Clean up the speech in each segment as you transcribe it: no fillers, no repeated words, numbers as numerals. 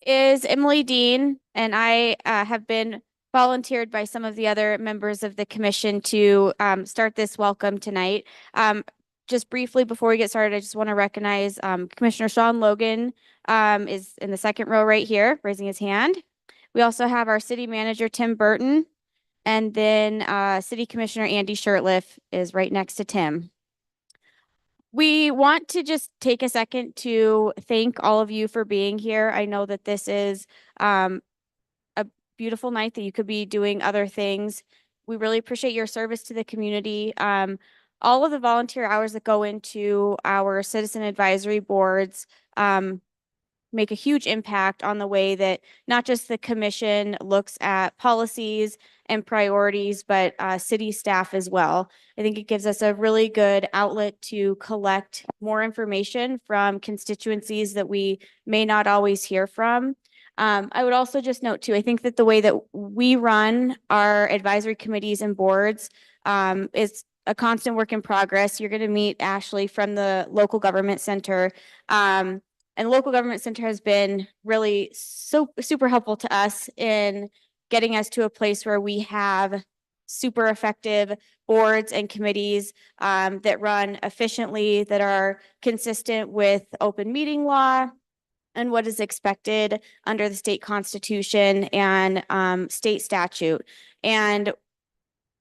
is Emily Dean, and I have been volunteered by some of the other members of the commission to start this welcome tonight. Um, just briefly before we get started, I just want to recognize Commissioner Sean Logan is in the second row right here, raising his hand. We also have our city manager, Tim Burton, and then City Commissioner Andy Shirtliff is right next to Tim. We want to just take a second to thank all of you for being here. I know that this is a beautiful night that you could be doing other things. We really appreciate your service to the community. All of the volunteer hours that go into our citizen advisory boards make a huge impact on the way that not just the commission looks at policies and priorities, but city staff as well. I think it gives us a really good outlet to collect more information from constituencies that we may not always hear from. I would also just note too, I think that the way that we run our advisory committees and boards is a constant work in progress. You're going to meet Ashley from the local government center. And the local government center has been really super helpful to us in getting us to a place where we have super effective boards and committees that run efficiently, that are consistent with open meeting law and what is expected under the state constitution and state statute. And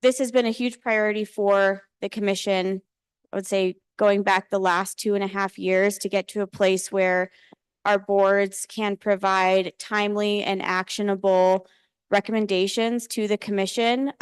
this has been a huge priority for the commission, I would say going back the last 2.5 years to get to a place where our boards can provide timely and actionable recommendations to the commission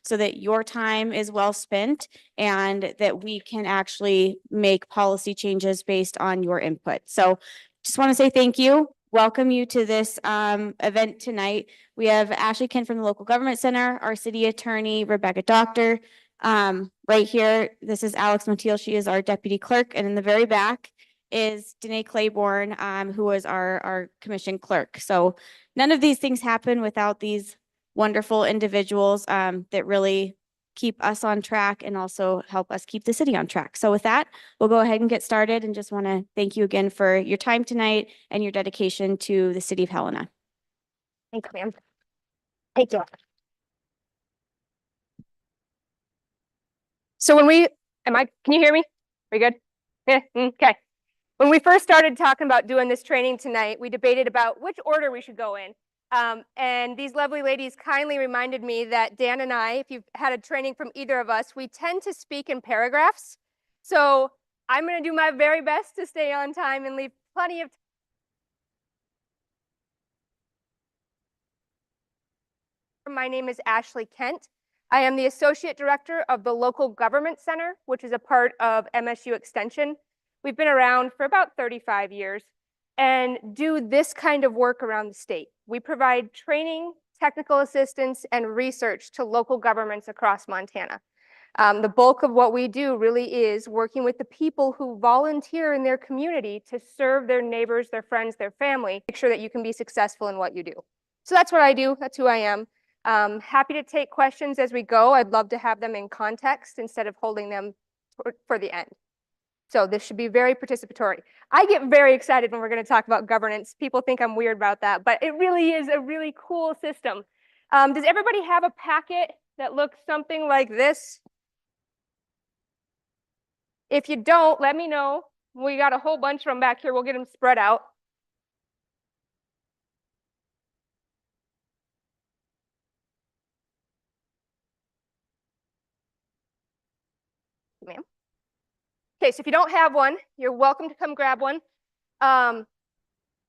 so that your time is well spent and that we can actually make policy changes based on your input. So just want to say thank you. Welcome you to this event tonight. We have Ashley Kent from the Local Government Center, our city attorney, Rebecca Doctor. Right here, this is Alex Montiel. She is our deputy clerk. And in the very back is Danae Claiborne, who was our commission clerk. So none of these things happen without these wonderful individuals that really keep us on track and also help us keep the city on track. So with that, we'll go ahead and get started, and just want to thank you again for your time tonight and your dedication to the city of Helena. Thanks, ma'am. Thank you. So can you hear me? Are you good? Yeah, okay. When we first started talking about doing this training tonight, we debated about which order we should go in. And these lovely ladies kindly reminded me that Dan and I, if you've had a training from either of us, we tend to speak in paragraphs. So I'm going to do my very best to stay on time and leave plenty of time. My name is Ashley Kent. I am the Associate Director of the Local Government Center, which is a part of MSU Extension. We've been around for about 35 years and do this kind of work around the state. We provide training, technical assistance, and research to local governments across Montana. The bulk of what we do really is working with the people who volunteer in their community to serve their neighbors, their friends, their family, make sure that you can be successful in what you do. So that's what I do. That's who I am. Happy to take questions as we go. I'd love to have them in context instead of holding them for the end. So this should be very participatory. I get very excited when we're going to talk about governance. People think I'm weird about that, but it really is a really cool system. Does everybody have a packet that looks something like this? If you don't, let me know. We got a whole bunch of them back here. We'll get them spread out. Ma'am. Okay, so if you don't have one, you're welcome to come grab one.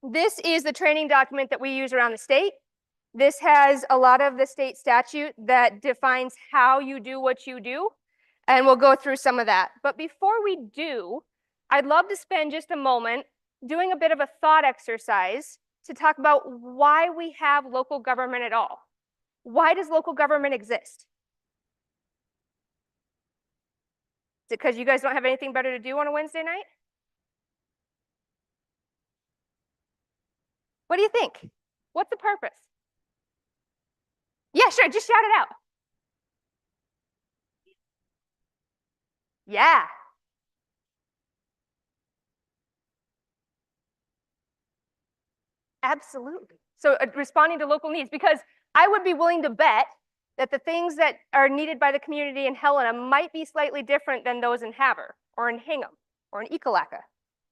This is the training document that we use around the state. This has a lot of the state statute that defines how you do what you do, and we'll go through some of that. But before we do, I'd love to spend just a moment doing a bit of a thought exercise to talk about why we have local government at all. Why does local government exist? Is it because you guys don't have anything better to do on a Wednesday night? What do you think? What's the purpose? Yeah, sure, just shout it out. Yeah. Absolutely. So responding to local needs, because I would be willing to bet that the things that are needed by the community in Helena might be slightly different than those in Havre or in Hingham or in Ekalaka.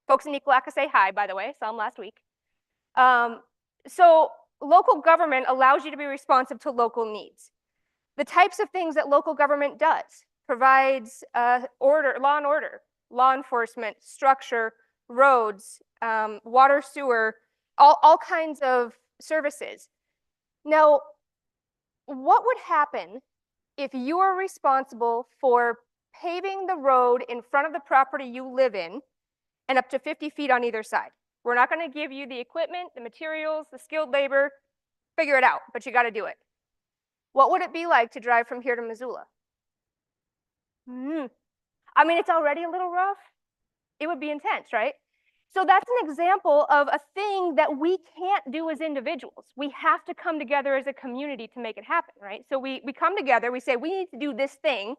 Folks in Ekalaka say hi, by the way, saw them last week. So local government allows you to be responsive to local needs. The types of things that local government does provides order, law enforcement, structure, roads, water, sewer, all kinds of services. Now, what would happen if you are responsible for paving the road in front of the property you live in and up to 50 feet on either side? We're not going to give you the equipment, the materials, the skilled labor. Figure it out, but you got to do it. What would it be like to drive from here to Missoula? I mean, it's already a little rough. It would be intense, right? So that's an example of a thing that we can't do as individuals. We have to come together as a community to make it happen, right? So we come together, we say, we need to do this thing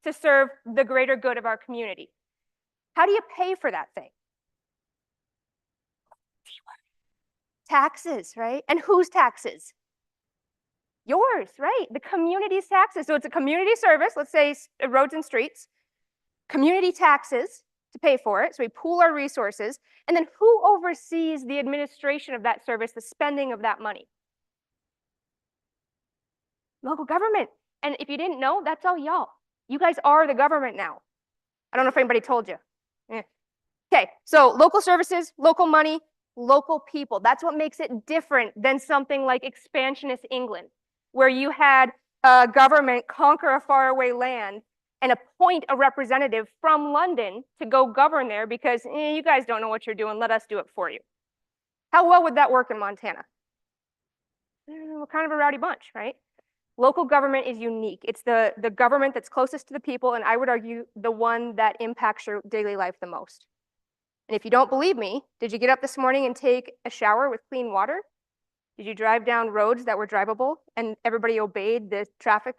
to serve the greater good of our community. How do you pay for that thing? Taxes, right? And whose taxes? Yours, right? The community's taxes. So it's a community service, let's say roads and streets, community taxes to pay for it. So we pool our resources. And then who oversees the administration of that service, the spending of that money? Local government. And if you didn't know, that's all y'all. You guys are the government now. I don't know if anybody told you. Okay, so local services, local money, local people. That's what makes it different than something like expansionist England, where you had a government conquer a faraway land and appoint a representative from London to go govern there because you guys don't know what you're doing. Let us do it for you. How well would that work in Montana? We're kind of a rowdy bunch, right? Local government is unique. It's the government that's closest to the people, and I would argue the one that impacts your daily life the most. And if you don't believe me, did you get up this morning and take a shower with clean water? Did you drive down roads that were drivable and everybody obeyed the traffic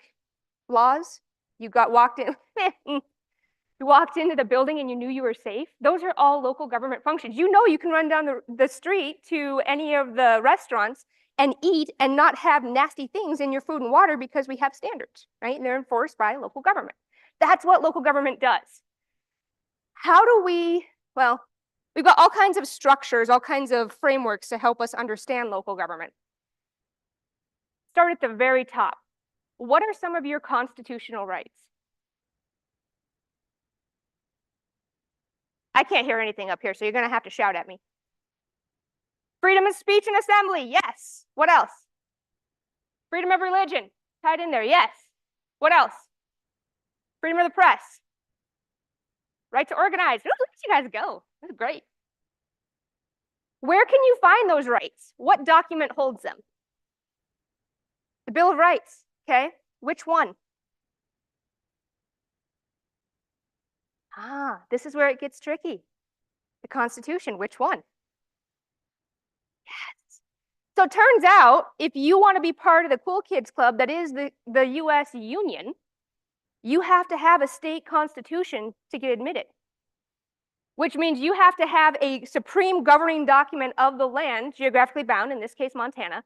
laws? You walked in, you walked into the building and you knew you were safe. Those are all local government functions. You know you can run down the street to any of the restaurants and eat and not have nasty things in your food and water because we have standards, right? And they're enforced by local government. That's what local government does. How do we, well, we've got all kinds of structures, all kinds of frameworks to help us understand local government. Start at the very top. What are some of your constitutional rights? I can't hear anything up here, so you're going to have to shout at me. Freedom of speech and assembly, yes. What else? Freedom of religion, tied in there, yes. What else? Freedom of the press. Right to organize. Ooh, look at you guys go. This is great. Where can you find those rights? What document holds them? The Bill of Rights, okay? Which one? This is where it gets tricky. The Constitution, which one? Yes. So it turns out, if you want to be part of the cool kids club that is the US Union, you have to have a state constitution to get admitted, which means you have to have a supreme governing document of the land, geographically bound, in this case, Montana,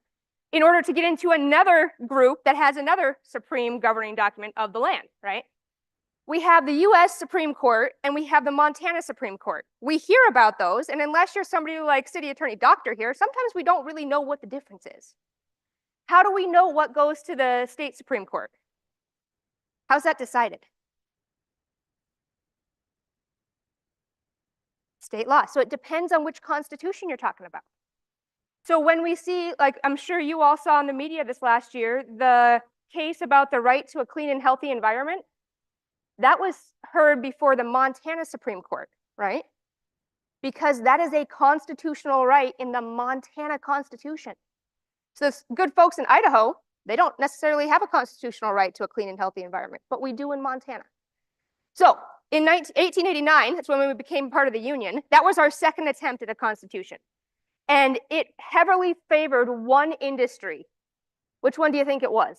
in order to get into another group that has another supreme governing document of the land, right? We have the US Supreme Court and we have the Montana Supreme Court. We hear about those, and unless you're somebody like City Attorney Doctor here, sometimes we don't really know what the difference is. How do we know what goes to the state Supreme Court? How's that decided? State law. So it depends on which constitution you're talking about. So when we see, like I'm sure you all saw in the media this last year, the case about the right to a clean and healthy environment, that was heard before the Montana Supreme Court, right? Because that is a constitutional right in the Montana Constitution. So the good folks in Idaho, they don't necessarily have a constitutional right to a clean and healthy environment, but we do in Montana. So in 1889, that's when we became part of the Union. That was our second attempt at a constitution. And it heavily favored one industry. Which one do you think it was?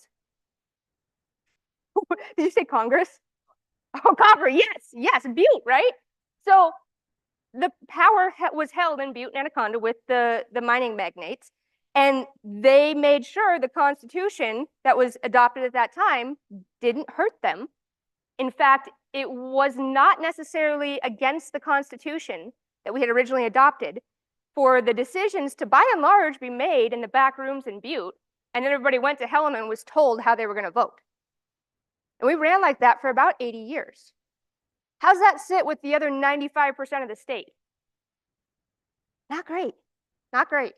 Did you say Congress? Oh, copper, yes, Butte, right? So the power was held in Butte and Anaconda with the mining magnates. And they made sure the Constitution that was adopted at that time didn't hurt them. In fact, it was not necessarily against the Constitution that we had originally adopted for the decisions to, by and large, be made in the back rooms in Butte. And then everybody went to Helena and was told how they were going to vote. And we ran like that for about 80 years. How's that sit with the other 95% of the state? Not great. Not great.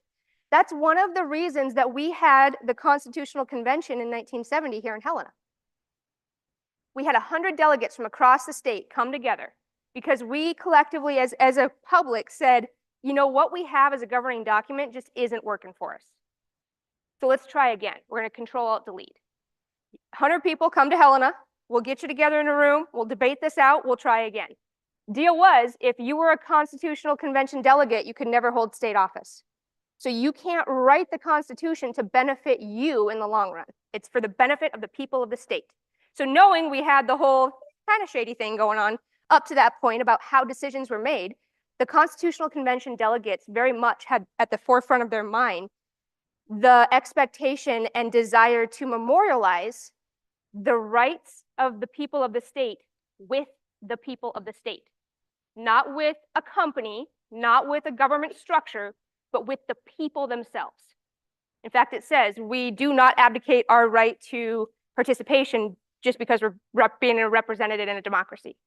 That's one of the reasons that we had the Constitutional Convention in 1970 here in Helena. We had 100 delegates from across the state come together because we collectively, as a public, said, you know, what we have as a governing document just isn't working for us. So let's try again. We're going to Control-Alt-Delete. 100 people come to Helena. We'll get you together in a room. We'll debate this out. We'll try again. Deal was, if you were a Constitutional Convention delegate, you could never hold state office. So you can't write the Constitution to benefit you in the long run. It's for the benefit of the people of the state. So knowing we had the whole kind of shady thing going on up to that point about how decisions were made, the Constitutional Convention delegates very much had at the forefront of their mind the expectation and desire to memorialize the rights of the people of the state with the people of the state. Not with a company, not with a government structure, but with the people themselves. In fact, it says we do not abdicate our right to participation just because we're being represented in a democracy.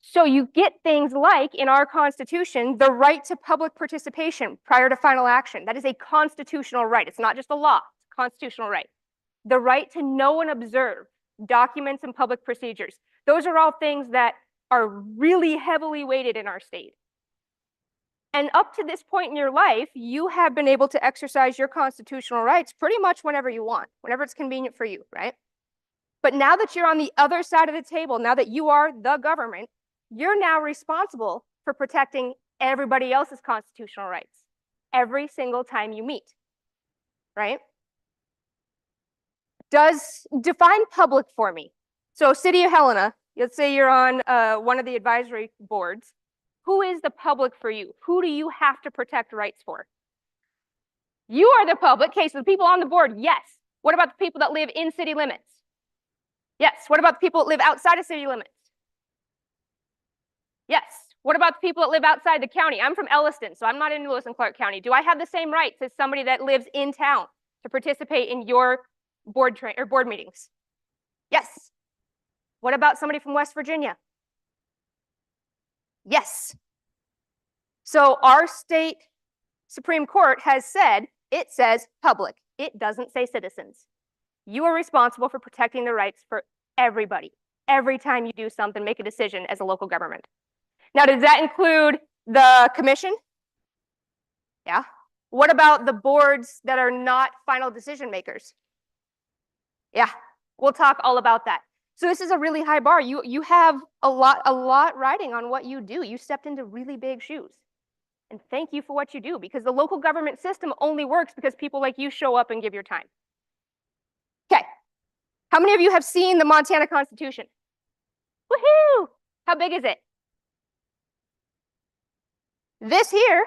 So you get things like, in our Constitution, the right to public participation prior to final action. That is a constitutional right. It's not just a law, it's a constitutional right. The right to know and observe documents and public procedures. Those are all things that are really heavily weighted in our state. And up to this point in your life, you have been able to exercise your constitutional rights pretty much whenever you want, whenever it's convenient for you, right? But now that you're on the other side of the table, now that you are the government, you're now responsible for protecting everybody else's constitutional rights every single time you meet, right? Define public for me. So City of Helena, let's say you're on one of the advisory boards. Who is the public for you? Who do you have to protect rights for? You are the public. Okay, so the people on the board, yes. What about the people that live in city limits? Yes. What about the people that live outside of city limits? Yes. What about the people that live outside the county? I'm from Elliston, so I'm not in Lewis and Clark County. Do I have the same rights as somebody that lives in town to participate in your board meetings? Yes. What about somebody from West Virginia? Yes. So our state Supreme Court has said, it says public. It doesn't say citizens. You are responsible for protecting the rights for everybody. Every time you do something, make a decision as a local government. Now, does that include the commission? Yeah. What about the boards that are not final decision makers? Yeah, we'll talk all about that. So this is a really high bar. You have a lot riding on what you do. You stepped into really big shoes. And thank you for what you do, because the local government system only works because people like you show up and give your time. Okay. How many of you have seen the Montana Constitution? Woohoo! How big is it? This here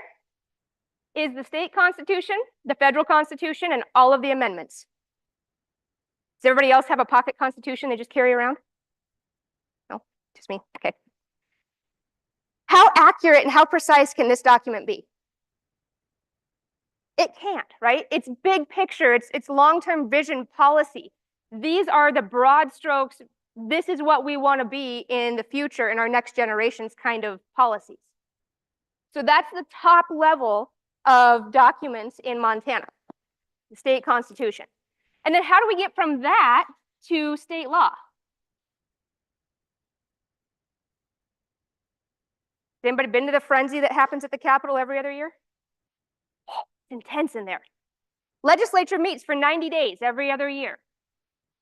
is the state constitution, the federal constitution, and all of the amendments. Does everybody else have a pocket constitution they just carry around? No, just me. Okay. How accurate and how precise can this document be? It can't, right? It's big picture, it's long-term vision policy. These are the broad strokes. This is what we want to be in the future in our next generation's kind of policies. So that's the top level of documents in Montana, the state constitution. And then how do we get from that to state law? Has anybody been to the frenzy that happens at the Capitol every other year? Oh, it's intense in there. Legislature meets for 90 days every other year.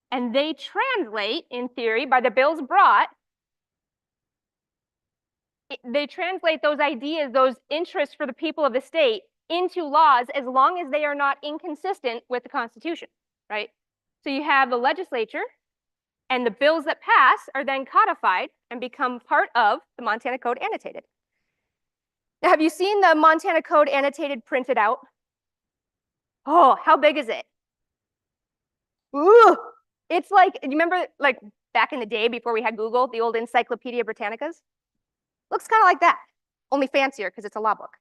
And they translate, in theory, by the bills brought, they translate those ideas, those interests for the people of the state into laws as long as they are not inconsistent with the Constitution, right? So you have the legislature, and the bills that pass are then codified and become part of the Montana Code Annotated. Now, have you seen the Montana Code Annotated printed out? Oh, how big is it? Ooh, it's like, you remember like back in the day before we had Google, the old Encyclopedia Britannicas? Looks kind of like that, only fancier because it's a law book,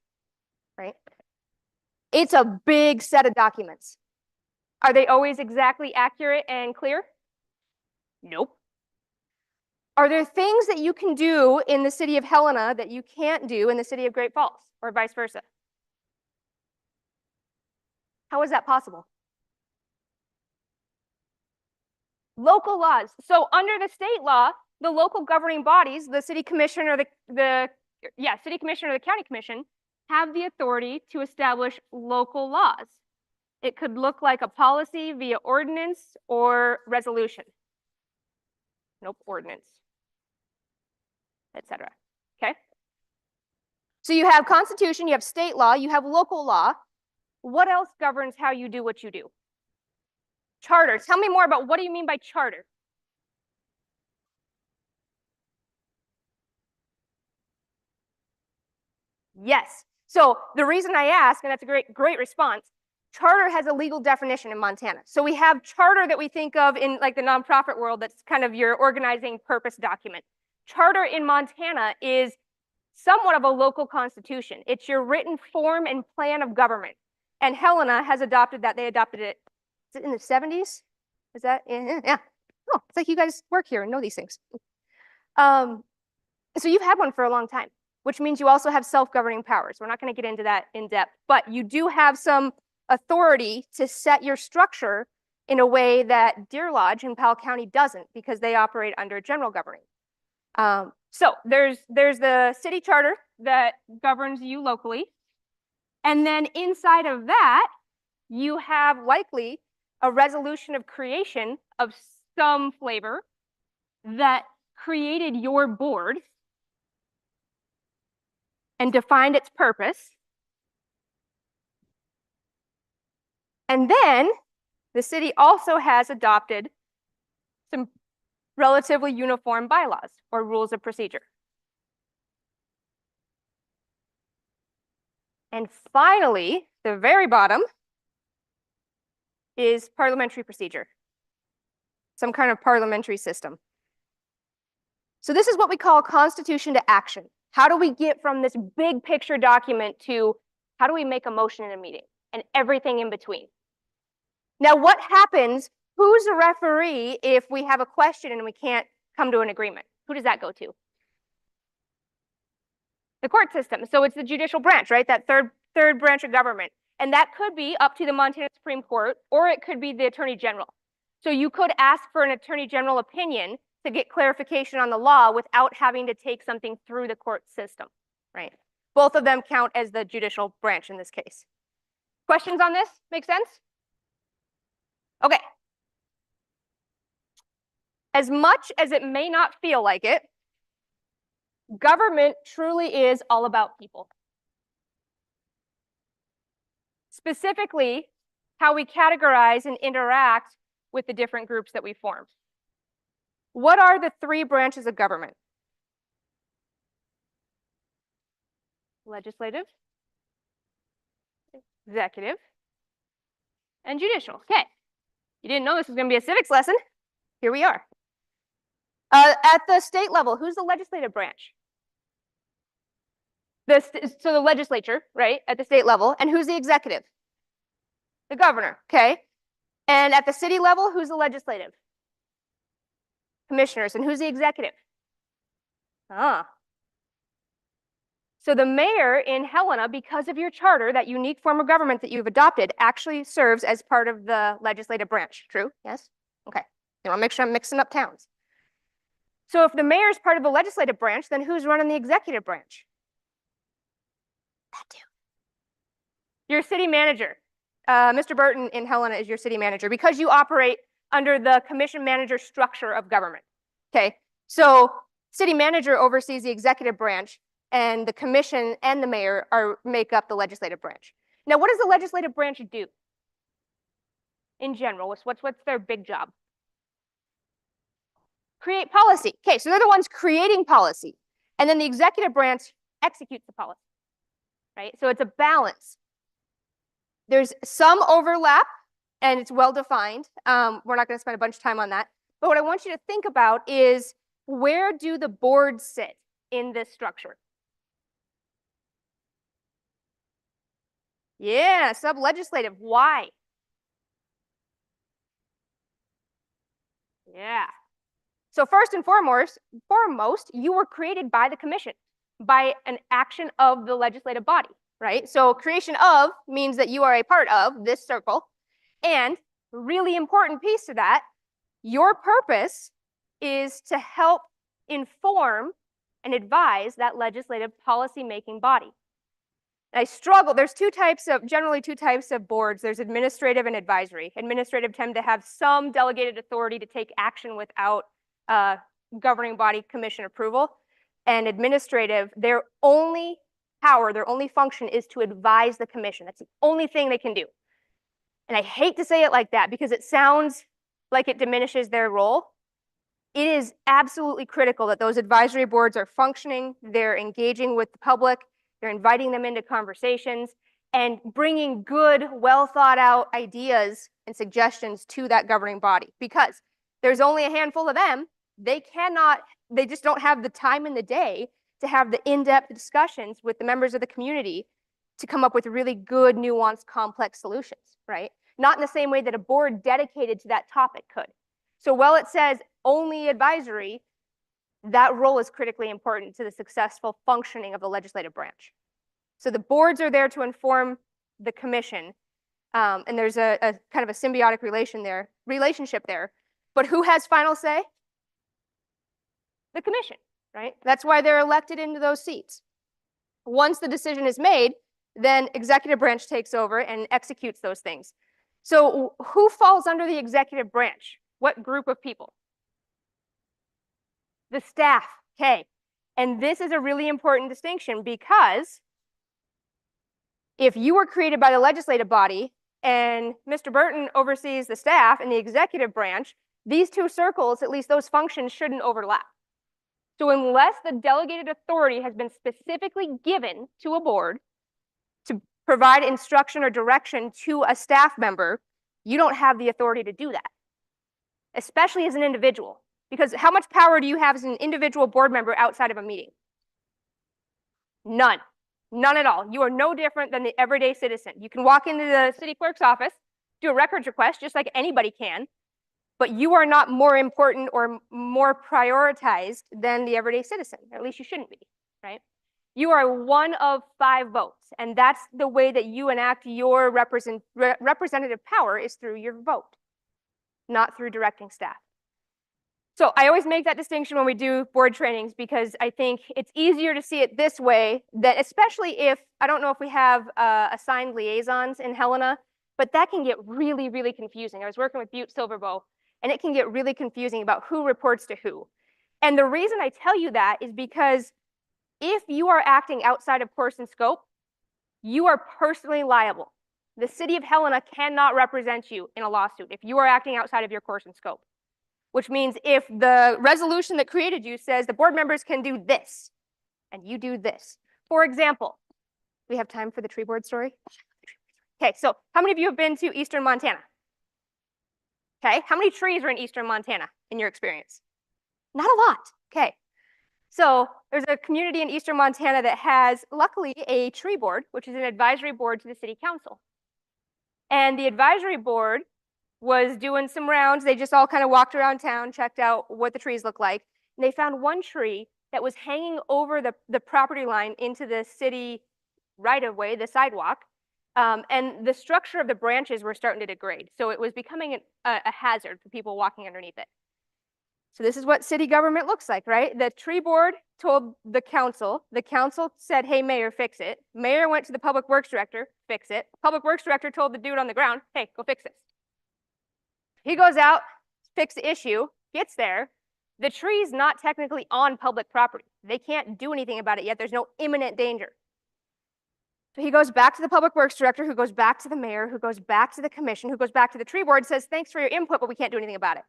right? It's a big set of documents. Are they always exactly accurate and clear? Nope. Are there things that you can do in the city of Helena that you can't do in the city of Great Falls, or vice versa? How is that possible? Local laws. So under the state law, the local governing bodies, the city commission or the city commission or the county commission, have the authority to establish local laws. It could look like a policy via ordinance or resolution. Nope, ordinance, etc. Okay. So you have constitution, you have state law, you have local law. What else governs how you do what you do? Charter. Tell me more about what do you mean by charter? Yes. So the reason I ask, and that's a great response, charter has a legal definition in Montana. So we have charter that we think of in like the nonprofit world that's kind of your organizing purpose document. Charter in Montana is somewhat of a local constitution. It's your written form and plan of government. And Helena has adopted that. They adopted it, is it in the 70s? Is that, yeah. Oh, it's like you guys work here and know these things. So you've had one for a long time, which means you also have self-governing powers. We're not going to get into that in depth, but you do have some authority to set your structure in a way that Deer Lodge in Powell County doesn't, because they operate under general governing. So there's the city charter that governs you locally. And then inside of that, you have likely a resolution of creation of some flavor that created your board and defined its purpose. And then the city also has adopted some relatively uniform bylaws or rules of procedure. And finally, the very bottom is parliamentary procedure, some kind of parliamentary system. So this is what we call constitution to action. How do we get from this big picture document to how do we make a motion in a meeting and everything in between? Now, what happens? Who's a referee if we have a question and we can't come to an agreement? Who does that go to? The court system. So it's the judicial branch, right? That third branch of government. And that could be up to the Montana Supreme Court, or it could be the Attorney General. So you could ask for an Attorney General opinion to get clarification on the law without having to take something through the court system, right? Both of them count as the judicial branch in this case. Questions on this? Make sense? Okay. As much as it may not feel like it, government truly is all about people. Specifically, how we categorize and interact with the different groups that we form. What are the three branches of government? Legislative, executive, and judicial. Okay. You didn't know this was going to be a civics lesson. Here we are. At the state level, who's the legislative branch? So the legislature, right, at the state level. And who's the executive? The governor, okay. And at the city level, who's the legislative? Commissioners. And who's the executive? So the mayor in Helena, because of your charter, that unique form of government that you've adopted, actually serves as part of the legislative branch. True? Yes? Okay. I want to make sure I'm mixing up towns. So if the mayor is part of the legislative branch, then who's running the executive branch? That dude. Your city manager. Mr. Burton in Helena is your city manager because you operate under the commission manager structure of government. Okay, so city manager oversees the executive branch, and the commission and the mayor make up the legislative branch. Now, what does the legislative branch do in general? What's their big job? Create policy. Okay, so they're the ones creating policy, and then the executive branch executes the policy, right? So it's a balance. There's some overlap and it's well defined. We're not going to spend a bunch of time on that. But what I want you to think about is, where do the boards sit in this structure? Yeah, sub-legislative. Why? Yeah. So first and foremost, you were created by the commission, by an action of the legislative body, right? So creation of means that you are a part of this circle. And really important piece to that, your purpose is to help inform and advise that legislative policy-making body. And I struggle. There's generally two types of boards. There's administrative and advisory. Administrative tend to have some delegated authority to take action without governing body commission approval. And administrative, their only power, their only function is to advise the commission. That's the only thing they can do. And I hate to say it like that because it sounds like it diminishes their role. It is absolutely critical that those advisory boards are functioning, they're engaging with the public, they're inviting them into conversations, and bringing good, well thought out ideas and suggestions to that governing body. Because there's only a handful of them, they just don't have the time in the day to have the in-depth discussions with the members of the community to come up with really good, nuanced, complex solutions, right? Not in the same way that a board dedicated to that topic could. So while it says only advisory, that role is critically important to the successful functioning of the legislative branch. So the boards are there to inform the commission, and there's a kind of a symbiotic relationship there. But who has final say? The commission, right? That's why they're elected into those seats. Once the decision is made, then executive branch takes over and executes those things. So who falls under the executive branch? What group of people? The staff, okay. And this is a really important distinction because if you were created by the legislative body and Mr. Burton oversees the staff and the executive branch, these two circles, at least those functions, shouldn't overlap. So unless the delegated authority has been specifically given to a board to provide instruction or direction to a staff member, you don't have the authority to do that, especially as an individual. Because how much power do you have as an individual board member outside of a meeting? None. None at all. You are no different than the everyday citizen. You can walk into the city clerk's office, do a records request just like anybody can, but you are not more important or more prioritized than the everyday citizen, or at least you shouldn't be, right? You are one of 5 votes, and that's the way that you enact your representative power is through your vote, not through directing staff. So I always make that distinction when we do board trainings because I think it's easier to see it this way, that especially if, I don't know if we have assigned liaisons in Helena, but that can get really, really confusing. I was working with Butte Silverbow, and it can get really confusing about who reports to who. And the reason I tell you that is because if you are acting outside of course and scope, you are personally liable. The city of Helena cannot represent you in a lawsuit if you are acting outside of your course and scope. Which means if the resolution that created you says the board members can do this, and you do this. For example, we have time for the tree board story? Okay, so how many of you have been to Eastern Montana? Okay, how many trees are in Eastern Montana in your experience? Not a lot, okay. So there's a community in Eastern Montana that has, luckily, a tree board, which is an advisory board to the city council. And the advisory board was doing some rounds. They just all kind of walked around town, checked out what the trees look like. And they found one tree that was hanging over the property line into the city right-of-way, the sidewalk. And the structure of the branches were starting to degrade. So it was becoming a hazard for people walking underneath it. So this is what city government looks like, right? The tree board told the council said, hey, mayor, fix it. Mayor went to the public works director, fix it. Public works director told the dude on the ground, hey, go fix this. He goes out, fix the issue, gets there. The tree's not technically on public property. They can't do anything about it yet. There's no imminent danger. So he goes back to the public works director, who goes back to the mayor, who goes back to the commission, who goes back to the tree board, says, thanks for your input, but we can't do anything about it.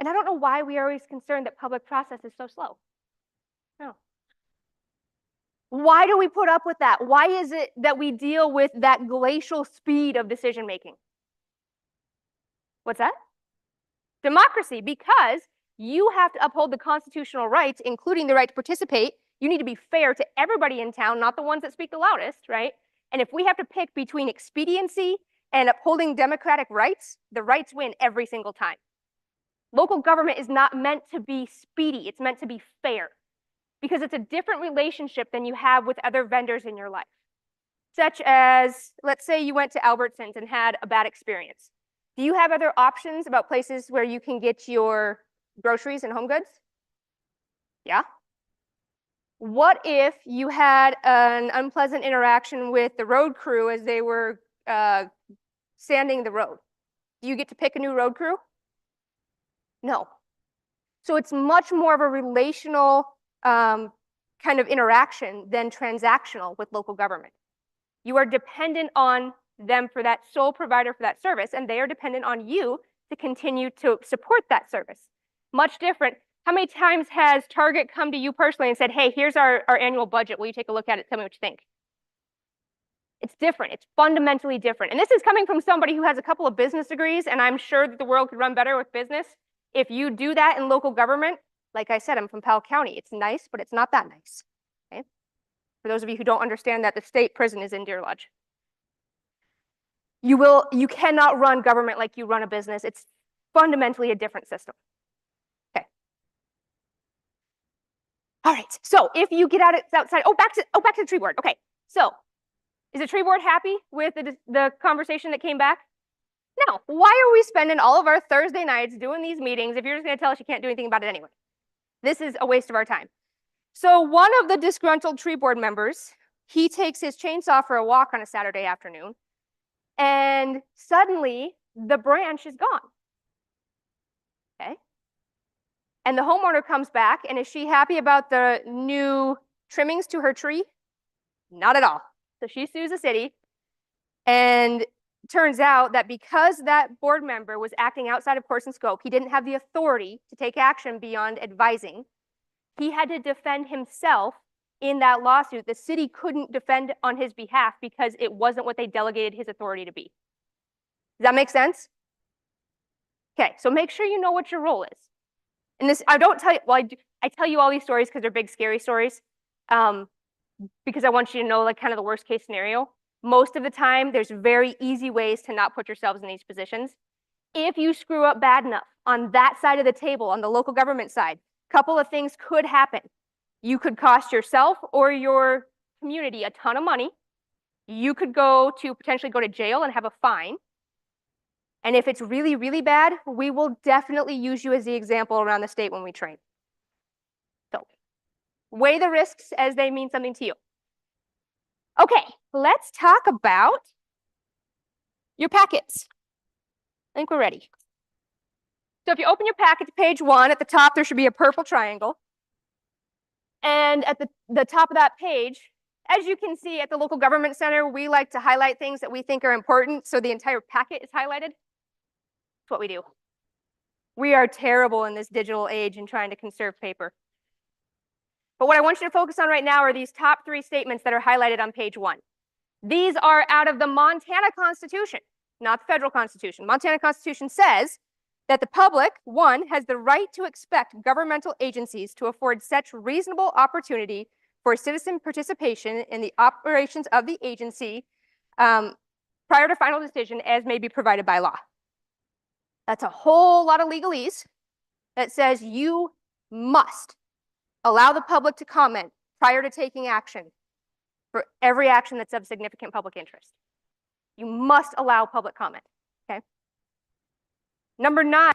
And I don't know why we are always concerned that public process is so slow. No. Why do we put up with that? Why is it that we deal with that glacial speed of decision making? What's that? Democracy, because you have to uphold the constitutional rights, including the right to participate. You need to be fair to everybody in town, not the ones that speak the loudest, right? And if we have to pick between expediency and upholding democratic rights, the rights win every single time. Local government is not meant to be speedy. It's meant to be fair because it's a different relationship than you have with other vendors in your life. Such as, let's say you went to Albertsons and had a bad experience. Do you have other options about places where you can get your groceries and home goods? Yeah. What if you had an unpleasant interaction with the road crew as they were sanding the road? Do you get to pick a new road crew? No. So it's much more of a relational kind of interaction than transactional with local government. You are dependent on them for that sole provider for that service, and they are dependent on you to continue to support that service. Much different. How many times has Target come to you personally and said, hey, here's our annual budget. Will you take a look at it? Tell me what you think. It's different. It's fundamentally different. And this is coming from somebody who has a couple of business degrees, and I'm sure that the world could run better with business. If you do that in local government, like I said, I'm from Powell County. It's nice, but it's not that nice. Okay? For those of you who don't understand that, the state prison is in Deer Lodge. You cannot run government like you run a business. It's fundamentally a different system. Okay. All right. So if you get outside, back to the tree board. Okay. So is the tree board happy with the conversation that came back? No. Why are we spending all of our Thursday nights doing these meetings if you're just going to tell us you can't do anything about it anyway? This is a waste of our time. So one of the disgruntled tree board members, he takes his chainsaw for a walk on a Saturday afternoon, and suddenly the branch is gone. Okay. And the homeowner comes back, and is she happy about the new trimmings to her tree? Not at all. So she sues the city, and turns out that because that board member was acting outside of course and scope, he didn't have the authority to take action beyond advising. He had to defend himself in that lawsuit. The city couldn't defend on his behalf because it wasn't what they delegated his authority to be. Does that make sense? Okay, so make sure you know what your role is. And this, I don't tell you, well, I tell you all these stories because they're big, scary stories, because I want you to know like kind of the worst case scenario. Most of the time, there's very easy ways to not put yourselves in these positions. If you screw up bad enough on that side of the table, on the local government side, a couple of things could happen. You could cost yourself or your community a ton of money. You could potentially go to jail and have a fine. And if it's really, really bad, we will definitely use you as the example around the state when we train. So weigh the risks as they mean something to you. Okay, let's talk about your packets. I think we're ready. So if you open your packet to page 1, at the top there should be a purple triangle. And at the top of that page, as you can see at the local government center, we like to highlight things that we think are important, so the entire packet is highlighted. That's what we do. We are terrible in this digital age in trying to conserve paper. But what I want you to focus on right now are these top 3 statements that are highlighted on page 1. These are out of the Montana Constitution, not the federal Constitution. Montana Constitution says that the public, 1, has the right to expect governmental agencies to afford such reasonable opportunity for citizen participation in the operations of the agency prior to final decision as may be provided by law. That's a whole lot of legalese that says you must allow the public to comment prior to taking action for every action that's of significant public interest. You must allow public comment, okay? Number 9,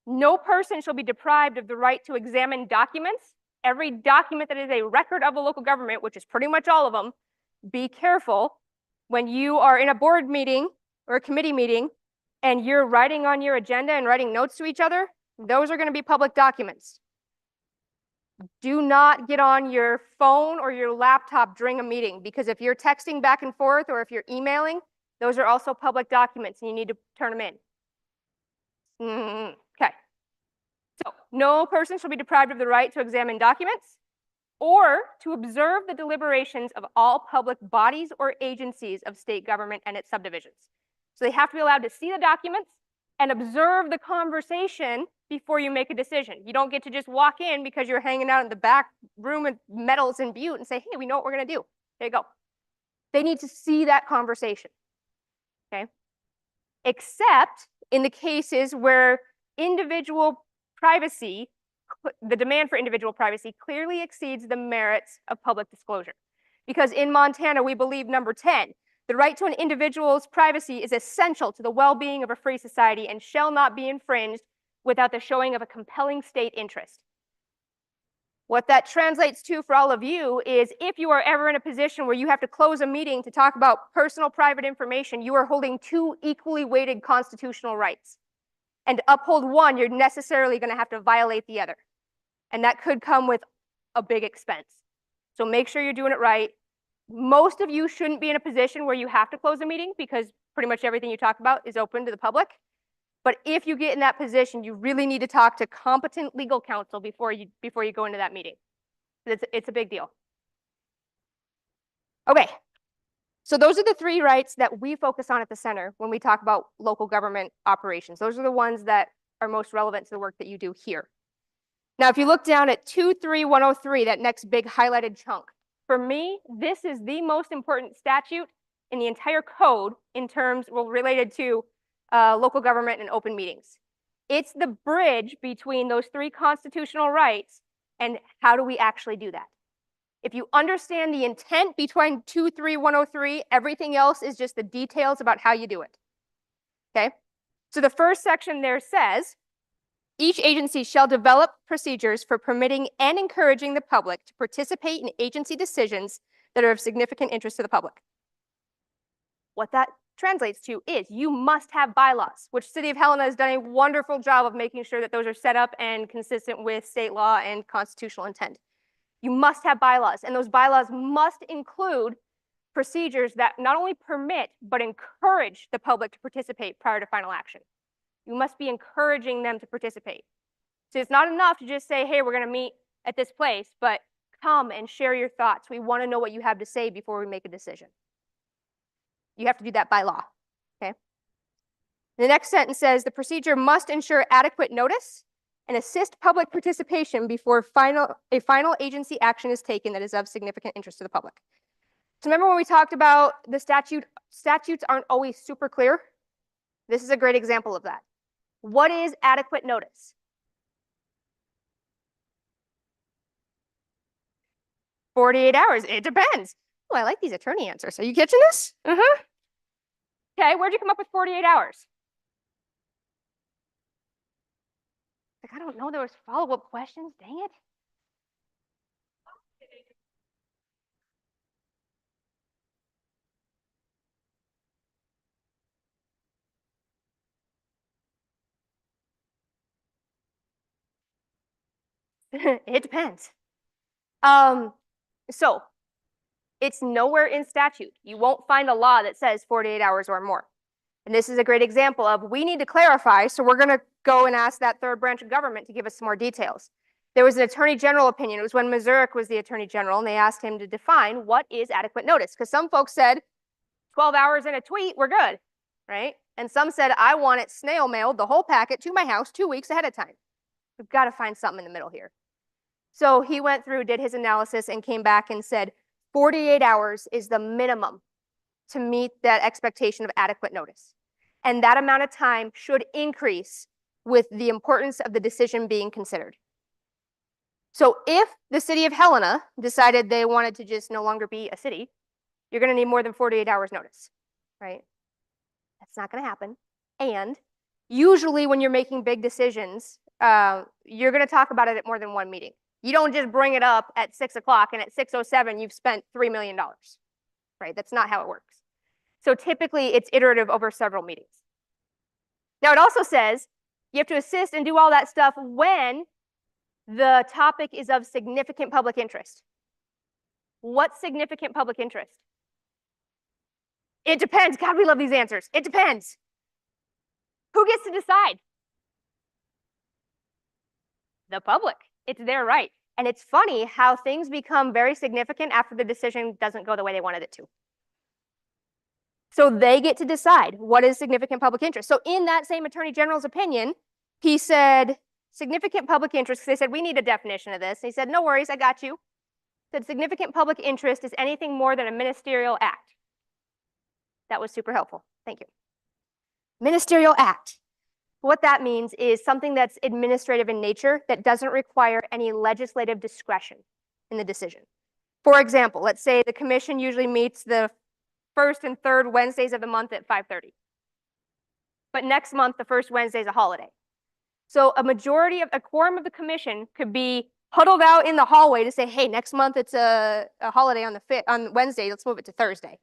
no person shall be deprived of the right to examine documents. Every document that is a record of a local government, which is pretty much all of them, be careful when you are in a board meeting or a committee meeting and you're writing on your agenda and writing notes to each other. Those are going to be public documents. Do not get on your phone or your laptop during a meeting, because if you're texting back and forth or if you're emailing, those are also public documents and you need to turn them in. Okay. So no person shall be deprived of the right to examine documents. or to observe the deliberations of all public bodies or agencies of state government and its subdivisions. So they have to be allowed to see the documents and observe the conversation before you make a decision. You don't get to just walk in because you're hanging out in the back room at Metals and Butte and say, hey, we know what we're going to do. There you go. They need to see that conversation, okay? Except in the cases where individual privacy, the demand for individual privacy clearly exceeds the merits of public disclosure. Because in Montana, we believe number 10, the right to an individual's privacy is essential to the well-being of a free society and shall not be infringed without the showing of a compelling state interest. What that translates to for all of you is if you are ever in a position where you have to close a meeting to talk about personal private information, you are holding two equally weighted constitutional rights. And to uphold one, you're necessarily going to have to violate the other. And that could come with a big expense. So make sure you're doing it right. Most of you shouldn't be in a position where you have to close a meeting because pretty much everything you talk about is open to the public. But if you get in that position, you really need to talk to competent legal counsel before you go into that meeting. It's a big deal. Okay, so those are the three rights that we focus on at the center when we talk about local government operations. Those are the ones that are most relevant to the work that you do here. Now, if you look down at 23103, that next big highlighted chunk, for me, this is the most important statute in the entire code in terms, well, related to local government and open meetings. It's the bridge between those three constitutional rights and how do we actually do that? If you understand the intent between 23103, everything else is just the details about how you do it. Okay? So the first section there says, each agency shall develop procedures for permitting and encouraging the public to participate in agency decisions that are of significant interest to the public. What that translates to is you must have bylaws, which City of Helena has done a wonderful job of making sure that those are set up and consistent with state law and constitutional intent. You must have bylaws, and those bylaws must include procedures that not only permit, but encourage the public to participate prior to final action. You must be encouraging them to participate. So it's not enough to just say, hey, we're going to meet at this place, but come and share your thoughts. We want to know what you have to say before we make a decision. You have to do that by law, okay? The next sentence says, the procedure must ensure adequate notice and assist public participation before a final agency action is taken that is of significant interest to the public. So remember when we talked about the statutes aren't always super clear? This is a great example of that. What is adequate notice? "48 hours, it depends." Oh, I like these attorney answers. Are you catching this? Okay, where'd you come up with 48 hours? Like, I don't know, there was follow-up questions, dang it. It depends. So it's nowhere in statute. You won't find a law that says 48 hours or more. And this is a great example of we need to clarify, so we're going to go and ask that third branch of government to give us some more details. There was an attorney general opinion. It was when Mazurek was the attorney general, and they asked him to define what is adequate notice. Because some folks said 12 hours in a tweet, we're good, right? And some said, I want it snail mailed, the whole packet to my house 2 weeks ahead of time. We've got to find something in the middle here. So he went through, did his analysis, and came back and said 48 hours is the minimum to meet that expectation of adequate notice. And that amount of time should increase with the importance of the decision being considered. So if the city of Helena decided they wanted to just no longer be a city, you're going to need more than 48 hours notice, right? That's not going to happen. And usually when you're making big decisions, you're going to talk about it at more than one meeting. You don't just bring it up at 6 o'clock and at 6:07 you've spent $3 million, right? That's not how it works. So typically it's iterative over several meetings. Now it also says you have to assist and do all that stuff when the topic is of significant public interest. What's significant public interest? It depends. God, we love these answers. It depends. Who gets to decide? The public. It's their right. And it's funny how things become very significant after the decision doesn't go the way they wanted it to. So they get to decide what is significant public interest. So in that same Attorney General's opinion, he said significant public interest, because they said, we need a definition of this. And he said, no worries, I got you. Said significant public interest is anything more than a ministerial act. That was super helpful. Thank you. Ministerial act. What that means is something that's administrative in nature that doesn't require any legislative discretion in the decision. For example, let's say the commission usually meets the first and third Wednesdays of the month at 5:30. But next month, the first Wednesday is a holiday. So a quorum of the commission could be huddled out in the hallway to say, hey, next month it's a holiday on Wednesday, let's move it to Thursday.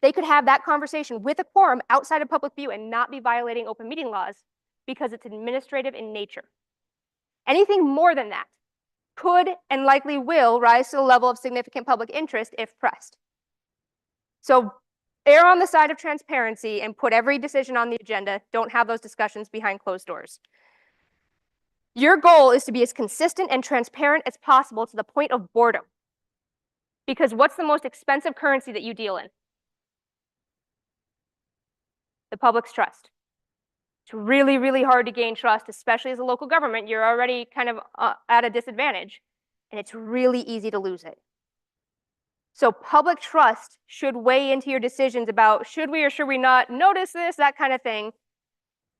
They could have that conversation with a quorum outside of public view and not be violating open meeting laws because it's administrative in nature. Anything more than that could and likely will rise to the level of significant public interest if pressed. So err on the side of transparency and put every decision on the agenda. Don't have those discussions behind closed doors. Your goal is to be as consistent and transparent as possible to the point of boredom. Because what's the most expensive currency that you deal in? The public's trust. It's really, really hard to gain trust, especially as a local government. You're already kind of at a disadvantage, and it's really easy to lose it. So public trust should weigh into your decisions about should we or should we not notice this, that kind of thing.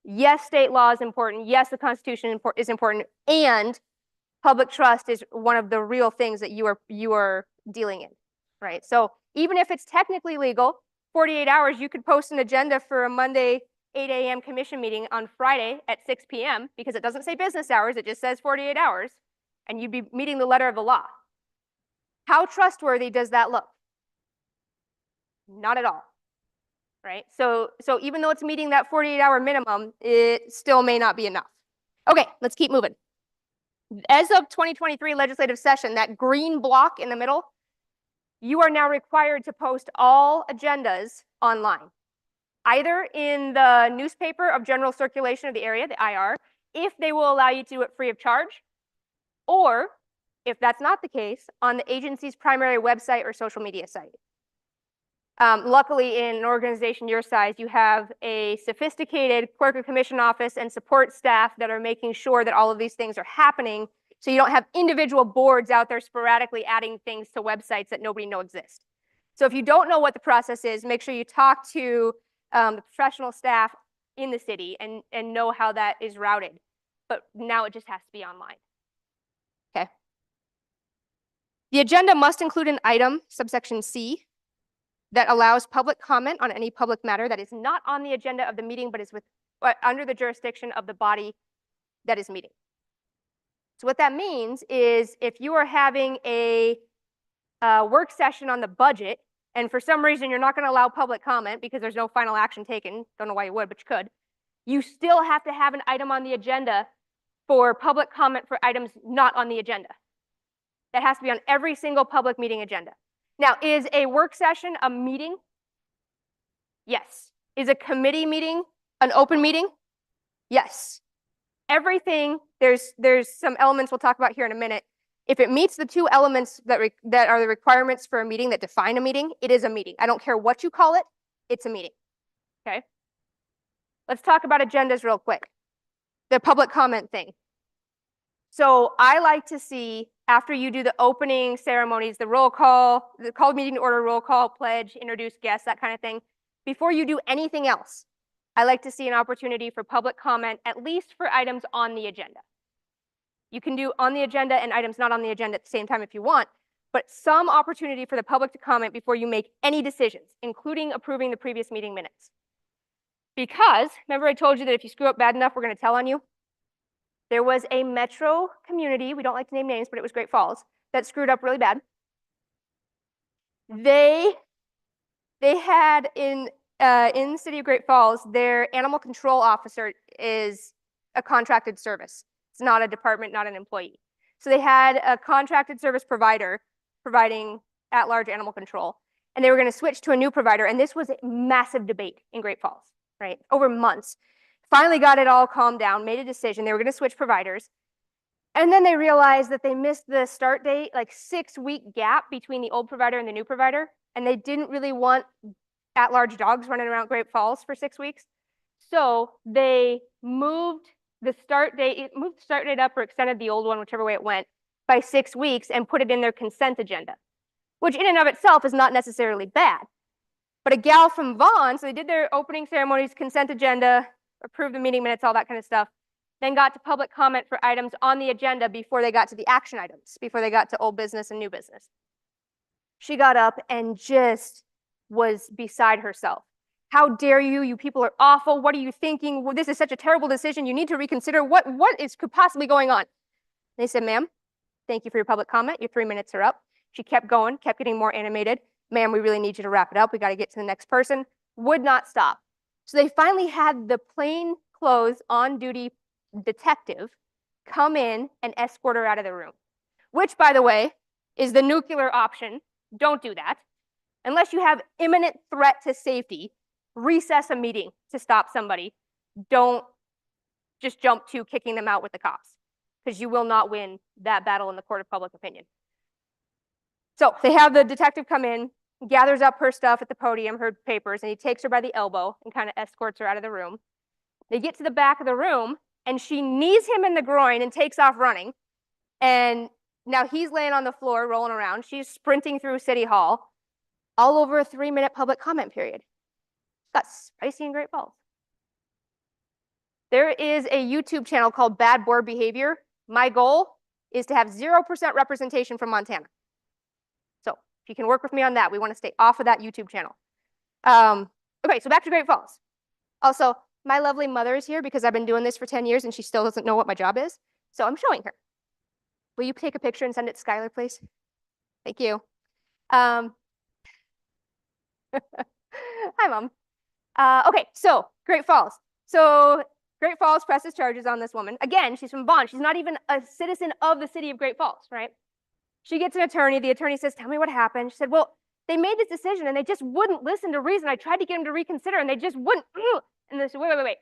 Yes, state law is important. Yes, the Constitution is important. And public trust is one of the real things that you are dealing in, right? So even if it's technically legal, 48 hours, you could post an agenda for a Monday 8 a.m. commission meeting on Friday at 6 p.m. because it doesn't say business hours, it just says 48 hours, and you'd be meeting the letter of the law. How trustworthy does that look? Not at all, right? So even though it's meeting that 48-hour minimum, it still may not be enough. Okay, let's keep moving. As of 2023 legislative session, that green block in the middle, you are now required to post all agendas online, either in the newspaper of general circulation of the area, the IR, if they will allow you to do it free of charge, or if that's not the case, on the agency's primary website or social media site. Luckily, in an organization your size, you have a sophisticated clerk of commission office and support staff that are making sure that all of these things are happening, so you don't have individual boards out there sporadically adding things to websites that nobody knows exist. So if you don't know what the process is, make sure you talk to the professional staff in the city and know how that is routed. But now it just has to be online. Okay. The agenda must include an item, subsection C, that allows public comment on any public matter that is not on the agenda of the meeting, but is under the jurisdiction of the body that is meeting. So what that means is if you are having a work session on the budget, and for some reason you're not going to allow public comment because there's no final action taken, don't know why you would, but you could, you still have to have an item on the agenda for public comment for items not on the agenda. That has to be on every single public meeting agenda. Now, is a work session a meeting? Yes. Is a committee meeting an open meeting? Yes. Everything, there's some elements we'll talk about here in a minute. If it meets the two elements that are the requirements for a meeting that define a meeting, it is a meeting. I don't care what you call it, it's a meeting. Okay? Let's talk about agendas real quick. The public comment thing. So I like to see, after you do the opening ceremonies, the roll call, the called meeting to order, roll call, pledge, introduce guests, that kind of thing, before you do anything else, I like to see an opportunity for public comment, at least for items on the agenda. You can do on the agenda and items not on the agenda at the same time if you want, but some opportunity for the public to comment before you make any decisions, including approving the previous meeting minutes. Because, remember I told you that if you screw up bad enough, we're going to tell on you? There was a metro community, we don't like to name names, but it was Great Falls, that screwed up really bad. They had in the city of Great Falls, their animal control officer is a contracted service. It's not a department, not an employee. So they had a contracted service provider providing at-large animal control, and they were going to switch to a new provider, and this was a massive debate in Great Falls, right, over months. Finally got it all calmed down, made a decision. They were going to switch providers. And then they realized that they missed the start date, like 6-week gap between the old provider and the new provider. And they didn't really want at-large dogs running around Great Falls for 6 weeks. So they moved the start date, up or extended the old one, whichever way it went, by 6 weeks and put it in their consent agenda, which in and of itself is not necessarily bad. But a gal from Vaughan, so they did their opening ceremonies, consent agenda, approved the meeting minutes, all that kind of stuff, then got to public comment for items on the agenda before they got to the action items, before they got to old business and new business. She got up and just was beside herself. How dare you? You people are awful. What are you thinking? Well, this is such a terrible decision. You need to reconsider could possibly going on. They said, ma'am, thank you for your public comment. Your 3 minutes are up. She kept going, kept getting more animated. Ma'am, we really need you to wrap it up. We got to get to the next person. Would not stop. So they finally had the plain clothes on duty detective come in and escort her out of the room, which, by the way, is the nuclear option. Don't do that. Unless you have imminent threat to safety, recess a meeting to stop somebody. Don't just jump to kicking them out with the cops, because you will not win that battle in the court of public opinion. So they have the detective come in, gathers up her stuff at the podium, her papers, and he takes her by the elbow and kind of escorts her out of the room. They get to the back of the room, and she knees him in the groin and takes off running. And now he's laying on the floor, rolling around. She's sprinting through City Hall, all over a 3-minute public comment period. Got spicy in Great Falls. There is a YouTube channel called Bad Board Behavior. My goal is to have 0% representation from Montana. So if you can work with me on that, we want to stay off of that YouTube channel. Okay, so back to Great Falls. Also, my lovely mother is here because I've been doing this for 10 years and she still doesn't know what my job is. So I'm showing her. Will you take a picture and send it to Skylar, please? Thank you. Hi, Mom. Okay, so Great Falls. So Great Falls presses charges on this woman. Again, she's from Vaughan. She's not even a citizen of the city of Great Falls, right? She gets an attorney. The attorney says, tell me what happened. She said, well, they made this decision and they just wouldn't listen to reason. I tried to get them to reconsider and they just wouldn't. And they said, wait.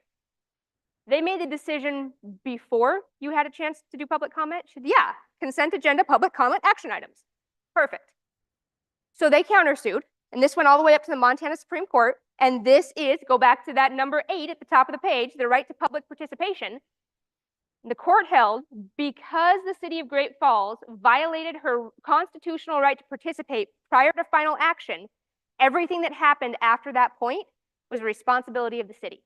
They made the decision before you had a chance to do public comment? She said, yeah, consent agenda, public comment, action items. Perfect. So they countersued, and this went all the way up to the Montana Supreme Court. And this is, go back to that number 8 at the top of the page, the right to public participation. The court held, because the city of Great Falls violated her constitutional right to participate prior to final action, everything that happened after that point was the responsibility of the city.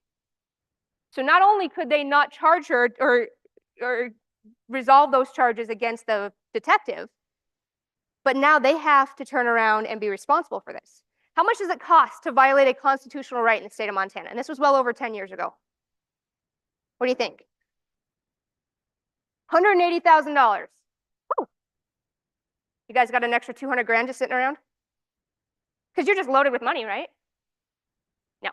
So not only could they not charge her or resolve those charges against the detective, but now they have to turn around and be responsible for this. How much does it cost to violate a constitutional right in the state of Montana? And this was well over 10 years ago. What do you think? $180,000. You guys got an extra 200 grand just sitting around? Because you're just loaded with money, right? No.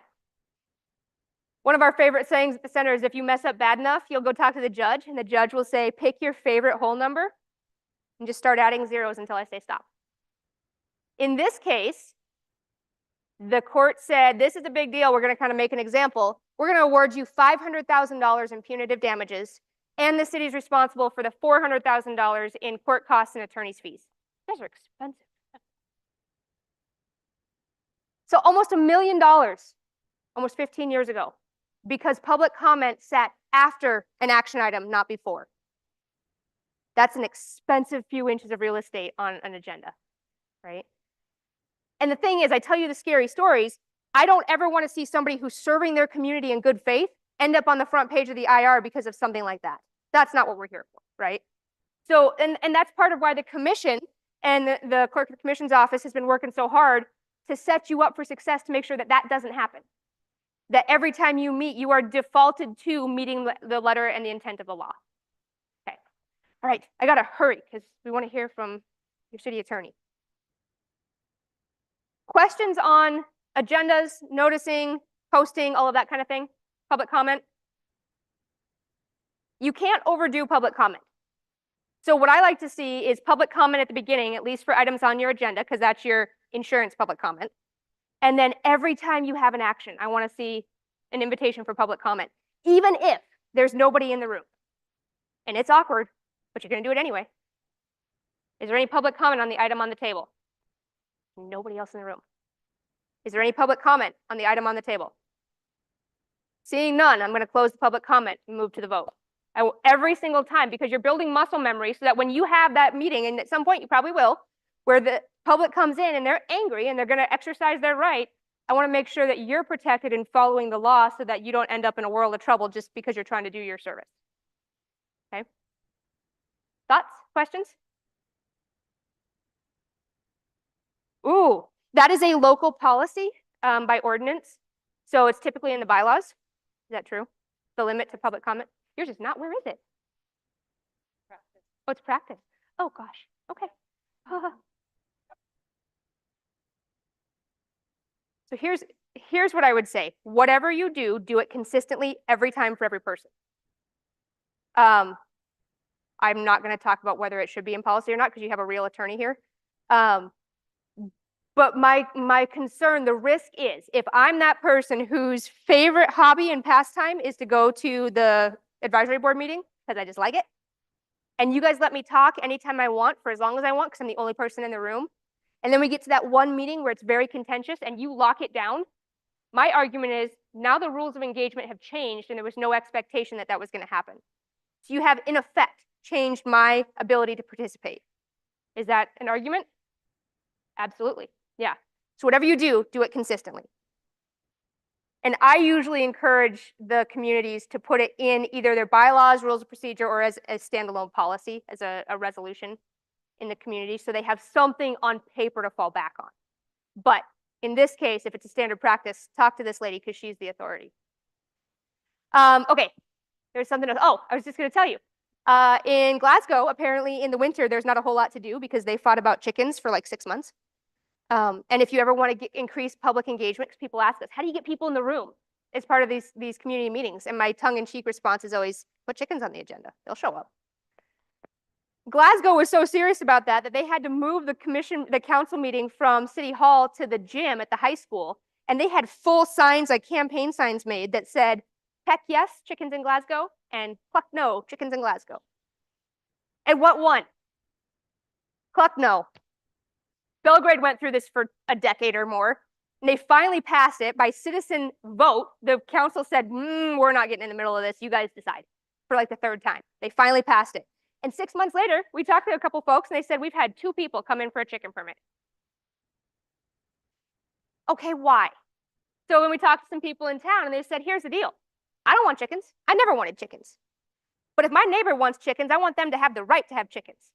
One of our favorite sayings at the center is, if you mess up bad enough, you'll go talk to the judge, and the judge will say, pick your favorite whole number and just start adding zeros until I say stop. In this case, the court said, this is a big deal. We're going to kind of make an example. We're going to award you $500,000 in punitive damages, and the city's responsible for the $400,000 in court costs and attorney's fees. Those are expensive. So almost $1 million, almost 15 years ago, because public comment sat after an action item, not before. That's an expensive few inches of real estate on an agenda, right? And the thing is, I tell you the scary stories. I don't ever want to see somebody who's serving their community in good faith end up on the front page of the IR because of something like that. That's not what we're here for, right? So, and that's part of why the commission and the clerk of the commission's office has been working so hard to set you up for success, to make sure that that doesn't happen. That every time you meet, you are defaulted to meeting the letter and the intent of the law. Okay. All right, I gotta hurry because we want to hear from your city attorney. Questions on agendas, noticing, posting, all of that kind of thing? Public comment? You can't overdo public comment. So what I like to see is public comment at the beginning, at least for items on your agenda, because that's your insurance public comment. And then every time you have an action, I want to see an invitation for public comment, even if there's nobody in the room. And it's awkward, but you're going to do it anyway. Is there any public comment on the item on the table? Nobody else in the room. Is there any public comment on the item on the table? Seeing none, I'm going to close the public comment and move to the vote. I will every single time, because you're building muscle memory so that when you have that meeting, and at some point you probably will, where the public comes in and they're angry and they're going to exercise their right, I want to make sure that you're protected in following the law so that you don't end up in a world of trouble just because you're trying to do your service. Okay? Thoughts? Questions? Ooh, that is a local policy by ordinance. So it's typically in the bylaws. Is that true? The limit to public comment? Yours is not. Where is it? Practice. Oh, it's practice. Oh, gosh. Okay. So here's what I would say. Whatever you do, do it consistently every time for every person. I'm not going to talk about whether it should be in policy or not because you have a real attorney here. But my concern, the risk is if I'm that person whose favorite hobby and pastime is to go to the advisory board meeting because I just like it, and you guys let me talk anytime I want for as long as I want because I'm the only person in the room, and then we get to that one meeting where it's very contentious and you lock it down, my argument is now the rules of engagement have changed and there was no expectation that that was going to happen. So you have, in effect, changed my ability to participate. Is that an argument? Absolutely. Yeah. So whatever you do, do it consistently. And I usually encourage the communities to put it in either their bylaws, rules of procedure, or as a standalone policy, as a resolution in the community, so they have something on paper to fall back on. But in this case, if it's a standard practice, talk to this lady because she's the authority. Okay, there's something else. Oh, I was just going to tell you. In Glasgow, apparently in the winter, there's not a whole lot to do because they fought about chickens for like 6 months. And if you ever want to increase public engagement, because people ask us, how do you get people in the room as part of these community meetings? And my tongue-in-cheek response is always, put chickens on the agenda. They'll show up. Glasgow was so serious about that they had to move the council meeting from City Hall to the gym at the high school. And they had full signs, like campaign signs made that said, heck yes, chickens in Glasgow, and cluck no, chickens in Glasgow. And what won? Cluck no. Belgrade went through this for a decade or more, and they finally passed it by citizen vote. The council said, we're not getting in the middle of this. You guys decide, for like the third time. They finally passed it. And 6 months later, we talked to a couple folks, and they said, we've had 2 people come in for a chicken permit. Okay, why? So when we talked to some people in town, and they said, here's the deal. I don't want chickens. I never wanted chickens. But if my neighbor wants chickens, I want them to have the right to have chickens.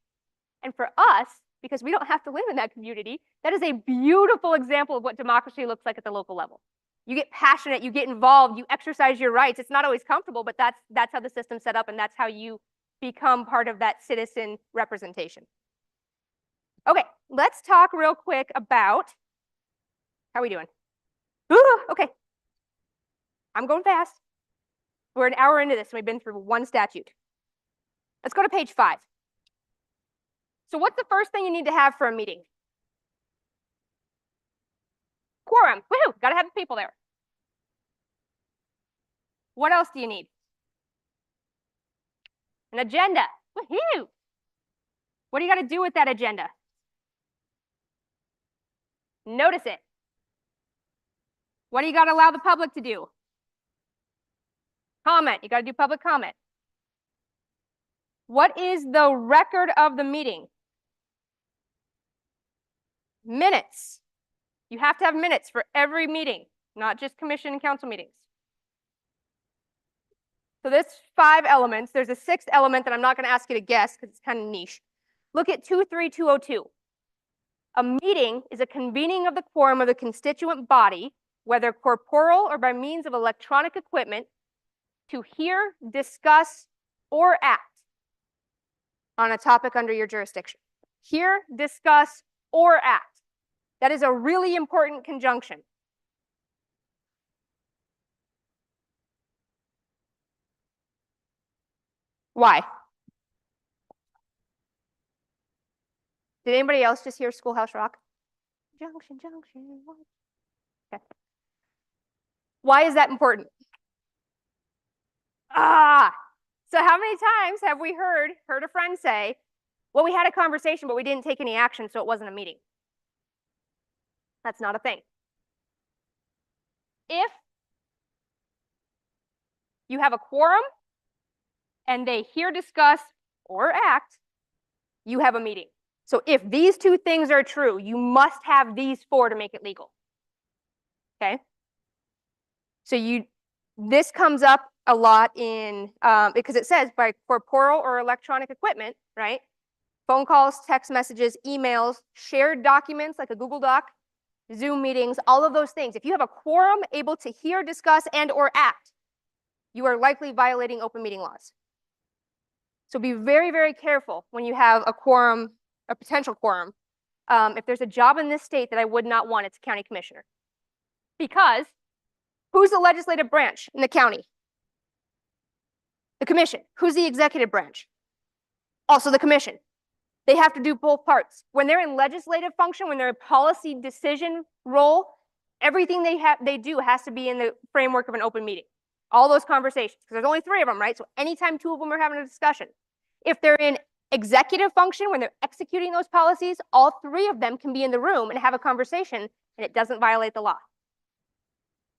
And for us, because we don't have to live in that community, that is a beautiful example of what democracy looks like at the local level. You get passionate, you get involved, you exercise your rights. It's not always comfortable, but that's how the system's set up, and that's how you become part of that citizen representation. Okay, let's talk real quick about, how are we doing? Ooh, okay, I'm going fast. We're an hour into this, and we've been through 1 statute. Let's go to page 5. So what's the first thing you need to have for a meeting? Quorum. Woohoo! Gotta have people there. What else do you need? An agenda. Woohoo! What do you gotta do with that agenda? Notice it. What do you gotta allow the public to do? Comment. You gotta do public comment. What is the record of the meeting? Minutes. You have to have minutes for every meeting, not just commission and council meetings. So there's 5 elements. There's a 6th element that I'm not going to ask you to guess because it's kind of niche. Look at 23202. A meeting is a convening of the quorum of the constituent body, whether corporeal or by means of electronic equipment, to hear, discuss, or act on a topic under your jurisdiction. Hear, discuss, or act. That is a really important conjunction. Why? Did anybody else just hear Schoolhouse Rock? Junction, junction. Okay. Why is that important? So how many times have we heard a friend say, well, we had a conversation, but we didn't take any action, so it wasn't a meeting? That's not a thing. If you have a quorum and they hear, discuss, or act, you have a meeting. So if these two things are true, you must have these four to make it legal. Okay? So this comes up a lot in, because it says by corporeal or electronic equipment, right? Phone calls, text messages, emails, shared documents like a Google Doc, Zoom meetings, all of those things. If you have a quorum able to hear, discuss, and or act, you are likely violating open meeting laws. So be very, very careful when you have a quorum, a potential quorum. If there's a job in this state that I would not want, it's a county commissioner. Because who's the legislative branch in the county? The commission. Who's the executive branch? Also the commission. They have to do both parts. When they're in legislative function, when they're in policy decision role, everything they do has to be in the framework of an open meeting. All those conversations, because there's only 3 of them, right? So anytime 2 of them are having a discussion. If they're in executive function, when they're executing those policies, all 3 of them can be in the room and have a conversation, and it doesn't violate the law.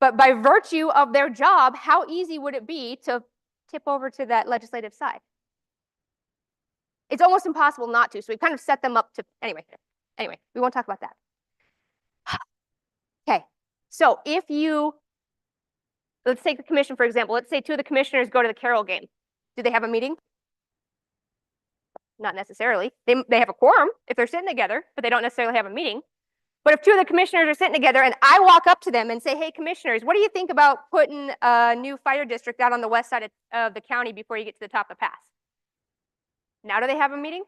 But by virtue of their job, how easy would it be to tip over to that legislative side? It's almost impossible not to. So we kind of set them up to, anyway, we won't talk about that. Okay, so if you, let's take the commission, for example. Let's say 2 of the commissioners go to the Carol game. Do they have a meeting? Not necessarily. They have a quorum if they're sitting together, but they don't necessarily have a meeting. But if 2 of the commissioners are sitting together and I walk up to them and say, hey, commissioners, what do you think about putting a new fire district out on the west side of the county before you get to the top of the pass? Now do they have a meeting?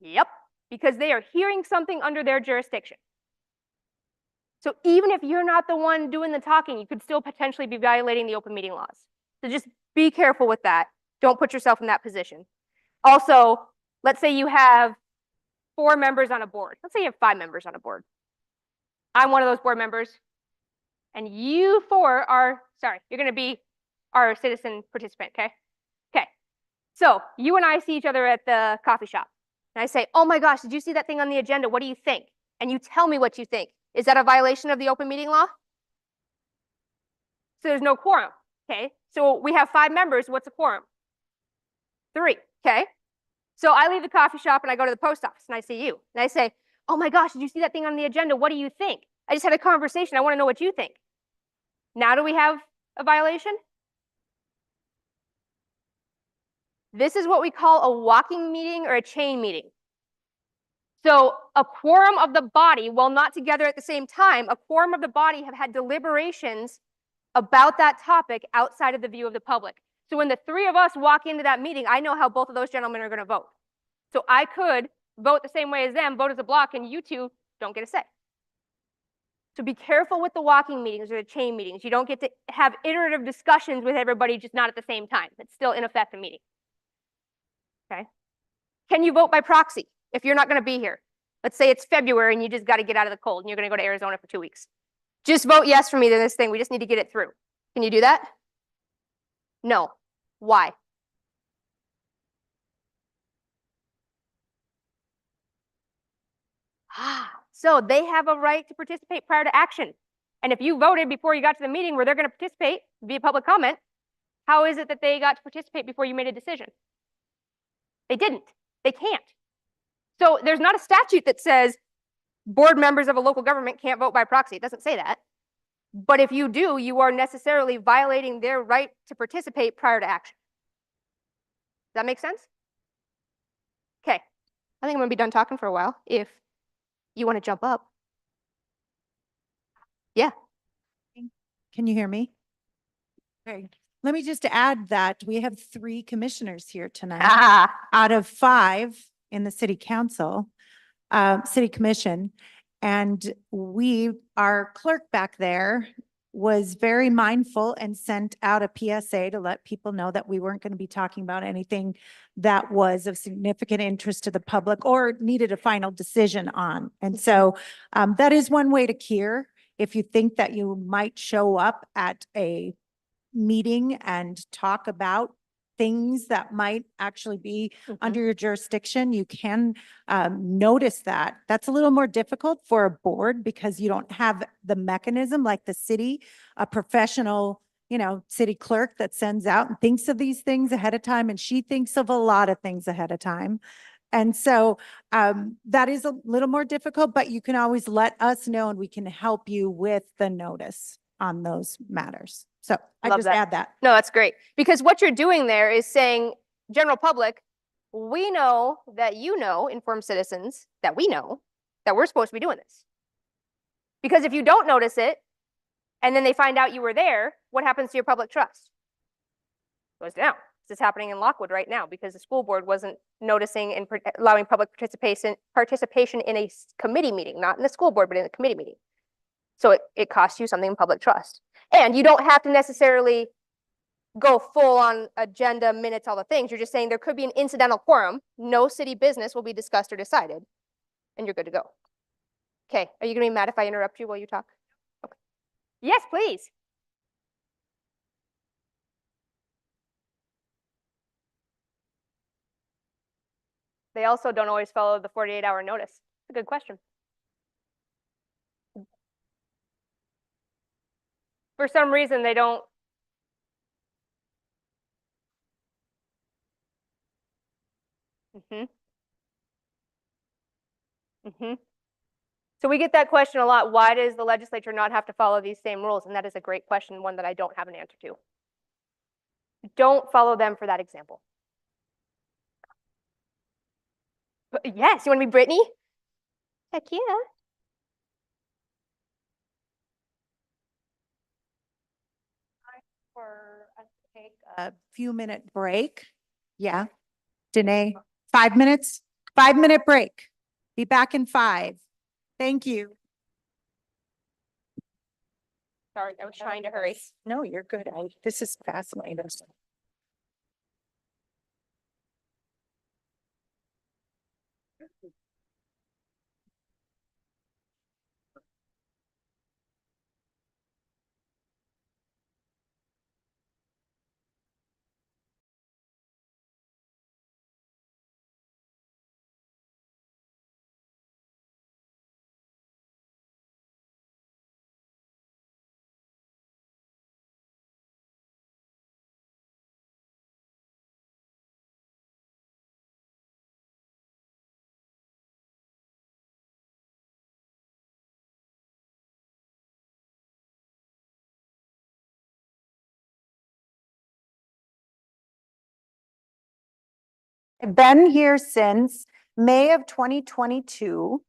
Yep, because they are hearing something under their jurisdiction. So even if you're not the one doing the talking, you could still potentially be violating the open meeting laws. So just be careful with that. Don't put yourself in that position. Also, let's say you have 4 members on a board. Let's say you have 5 members on a board. I'm one of those board members. And you 4 are, sorry, you're going to be our citizen participant, okay? Okay. So you and I see each other at the coffee shop. And I say, oh my gosh, did you see that thing on the agenda? What do you think? And you tell me what you think. Is that a violation of the open meeting law? So there's no quorum, okay? So we have 5 members. What's a quorum? 3, okay? So I leave the coffee shop and I go to the post office and I see you. And I say, oh my gosh, did you see that thing on the agenda? What do you think? I just had a conversation. I want to know what you think. Now do we have a violation? This is what we call a walking meeting or a chain meeting. So a quorum of the body, while not together at the same time, a quorum of the body have had deliberations about that topic outside of the view of the public. So when the 3 of us walk into that meeting, I know how both of those gentlemen are going to vote. So I could vote the same way as them, vote as a block, and you 2 don't get a say. So be careful with the walking meetings or the chain meetings. You don't get to have iterative discussions with everybody, just not at the same time. It's still in effect a meeting. Okay. Can you vote by proxy if you're not going to be here? Let's say it's February and you just got to get out of the cold and you're going to go to Arizona for 2 weeks. Just vote yes for me to this thing. We just need to get it through. Can you do that? No. Why? So they have a right to participate prior to action. And if you voted before you got to the meeting where they're going to participate via public comment, how is it that they got to participate before you made a decision? They didn't. They can't. So there's not a statute that says board members of a local government can't vote by proxy. It doesn't say that. But if you do, you are necessarily violating their right to participate prior to action. Does that make sense? Okay. I think I'm going to be done talking for a while if you want to jump up. Yeah. Can you hear me? Okay. Let me just add that we have 3 commissioners here tonight out of 5 in the city council, city commission. And our clerk back there was very mindful and sent out a PSA to let people know that we weren't going to be talking about anything that was of significant interest to the public or needed a final decision on. And so that is one way to cure if you think that you might show up at a meeting and talk about things that might actually be under your jurisdiction, you can notice that. That's a little more difficult for a board because you don't have the mechanism like the city, a professional, city clerk that sends out and thinks of these things ahead of time, and she thinks of a lot of things ahead of time. And so that is a little more difficult, but you can always let us know and we can help you with the notice on those matters. So I Love just that. add that. No, that's great. Because what you're doing there is saying, general public, we know that you know, informed citizens, that we know that we're supposed to be doing this. Because if you don't notice it, and then they find out you were there, what happens to your public trust? Goes down. This is happening in Lockwood right now because the school board wasn't noticing and allowing public participation in a committee meeting, not in the school board, but in a committee meeting. So it costs you something in public trust. And you don't have to necessarily go full on agenda, minutes, all the things. You're just saying there could be an incidental quorum. No city business will be discussed or decided, and you're good to go. Okay, are you gonna be mad if I interrupt you while you talk? Okay. Yes, please. They also don't always follow the 48-hour notice. It's a good question. For some reason, they don't. So we get that question a lot. Why does the legislature not have to follow these same rules? And that is a great question, one that I don't have an answer to. Don't follow them for that example. But yes, you want to be Brittany? Heck yeah. For us to take a few minute break. Yeah. Danae, 5 minutes, 5 minute break. Be back in 5. Thank you. Sorry, I was trying to hurry. No, you're good. This is fascinating. I've been here since May of 2022.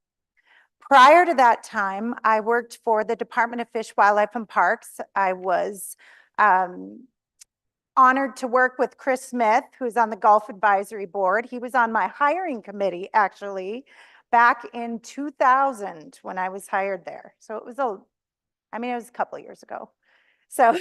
Prior to that time, I worked for the Department of Fish, Wildlife, and Parks. I was honored to work with Chris Smith, who's on the Golf Advisory Board. He was on my hiring committee, actually, back in 2000 when I was hired there. So it was it was a couple of years ago. So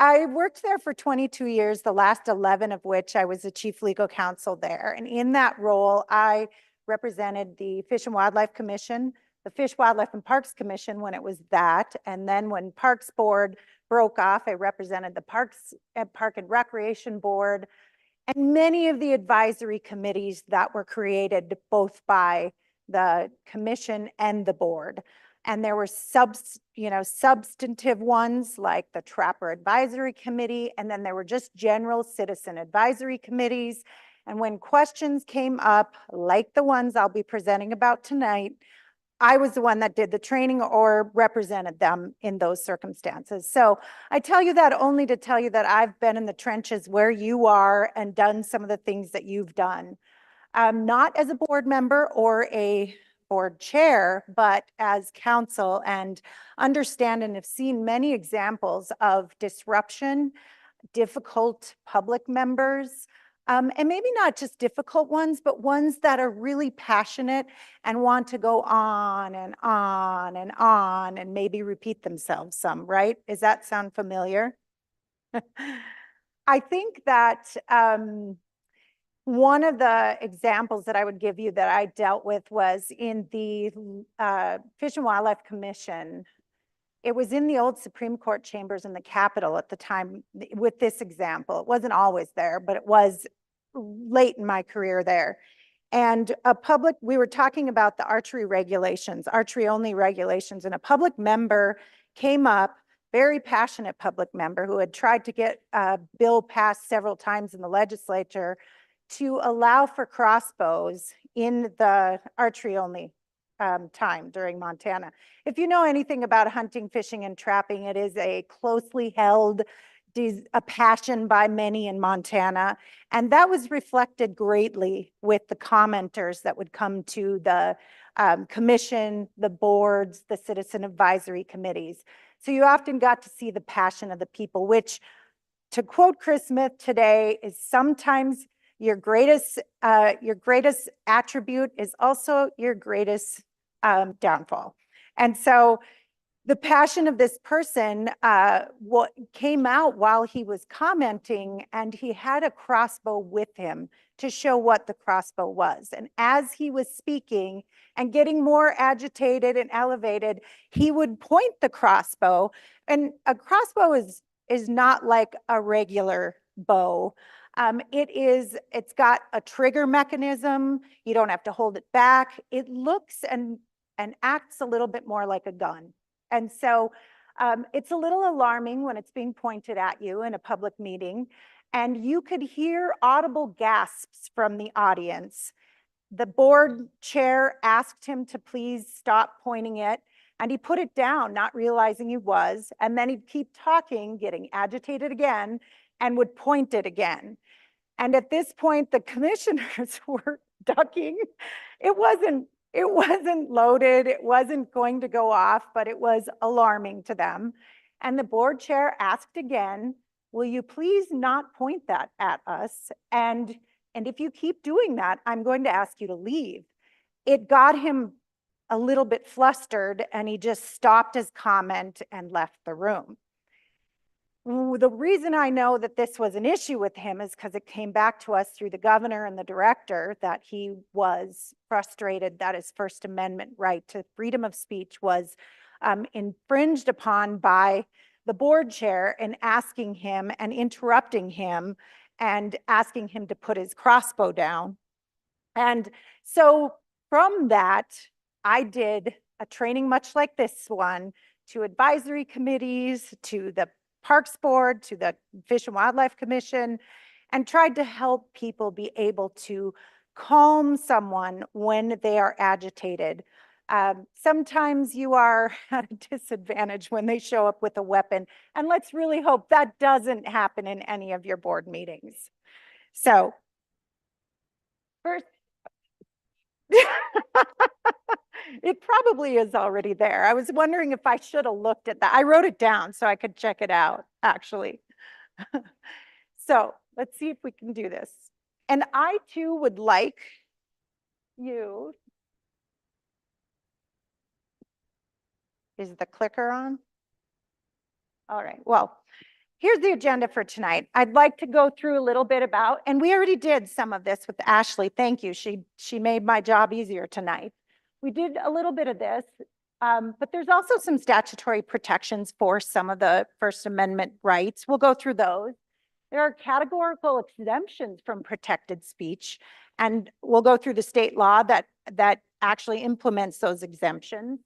I worked there for 22 years, the last 11 of which I was the chief legal counsel there. And in that role, I represented the Fish and Wildlife Commission, the Fish, Wildlife, and Parks Commission when it was that. And then when Parks Board broke off, I represented the Park and Recreation Board and many of the advisory committees that were created both by the commission and the board. And there were substantive ones like the Trapper Advisory Committee, and then there were just general citizen advisory committees. And when questions came up, like the ones I'll be presenting about tonight, I was the one that did the training or represented them in those circumstances. So I tell you that only to tell you that I've been in the trenches where you are and done some of the things that you've done. Not as a board member or a board chair, but as counsel, and understand and have seen many examples of disruption, difficult public members, and maybe not just difficult ones, but ones that are really passionate and want to go on and on and on and maybe repeat themselves some, right? Does that sound familiar? I think that one of the examples that I would give you that I dealt with was in the Fish and Wildlife Commission It was in the old Supreme Court chambers in the Capitol at the time with this example. It wasn't always there, but it was late in my career there. And we were talking about the archery regulations, archery only regulations, and a public member came up, very passionate public member who had tried to get a bill passed several times in the legislature to allow for crossbows in the archery only time during Montana. If you know anything about hunting, fishing, and trapping, it is a closely held, a passion by many in Montana. And that was reflected greatly with the commenters that would come to the commission, the boards, the citizen advisory committees. So you often got to see the passion of the people, which, to quote Chris Smith today, is sometimes your greatest attribute is also your greatest downfall. And so the passion of this person what came out while he was commenting, and he had a crossbow with him to show what the crossbow was. And as he was speaking and getting more agitated and elevated, he would point the crossbow. And a crossbow is not like a regular bow. It's got a trigger mechanism. You don't have to hold it back. It looks and acts a little bit more like a gun. And so it's a little alarming when it's being pointed at you in a public meeting, and you could hear audible gasps from the audience. The board chair asked him to please stop pointing it, and he put it down, not realizing he was, and then he'd keep talking, getting agitated again, and would point it again. And at this point, the commissioners were ducking. It wasn't loaded, it wasn't going to go off, but it was alarming to them. And the board chair asked again, will you please not point that at us? And if you keep doing that, I'm going to ask you to leave. It got him a little bit flustered, and he just stopped his comment and left the room. The reason I know that this was an issue with him is because it came back to us through the governor and the director that he was frustrated that his First Amendment right to freedom of speech was infringed upon by the board chair in asking him and interrupting him and asking him to put his crossbow down. And so from that, I did a training much like this one to advisory committees, to the Parks Board, to the Fish and Wildlife Commission, and tried to help people be able to calm someone when they are agitated. Sometimes you are at a disadvantage when they show up with a weapon, and let's really hope that doesn't happen in any of your board meetings. So, first, it probably is already there. I was wondering if I should have looked at that. I wrote it down so I could check it out, actually. So let's see if we can do this. And I too would like you. Is the clicker on? All right, well, here's the agenda for tonight. I'd like to go through a little bit about, and we already did some of this with Ashley. Thank you. She made my job easier tonight. We did a little bit of this, but there's also some statutory protections for some of the First Amendment rights. We'll go through those. There are categorical exemptions from protected speech, and we'll go through the state law that actually implements those exemptions.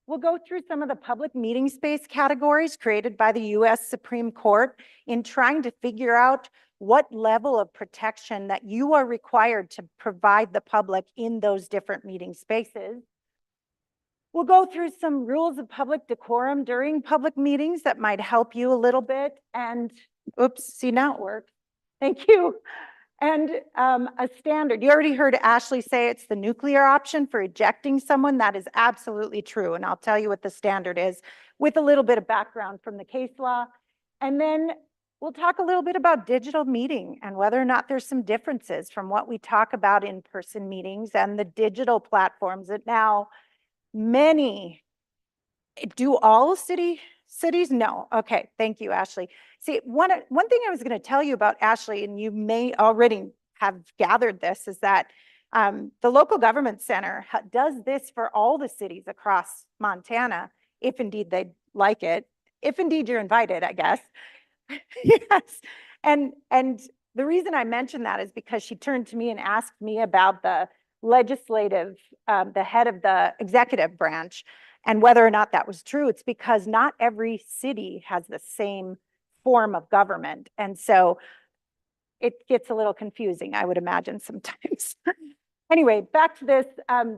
We'll go through some of the public meeting space categories created by the US Supreme Court in trying to figure out what level of protection that you are required to provide the public in those different meeting spaces. We'll go through some rules of public decorum during public meetings that might help you a little bit. And oops, see, now it works. Thank you. And a standard. You already heard Ashley say it's the nuclear option for ejecting someone. That is absolutely true. And I'll tell you what the standard is with a little bit of background from the case law. And then we'll talk a little bit about digital meeting and whether or not there's some differences from what we talk about in-person meetings and the digital platforms that now many, do all cities? No. Okay. Thank you, Ashley. See, one thing I was going to tell you about Ashley, and you may already have gathered this, is that the local government center does this for all the cities across Montana. if indeed they'd like it, if indeed you're invited, I guess. Yes. And the reason I mentioned that is because she turned to me and asked me about the legislative, the head of the executive branch, and whether or not that was true. It's because not every city has the same form of government. And so it gets a little confusing, I would imagine, sometimes. Anyway, back to this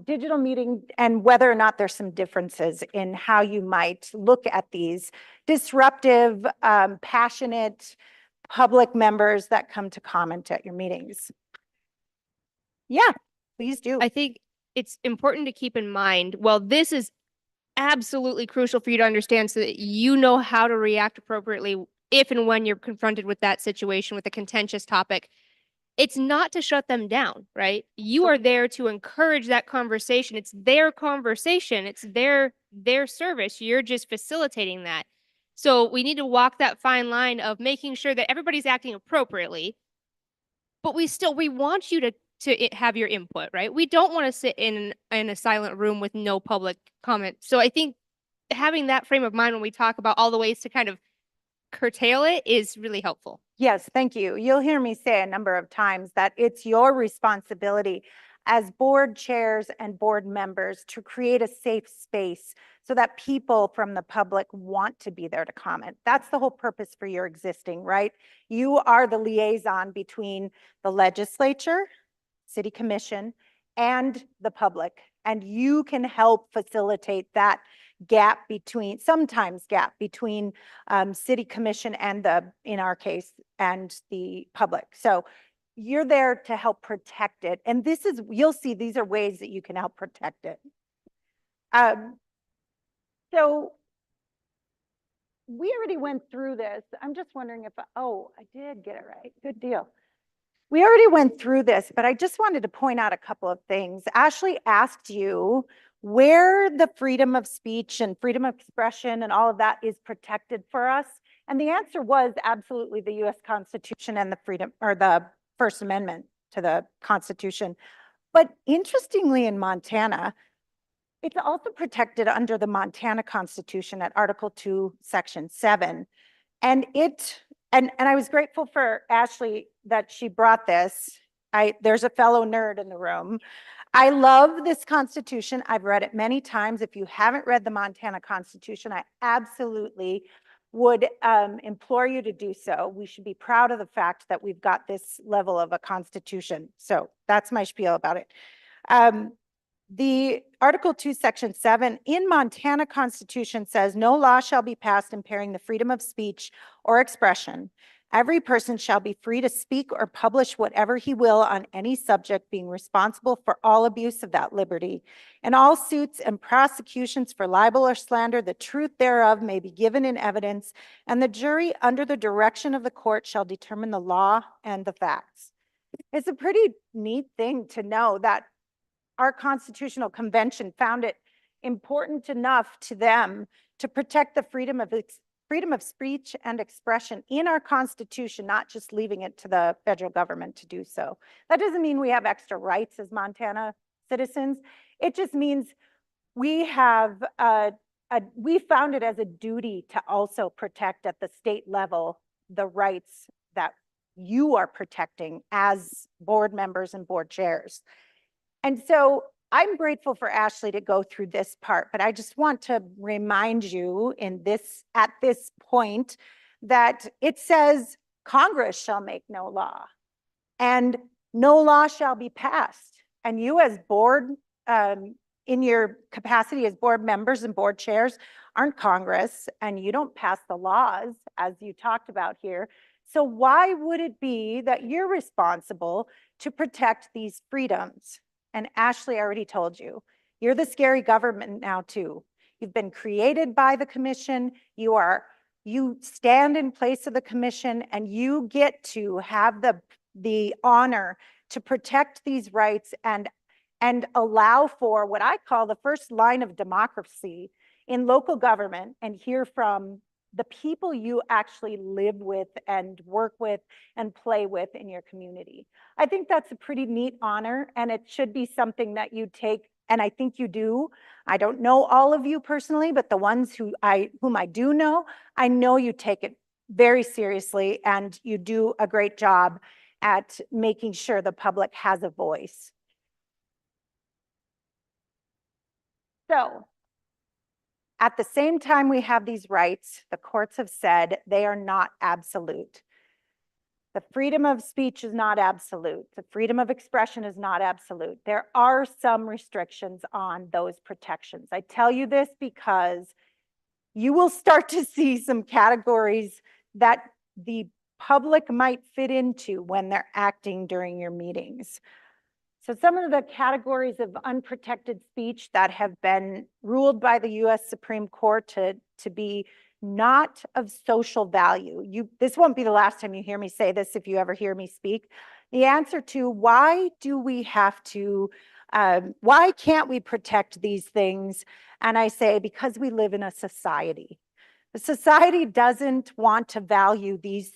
digital meeting and whether or not there's some differences in how you might look at these disruptive, passionate public members that come to comment at your meetings. Yeah, please do. I think it's important to keep in mind, well, this is absolutely crucial for you to understand so that you know how to react appropriately if and when you're confronted with that situation with a contentious topic. It's not to shut them down, right? You are there to encourage that conversation. It's their conversation. It's their service. You're just facilitating that. So we need to walk that fine line of making sure that everybody's acting appropriately, but we want you to have your input, right? We don't want to sit in a silent room with no public comment. So I think having that frame of mind when we talk about all the ways to kind of curtail it is really helpful. Yes, thank you. You'll hear me say a number of times that it's your responsibility as board chairs and board members to create a safe space so that people from the public want to be there to comment. That's the whole purpose for your existing, right? You are the liaison between the legislature, city commission, and the public. And you can help facilitate that gap between, sometimes gap between city commission and in our case, and the public. So you're there to help protect it. And you'll see these are ways that you can help protect it. So we already went through this. I'm just wondering if, I did get it right. Good deal. We already went through this, but I just wanted to point out a couple of things. Ashley asked you where the freedom of speech and freedom of expression and all of that is protected for us. And the answer was absolutely the US Constitution and the First Amendment to the Constitution. But interestingly, in Montana, it's also protected under the Montana Constitution at Article 2, Section 7. And I was grateful for Ashley that she brought this. There's a fellow nerd in the room. I love this Constitution. I've read it many times. If you haven't read the Montana Constitution, I absolutely would implore you to do so. We should be proud of the fact that we've got this level of a Constitution. So that's my spiel about it. The Article 2, Section 7 in Montana Constitution says, no law shall be passed impairing the freedom of speech or expression. Every person shall be free to speak or publish whatever he will on any subject, being responsible for all abuse of that liberty. In all suits and prosecutions for libel or slander, the truth thereof may be given in evidence, and the jury, under the direction of the court, shall determine the law and the facts. It's a pretty neat thing to know that our Constitutional Convention found it important enough to them to protect the freedom of speech and expression in our Constitution, not just leaving it to the federal government to do so. That doesn't mean we have extra rights as Montana citizens. It just means we have we found it as a duty to also protect at the state level the rights that you are protecting as board members and board chairs. And so I'm grateful for Ashley to go through this part, but I just want to remind you at this point that it says Congress shall make no law and no law shall be passed. And you as board, in your capacity as board members and board chairs, aren't Congress, and you don't pass the laws as you talked about here. So why would it be that you're responsible to protect these freedoms? And Ashley already told you, you're the scary government now too. You've been created by the commission. You stand in place of the commission, and you get to have the honor to protect these rights and allow for what I call the first line of democracy in local government, and hear from the people you actually live with and work with and play with in your community. I think that's a pretty neat honor, and it should be something that you take and I think you do. I don't know all of you personally, but the ones whom I do know, I know you take it very seriously and you do a great job at making sure the public has a voice. So at the same time we have these rights, the courts have said they are not absolute. The freedom of speech is not absolute. The freedom of expression is not absolute. There are some restrictions on those protections. I tell you this because you will start to see some categories that the public might fit into when they're acting during your meetings. So some of the categories of unprotected speech that have been ruled by the US Supreme Court to be not of social value. This won't be the last time you hear me say this if you ever hear me speak. The answer to why do we have to, why can't we protect these things? And I say, because we live in a society. The society doesn't want to value these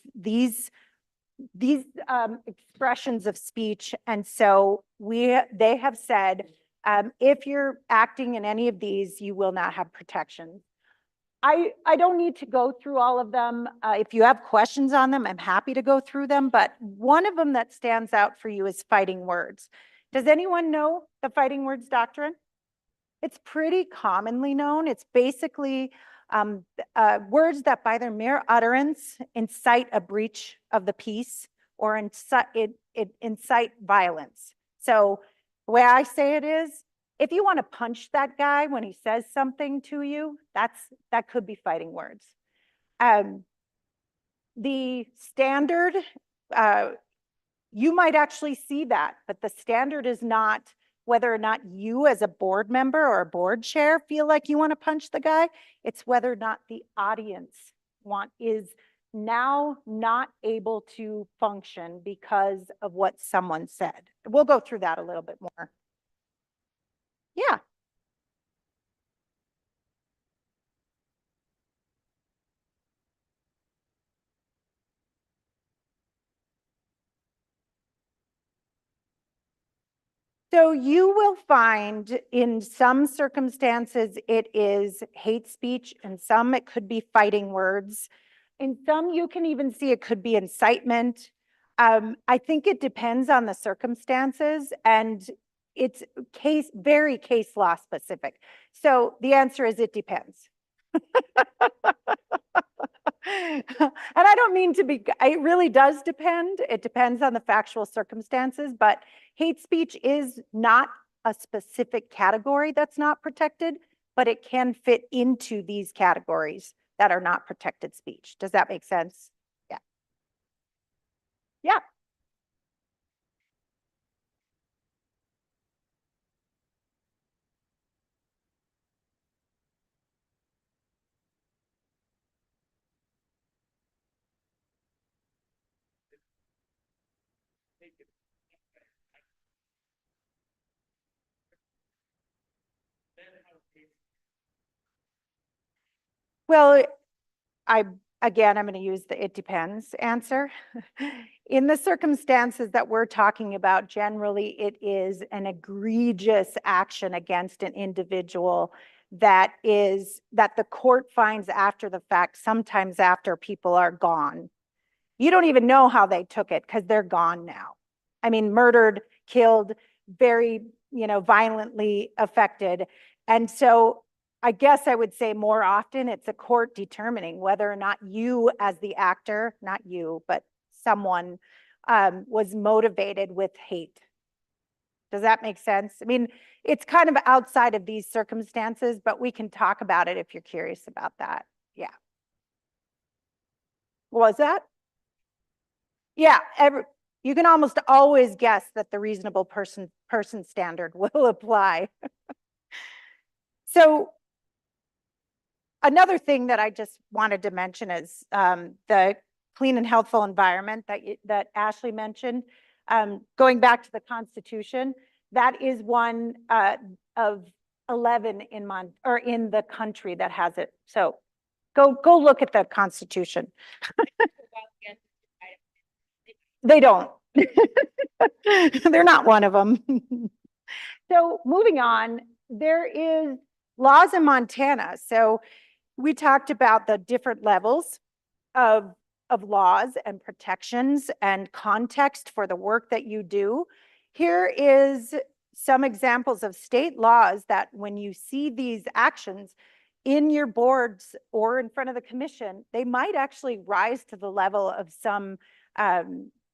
expressions of speech. And so they have said, if you're acting in any of these, you will not have protections. I don't need to go through all of them. If you have questions on them, I'm happy to go through them. But one of them that stands out for you is fighting words. Does anyone know the fighting words doctrine? It's pretty commonly known. It's basically words that by their mere utterance incite a breach of the peace or incite violence. So the way I say it is, if you want to punch that guy when he says something to you, that could be fighting words. The standard, you might actually see that, but the standard is not whether or not you as a board member or a board chair feel like you want to punch the guy. It's whether or not the audience is now not able to function because of what someone said. We'll go through that a little bit more. Yeah. So you will find in some circumstances it is hate speech, and some it could be fighting words. In some you can even see it could be incitement. I think it depends on the circumstances, and it's very case law specific. So the answer is it depends. And I don't mean to be, it really does depend. It depends on the factual circumstances, but hate speech is not a specific category that's not protected, but it can fit into these categories that are not protected speech. Does that make sense? Yeah. Yeah. Well, I'm going to use the it depends answer. In the circumstances that we're talking about, generally it is an egregious action against an individual that the court finds after the fact, sometimes after people are gone. You don't even know how they took it because they're gone now. I mean, murdered, killed, very, violently affected. And so I guess I would say more often it's a court determining whether or not you as the actor, not you, but someone was motivated with hate. Does that make sense? I mean, it's kind of outside of these circumstances, but we can talk about it if you're curious about that. Yeah. Was that? Yeah, you can almost always guess that the reasonable person standard will apply. So another thing that I just wanted to mention is the clean and healthful environment that Ashley mentioned. Going back to the Constitution, that is one of 11 in the country that has it. So go look at the Constitution. They don't. They're not one of them. So moving on, there is laws in Montana. So we talked about the different levels of, of laws and protections and context for the work that you do. Here is some examples of state laws that when you see these actions in your boards or in front of the commission, they might actually rise to the level of some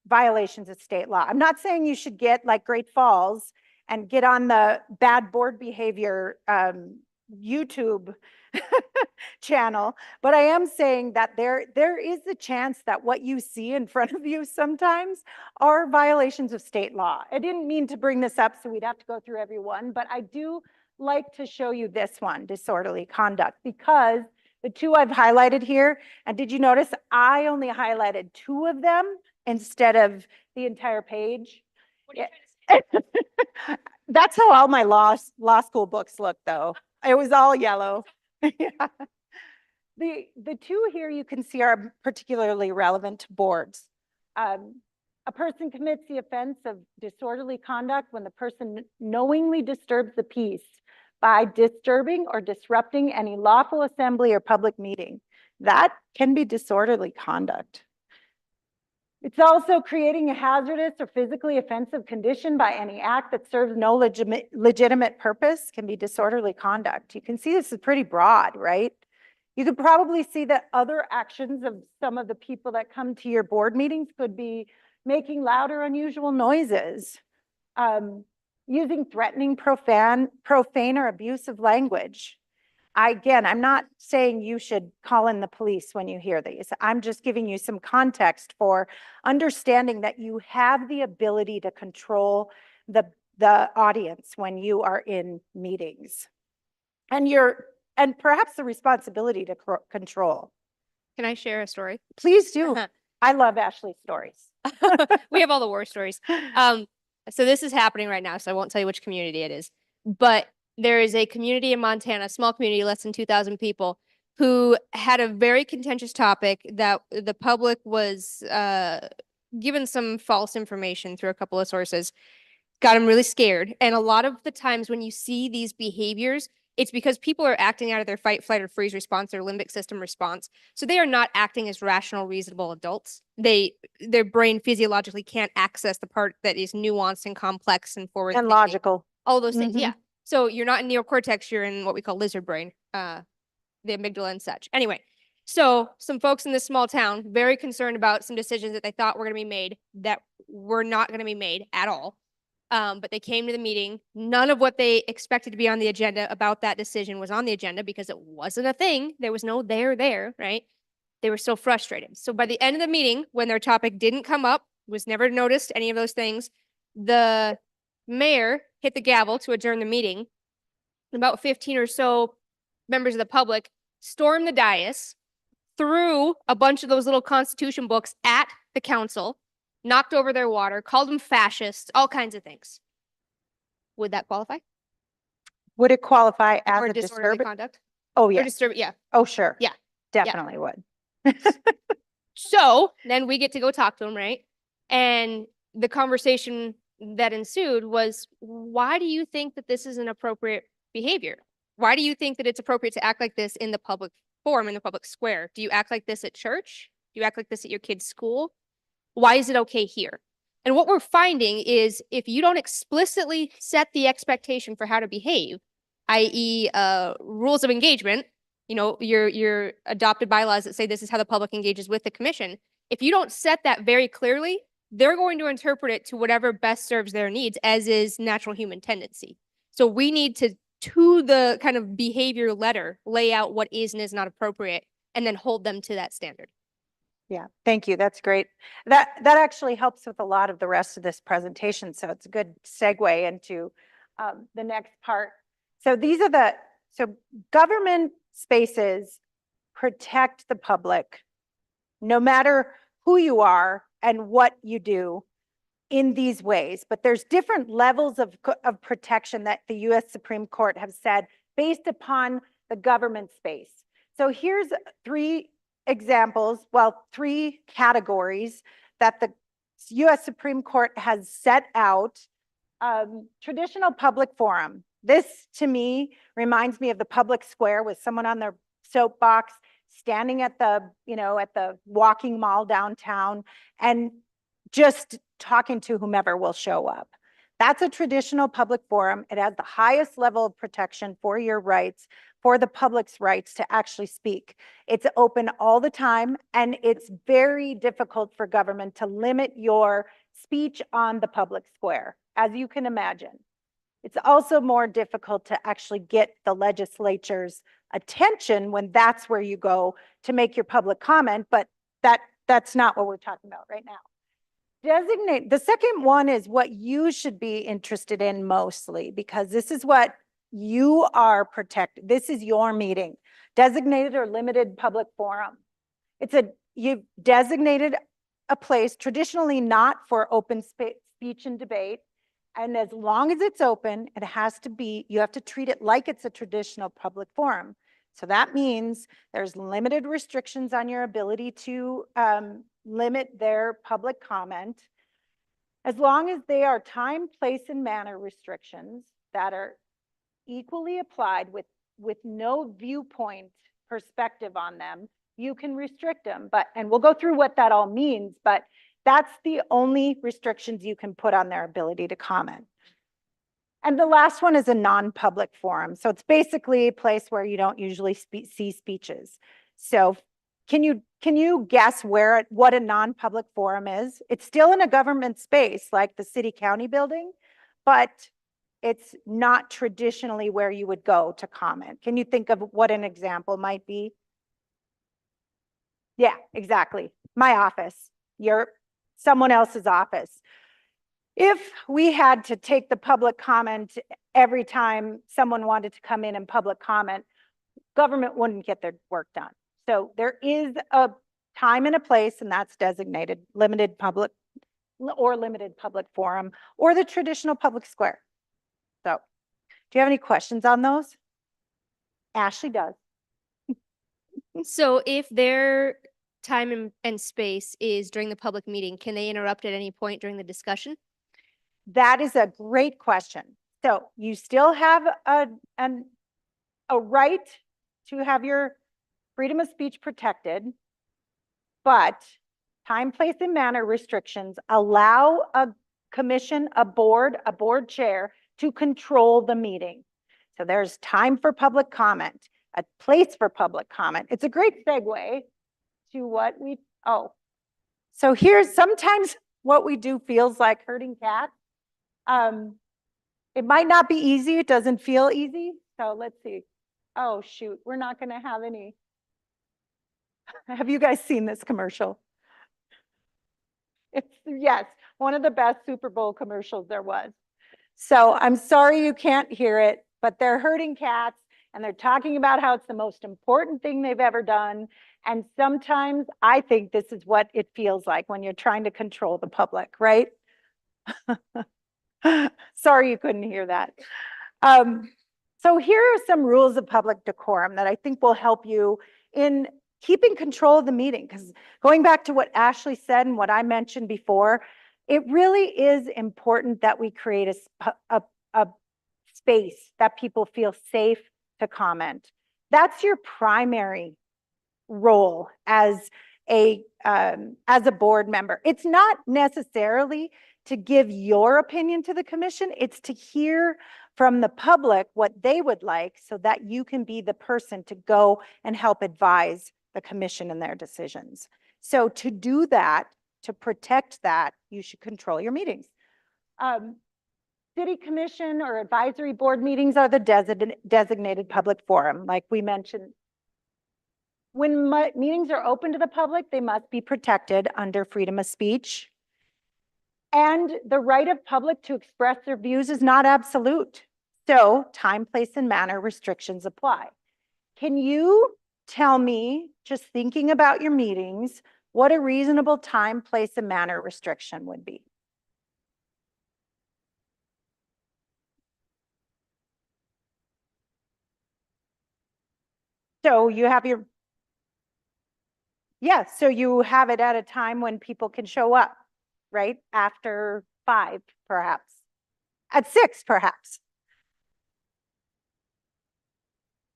violations of state law. I'm not saying you should get like Great Falls and get on the bad board behavior YouTube channel, but I am saying that there is a chance that what you see in front of you sometimes are violations of state law. I didn't mean to bring this up, so we'd have to go through every one, but I do like to show you this one, disorderly conduct, because the two I've highlighted here, and did you notice I only highlighted two of them instead of the entire page? What are you trying to say? That's how all my law school books look, though. It was all yellow. Yeah. The two here you can see are particularly relevant to boards. A person commits the offense of disorderly conduct when the person knowingly disturbs the peace by disturbing or disrupting any lawful assembly or public meeting. That can be disorderly conduct. It's also creating a hazardous or physically offensive condition by any act that serves no legitimate purpose can be disorderly conduct. You can see this is pretty broad, right? You could probably see that other actions of some of the people that come to your board meetings could be making loud or unusual noises, using threatening, profane or abusive language. I'm not saying you should call in the police when you hear these. I'm just giving you some context for understanding that you have the ability to control the audience when you are in meetings. And perhaps the responsibility to control. Can I share a story? Please do. I love Ashley's stories. We have all the war stories. So this is happening right now, so I won't tell you which community it is. But there is a community in Montana, a small community, less than 2,000 people, who had a very contentious topic that the public was given some false information through a couple of sources, got them really scared. And a lot of the times when you see these behaviors, it's because people are acting out of their fight, flight, or freeze response, their limbic system response. So they are not acting as rational, reasonable adults. Their brain physiologically can't access the part that is nuanced and complex and forward And logical. all those things. Yeah. So you're not in neocortex, you're in what we call lizard brain, the amygdala and such. Anyway, so some folks in this small town, very concerned about some decisions that they thought were going to be made that were not going to be made at all. But they came to the meeting. None of what they expected to be on the agenda about that decision was on the agenda because it wasn't a thing. There was no there, right? They were still frustrated. So by the end of the meeting, when their topic didn't come up, was never noticed, any of those things, the mayor hit the gavel to adjourn the meeting. About 15 or so members of the public stormed the dais, threw a bunch of those little constitution books at the council, knocked over their water, called them fascists, all kinds of things. Would that qualify? Would it qualify as Or a disorderly disturbance? conduct? Oh, Or yes. yeah. Oh, sure. Yeah. Definitely would. So then we get to go talk to them, right? And the conversation that ensued was, why do you think that this is an appropriate behavior? Why do you think that it's appropriate to act like this in the public forum, in the public square? Do you act like this at church? Do you act like this at your kid's school? Why is it okay here? And what we're finding is if you don't explicitly set the expectation for how to behave, i.e. Rules of engagement, your adopted bylaws that say this is how the public engages with the commission, if you don't set that very clearly, they're going to interpret it to whatever best serves their needs, as is natural human tendency. So we need to the kind of behavior letter, lay out what is and is not appropriate, and then hold them to that standard. Yeah, thank you. That's great. That actually helps with a lot of the rest of this presentation. So it's a good segue into the next part. So government spaces protect the public, no matter who you are and what you do in these ways. But there's different levels of protection that the U.S. Supreme Court have said based upon the government space. So here's three categories that the U.S. Supreme Court has set out Traditional public forum. This to me reminds me of the public square with someone on their soapbox standing at the, at the walking mall downtown and just talking to whomever will show up. That's a traditional public forum. It has the highest level of protection for your rights, for the public's rights to actually speak. It's open all the time, and it's very difficult for government to limit your speech on the public square, as you can imagine. It's also more difficult to actually get the legislature's attention when that's where you go to make your public comment, but that's not what we're talking about right now. Designate, the second one is what you should be interested in mostly, because this is what you are protected. This is your meeting. Designated or limited public forum. You've designated a place traditionally not for open speech and debate. And as long as it's open, it has to be, you have to treat it like it's a traditional public forum. So that means there's limited restrictions on your ability to limit their public comment, as long as they are time, place, and manner restrictions that are equally applied with no viewpoint perspective on them, you can restrict them. And we'll go through what that all means, but that's the only restrictions you can put on their ability to comment. And the last one is a non-public forum. So it's basically a place where you don't usually see speeches. So can you guess what a non-public forum is? It's still in a government space like the city county building, but it's not traditionally where you would go to comment. Can you think of what an example might be? Yeah, exactly. My office, someone else's office. If we had to take the public comment every time someone wanted to come in and public comment, government wouldn't get their work done. So there is a time and a place, and that's designated limited public forum or the traditional public square. So do you have any questions on those? Ashley does. So if their time and space is during the public meeting, can they interrupt at any point during the discussion? That is a great question. So you still have a right to have your freedom of speech protected, but time, place, and manner restrictions allow a commission, a board chair to control the meeting. So there's time for public comment, a place for public comment. It's a great segue to so here's sometimes what we do feels like herding cats. It might not be easy. It doesn't feel easy. So let's see. Oh, shoot. We're not going to have any. Have you guys seen this commercial? Yes, one of the best Super Bowl commercials there was. So I'm sorry you can't hear it, but they're herding cats and they're talking about how it's the most important thing they've ever done. And sometimes I think this is what it feels like when you're trying to control the public, right? Sorry you couldn't hear that. So here are some rules of public decorum that I think will help you in keeping control of the meeting. Because going back to what Ashley said and what I mentioned before, it really is important that we create a space that people feel safe to comment. That's your primary role as a board member. It's not necessarily to give your opinion to the commission, it's to hear from the public what they would like so that you can be the person to go and help advise the commission in their decisions. So to do that, to protect that, you should control your meetings. City commission or advisory board meetings are the designated public forum, like we mentioned. When meetings are open to the public, they must be protected under freedom of speech. And the right of public to express their views is not absolute. So time, place, and manner restrictions apply. Can you tell me, just thinking about your meetings, what a reasonable time, place, and manner restriction would be? So you have your, so you have it at a time when people can show up, right? After 5, perhaps. At 6, perhaps.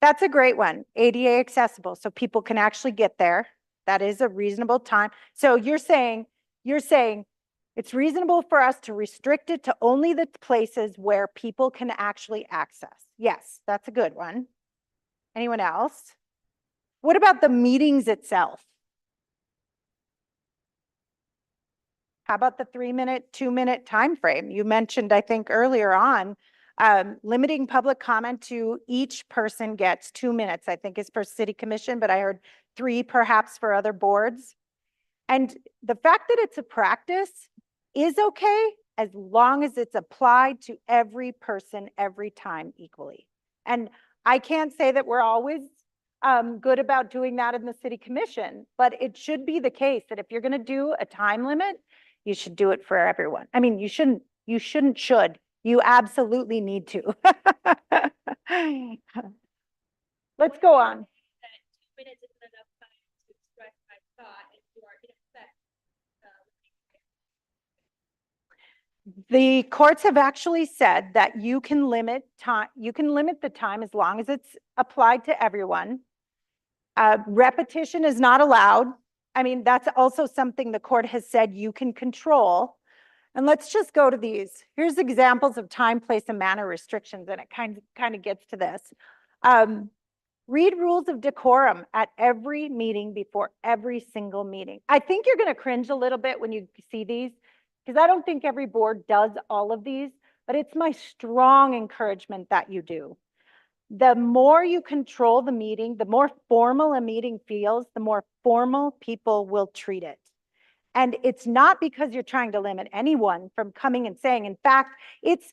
That's a great one. ADA accessible, so people can actually get there. That is a reasonable time. So you're saying it's reasonable for us to restrict it to only the places where people can actually access. Yes, that's a good one. Anyone else? What about the meetings itself? How about the 3-minute, 2-minute time frame? You mentioned, I think earlier on, limiting public comment to each person gets 2 minutes, I think is for city commission, but I heard 3 perhaps for other boards. And the fact that it's a practice is okay as long as it's applied to every person every time equally. And I can't say that we're always good about doing that in the city commission, but it should be the case that if you're going to do a time limit, you should do it for everyone. I mean, you shouldn't, should. You absolutely need to. Let's go on. The courts have actually said that you can limit time, you can limit the time as long as it's applied to everyone. Repetition is not allowed. I mean, that's also something the court has said you can control. And let's just go to these. Here's examples of time, place, and manner restrictions, and it kind of gets to this. Read rules of decorum at every meeting before every single meeting. I think you're going to cringe a little bit when you see these, because I don't think every board does all of these, but it's my strong encouragement that you do. The more you control the meeting, the more formal a meeting feels, the more formal people will treat it. And it's not because you're trying to limit anyone from coming and saying. In fact, it's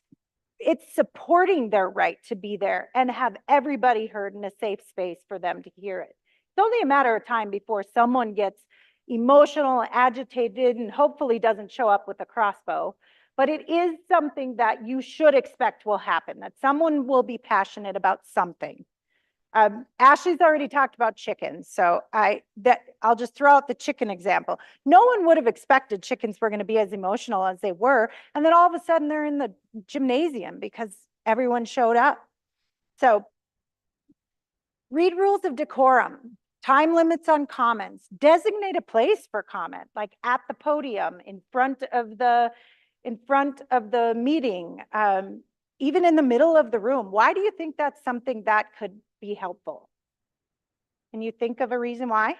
supporting their right to be there and have everybody heard in a safe space for them to hear it. It's only a matter of time before someone gets emotional, agitated, and hopefully doesn't show up with a crossbow. But it is something that you should expect will happen, that someone will be passionate about something. Ashley's already talked about chickens, so I'll just throw out the chicken example. No one would have expected chickens were going to be as emotional as they were, and then all of a sudden they're in the gymnasium because everyone showed up. So read rules of decorum, time limits on comments, designate a place for comment, like at the podium, in front of the meeting, even in the middle of the room. Why do you think that's something that could be helpful? Can you think of a reason why?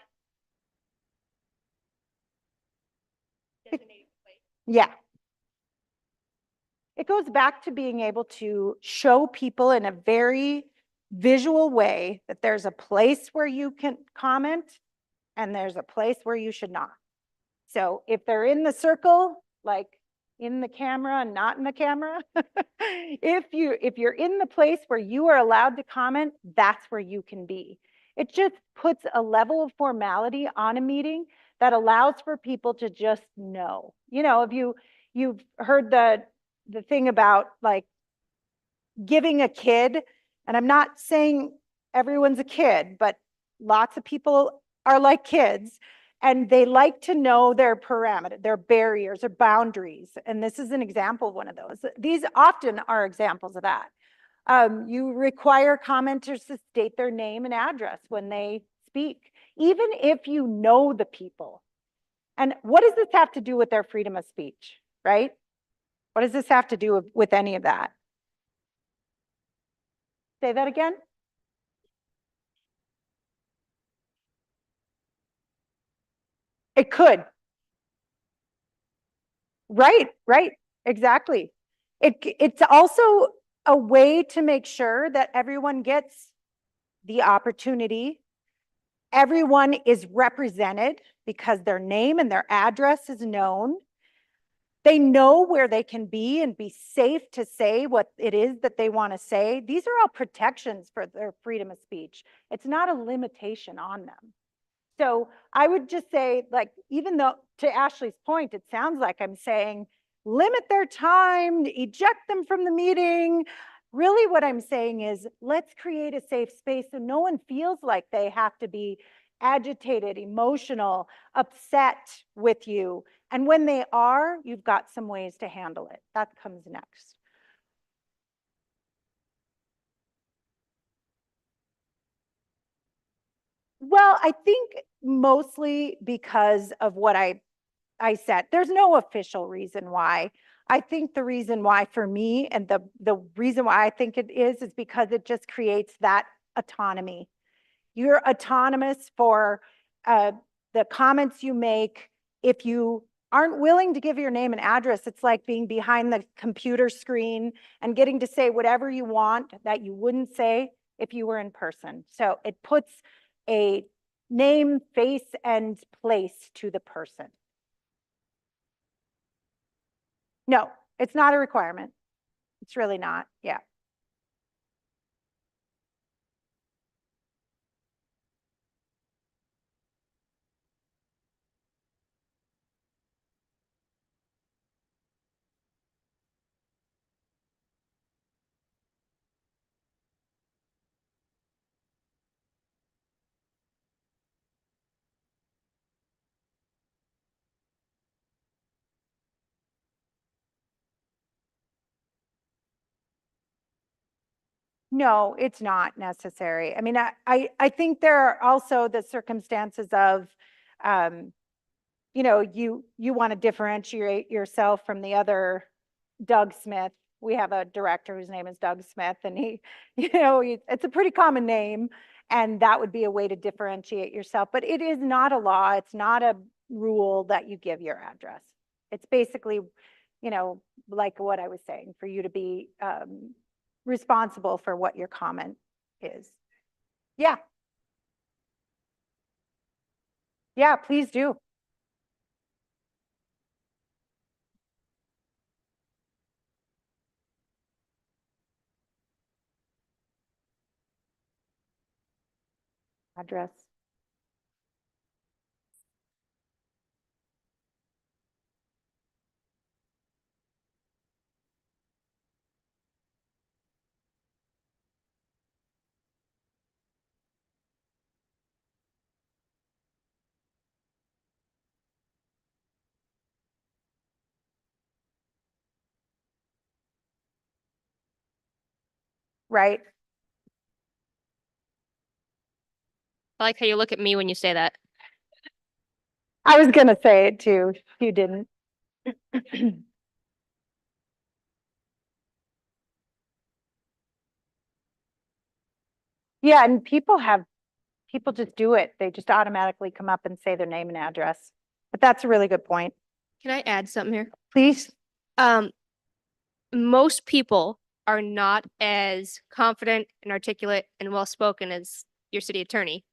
Yeah. It goes back to being able to show people in a very visual way that there's a place where you can comment and there's a place where you should not. So if they're in the circle, like in the camera and not in the camera, if you're in the place where you are allowed to comment, that's where you can be. It just puts a level of formality on a meeting that allows for people to just know. You know, if you've heard the thing about like giving a kid, and I'm not saying everyone's a kid, but lots of people are like kids, and they like to know their parameters, their barriers or boundaries. And this is an example of one of those. These often are examples of that. You require commenters to state their name and address when they speak, even if you know the people. And what does this have to do with their freedom of speech, right? What does this have to do with any of that? Say that again. It could. Right, exactly. It's also a way to make sure that everyone gets the opportunity. Everyone is represented because their name and their address is known. They know where they can be and be safe to say what it is that they want to say. These are all protections for their freedom of speech. It's not a limitation on them. So I would just say, like, even though to Ashley's point, it sounds like I'm saying limit their time, eject them from the meeting. Really what I'm saying is let's create a safe space so no one feels like they have to be agitated, emotional, upset with you. And when they are, you've got some ways to handle it. That comes next. Well, I think mostly because of what I said. There's no official reason why. I think the reason why for me and the reason why I think it is because it just creates that autonomy. You're autonomous for the comments you make. If you aren't willing to give your name and address, it's like being behind the computer screen and getting to say whatever you want that you wouldn't say if you were in person. So it puts a name, face, and place to the person. No, it's not a requirement. It's really not. Yeah. No, it's not necessary. I mean, I think there are also the circumstances of, you know, you want to differentiate yourself from the other Doug Smith. We have a director whose name is Doug Smith, and he, you know, it's a pretty common name, and that would be a way to differentiate yourself. But it is not a law. It's not a rule that you give your address. It's basically, you know, like what I was saying, for you to be responsible for what your comment is. Yeah. Yeah, please do. Address. Right. I like how you look at me when you say that. I was gonna say it too. You didn't. Yeah, and people just do it. They just automatically come up and say their name and address. But that's a really good point. Can I add something here? Please. Um, most people are not as confident and articulate and well-spoken as your city attorney.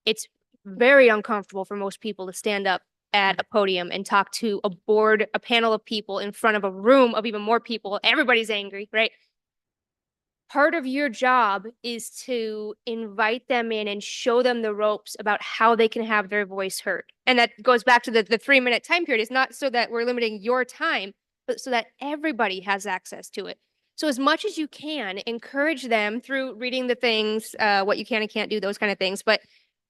It's very uncomfortable for most people to stand up at a podium and talk to a board, a panel of people in front of a room of even more people. Everybody's angry, right? Part of your job is to invite them in and show them the ropes about how they can have their voice heard. And that goes back to the 3-minute time period. It's not so that we're limiting your time, but so that everybody has access to it. So as much as you can, encourage them through reading the things, what you can and can't do, those kind of things. But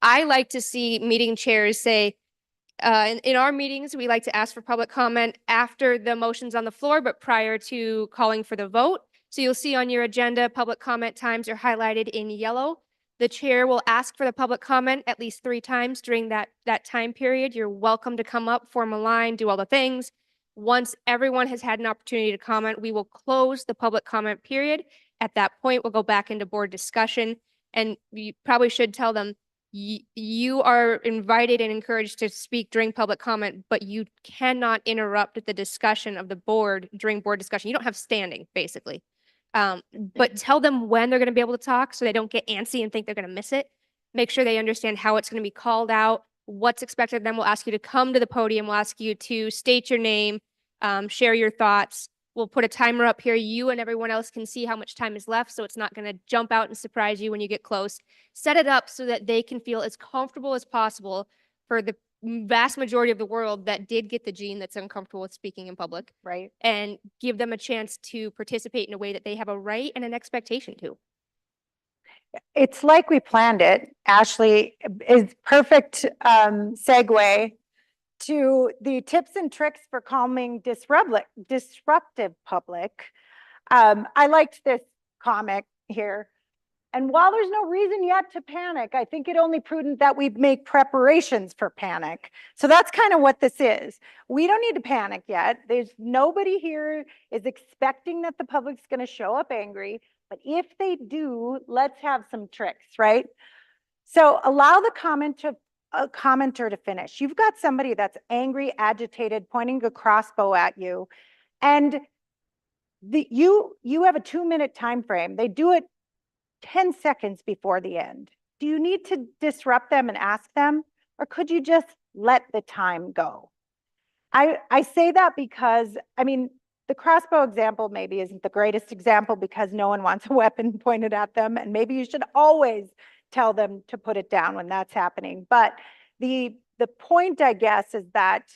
I like to see meeting chairs say, in our meetings, we like to ask for public comment after the motion's on the floor, but prior to calling for the vote. So you'll see on your agenda, public comment times are highlighted in yellow. The chair will ask for the public comment at least 3 times during that time period. You're welcome to come up, form a line, do all the things. Once everyone has had an opportunity to comment, we will close the public comment period. At that point, we'll go back into board discussion. And you probably should tell them, you are invited and encouraged to speak during public comment, but you cannot interrupt the discussion of the board during board discussion. You don't have standing, basically. But tell them when they're going to be able to talk so they don't get antsy and think they're going to miss it. Make sure they understand how it's going to be called out, what's expected of them. We'll ask you to come to the podium. We'll ask you to state your name, share your thoughts. We'll put a timer up here. You and everyone else can see how much time is left, so it's not going to jump out and surprise you when you get close. Set it up so that they can feel as comfortable as possible for the vast majority of the world that did get the gene that's uncomfortable with speaking in public, Right. and give them a chance to participate in a way that they have a right and an expectation to. It's like we planned it. Ashley is perfect segue to the tips and tricks for calming disruptive public. I liked this comic here. And while there's no reason yet to panic, I think it only prudent that we make preparations for panic. So that's kind of what this is. We don't need to panic yet. There's nobody here is expecting that the public's going to show up angry. But if they do, let's have some tricks, right? So allow the commenter to finish. You've got somebody that's angry, agitated, pointing a crossbow at you, and you have a 2-minute time frame. They do it 10 seconds before the end. Do you need to disrupt them and ask them, or could you just let the time go? I say that because, I mean, the crossbow example maybe isn't the greatest example because no one wants a weapon pointed at them, and maybe you should always tell them to put it down when that's happening. But the point, I guess, is that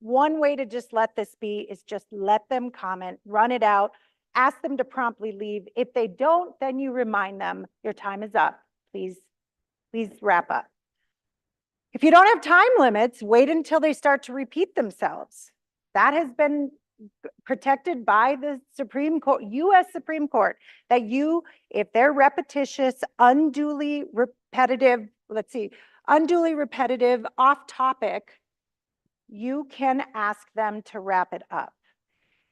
one way to just let this be is just let them comment, run it out, ask them to promptly leave. If they don't, then you remind them, your time is up. Please wrap up. If you don't have time limits, wait until they start to repeat themselves. That has been protected by the Supreme Court, US Supreme Court, that if they're repetitious, unduly repetitive, off topic, you can ask them to wrap it up.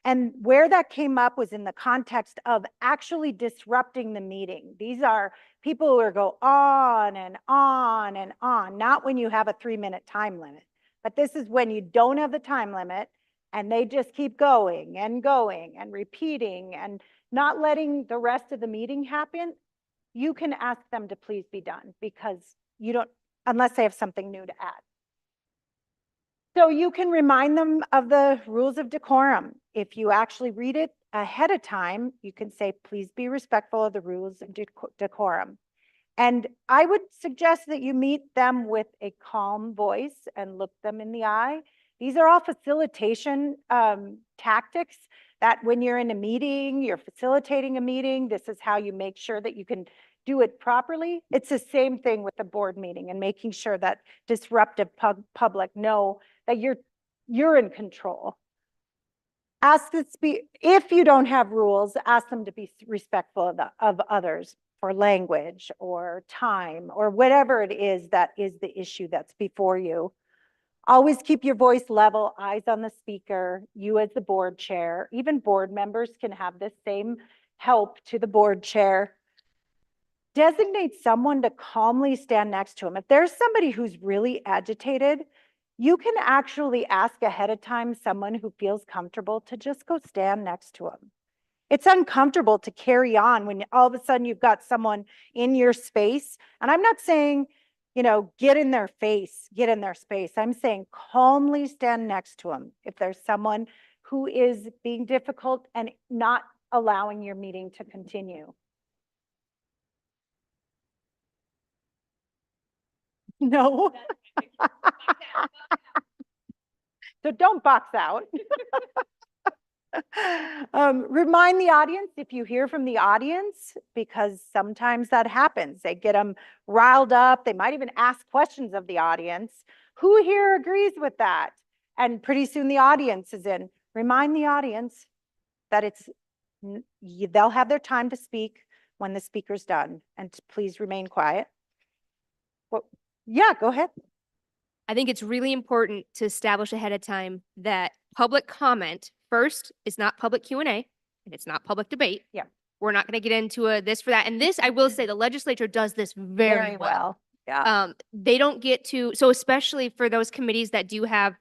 And where that came up was in the context of actually disrupting the meeting. These are people who go on and on and on, not when you have a 3-minute time limit. But this is when you don't have the time limit and they just keep going and repeating and not letting the rest of the meeting happen. You can ask them to please be done because you don't, unless they have something new to add. So you can remind them of the rules of decorum. If you actually read it ahead of time, you can say, please be respectful of the rules of decorum. And I would suggest that you meet them with a calm voice and look them in the eye. These are all facilitation tactics that when you're in a meeting, you're facilitating a meeting, this is how you make sure that you can do it properly. It's the same thing with the board meeting and making sure that disruptive public know that you're in control. If you don't have rules, ask them to be respectful of others for language or time or whatever it is that is the issue that's before you. Always keep your voice level, eyes on the speaker, you as the board chair. Even board members can have this same help to the board chair. Designate someone to calmly stand next to him. If there's somebody who's really agitated, you can actually ask ahead of time someone who feels comfortable to just go stand next to him. It's uncomfortable to carry on when all of a sudden you've got someone in your space. And I'm not saying, get in their face, get in their space. I'm saying calmly stand next to them if there's someone who is being difficult and not allowing your meeting to continue. No. So don't box out. Remind the audience if you hear from the audience, because sometimes that happens. They get them riled up. They might even ask questions of the audience. Who here agrees with that? And pretty soon the audience is in. Remind the audience that they'll have their time to speak when the speaker's done, and please remain quiet. Well, yeah, go ahead. I think it's really important to establish ahead of time that public comment first is not public Q&A and it's not public debate. Yeah. We're not going to get into a this for that. And this, I will say, the legislature does this very well. Yeah. They don't get to, so especially for those committees that do have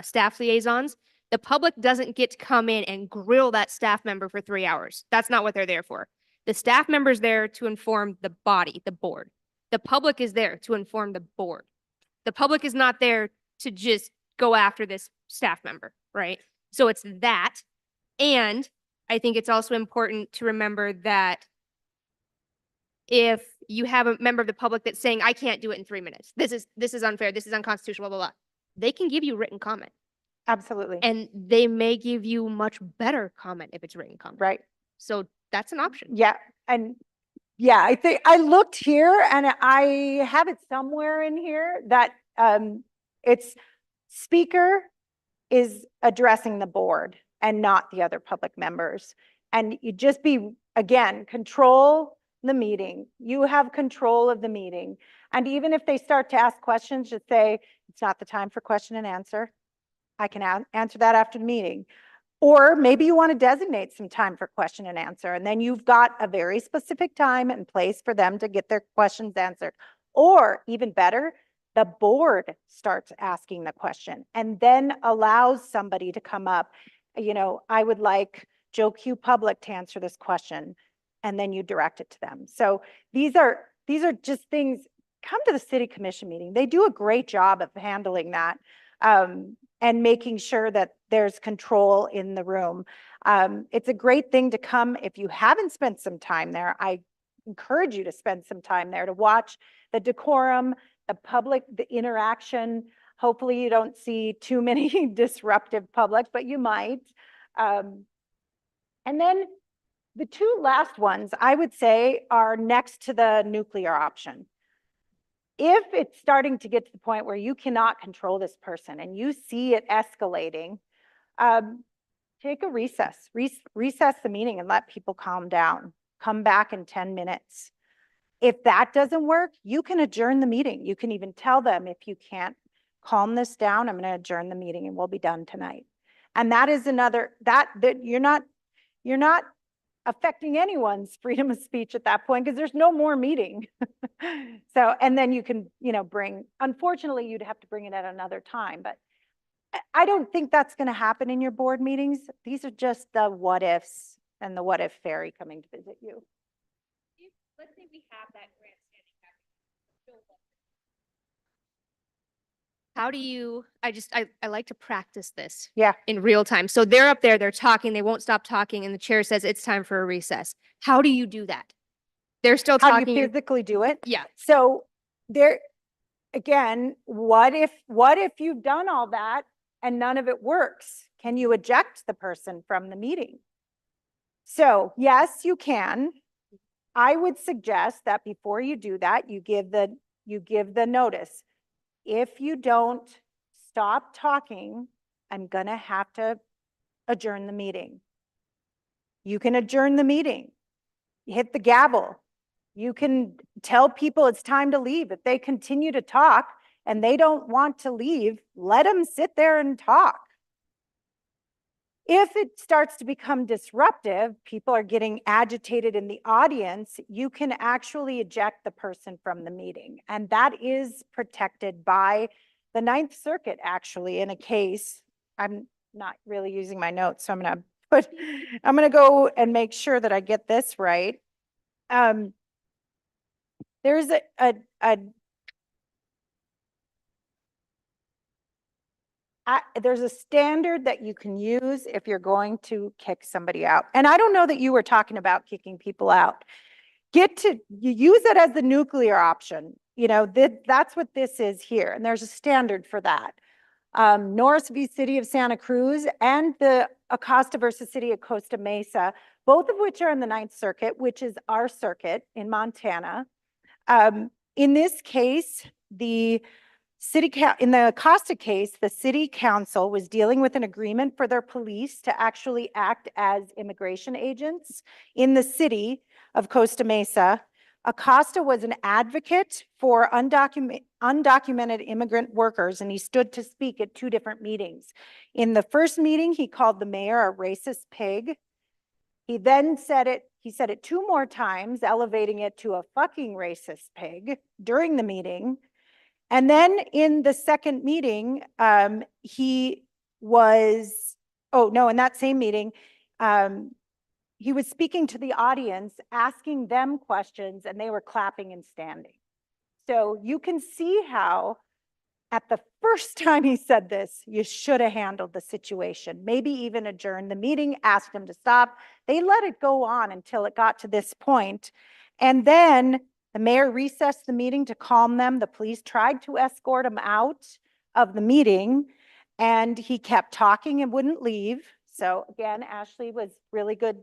staff liaisons, the public doesn't get to come in and grill that staff member for 3 hours. That's not what they're there for. The staff member's there to inform the body, the board. The public is there to inform the board. The public is not there to just go after this staff member, right? So it's that. And I think it's also important to remember that if you have a member of the public that's saying, I can't do it in 3 minutes, this is unfair, this is unconstitutional, blah, blah, blah, they can give you written comment. Absolutely. And they may give you much better comment if it's written comment. Right. So that's an option. Yeah. And yeah, I think I looked here and I have it somewhere in here that it's speaker is addressing the board and not the other public members. And you just be, again, control the meeting. You have control of the meeting. And even if they start to ask questions, just say, it's not the time for question and answer. I can answer that after the meeting. Or maybe you want to designate some time for question and answer, and then you've got a very specific time and place for them to get their questions answered. Or even better, the board starts asking the question and then allows somebody to come up. You know, I would like Joe Q Public to answer this question, and then you direct it to them. So these are just things. Come to the city commission meeting. They do a great job of handling that. And making sure that there's control in the room. It's a great thing to come. If you haven't spent some time there, I encourage you to spend some time there to watch the decorum, the public, the interaction. Hopefully you don't see too many disruptive public, but you might. And then the two last ones I would say are next to the nuclear option. If it's starting to get to the point where you cannot control this person and you see it escalating, take a recess, recess the meeting and let people calm down. Come back in 10 minutes. If that doesn't work, you can adjourn the meeting. You can even tell them, if you can't calm this down, I'm going to adjourn the meeting and we'll be done tonight. And that is another, that you're not affecting anyone's freedom of speech at that point, because there's no more meeting. So, and then you can, you know, unfortunately, you'd have to bring it at another time, but I don't think that's going to happen in your board meetings. These are just the what ifs and the what if fairy coming to visit you. Let's say we have that grandstanding back. How do you, I like to practice this. Yeah. In real time. So they're up there, they're talking, they won't stop talking, and the chair says it's time for a recess. How do you do that? They're still How talking. do you physically do it? Yeah. So there, again, what if you've done all that and none of it works? Can you eject the person from the meeting? So yes, you can. I would suggest that before you do that, you give the notice. If you don't stop talking, I'm gonna have to adjourn the meeting. You can adjourn the meeting. Hit the gavel. You can tell people it's time to leave. If they continue to talk and they don't want to leave, let them sit there and talk. If it starts to become disruptive, people are getting agitated in the audience, you can actually eject the person from the meeting. And that is protected by the Ninth Circuit, actually, in a case. I'm not really using my notes, so I'm gonna go and make sure that I get this right. There's there's a standard that you can use if you're going to kick somebody out. And I don't know that you were talking about kicking people out. You use it as the nuclear option. You know, that's what this is here. And there's a standard for that. Norris v. City of Santa Cruz and the Acosta versus City of Costa Mesa, both of which are in the Ninth Circuit, which is our circuit in Montana. In this case, in the Acosta case, the city council was dealing with an agreement for their police to actually act as immigration agents in the city of Costa Mesa. Acosta was an advocate for undocumented immigrant workers, and he stood to speak at two different meetings. In the first meeting, he called the mayor a racist pig. He then said it two more times, elevating it to a fucking racist pig during the meeting. And then in the second meeting, in that same meeting, he was speaking to the audience, asking them questions, and they were clapping and standing. So you can see how at the first time he said this, you should have handled the situation, maybe even adjourned the meeting, asked him to stop. They let it go on until it got to this point. And then the mayor recessed the meeting to calm them. The police tried to escort him out of the meeting, and he kept talking and wouldn't leave. So again, Ashley was really good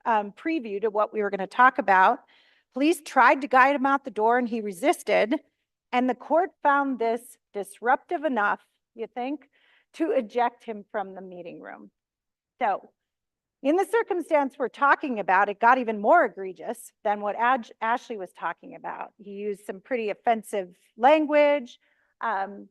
preview to what we were going to talk about. Police tried to guide him out the door and he resisted. And the court found this disruptive enough, you think, to eject him from the meeting room. So In the circumstance we're talking about, it got even more egregious than what Ashley was talking about. He used some pretty offensive language. You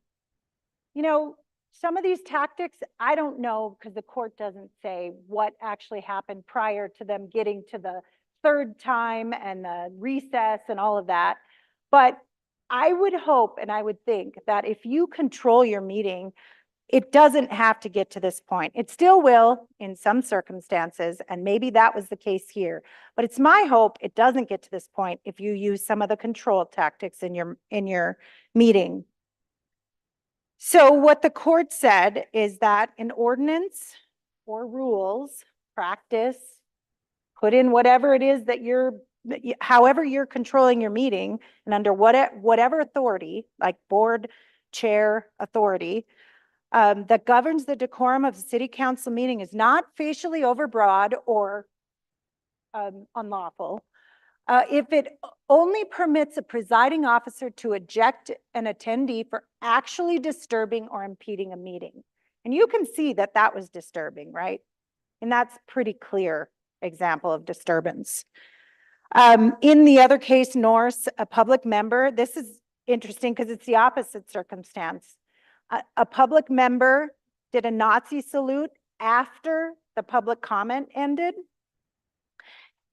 know, some of these tactics, I don't know because the court doesn't say what actually happened prior to them getting to the third time and the recess and all of that. But I would hope and I would think that if you control your meeting, it doesn't have to get to this point. It still will in some circumstances, and maybe that was the case here. But it's my hope it doesn't get to this point if you use some of the control tactics in your meeting. So what the court said is that an ordinance or rules, practice, put in whatever it is that however you're controlling your meeting and under whatever authority, like board chair authority, that governs the decorum of the city council meeting is not facially overbroad or unlawful. If it only permits a presiding officer to eject an attendee for actually disturbing or impeding a meeting. And you can see that that was disturbing, right? And that's pretty clear example of disturbance. In the other case, Norse, a public member, this is interesting because it's the opposite circumstance. A public member did a Nazi salute after the public comment ended.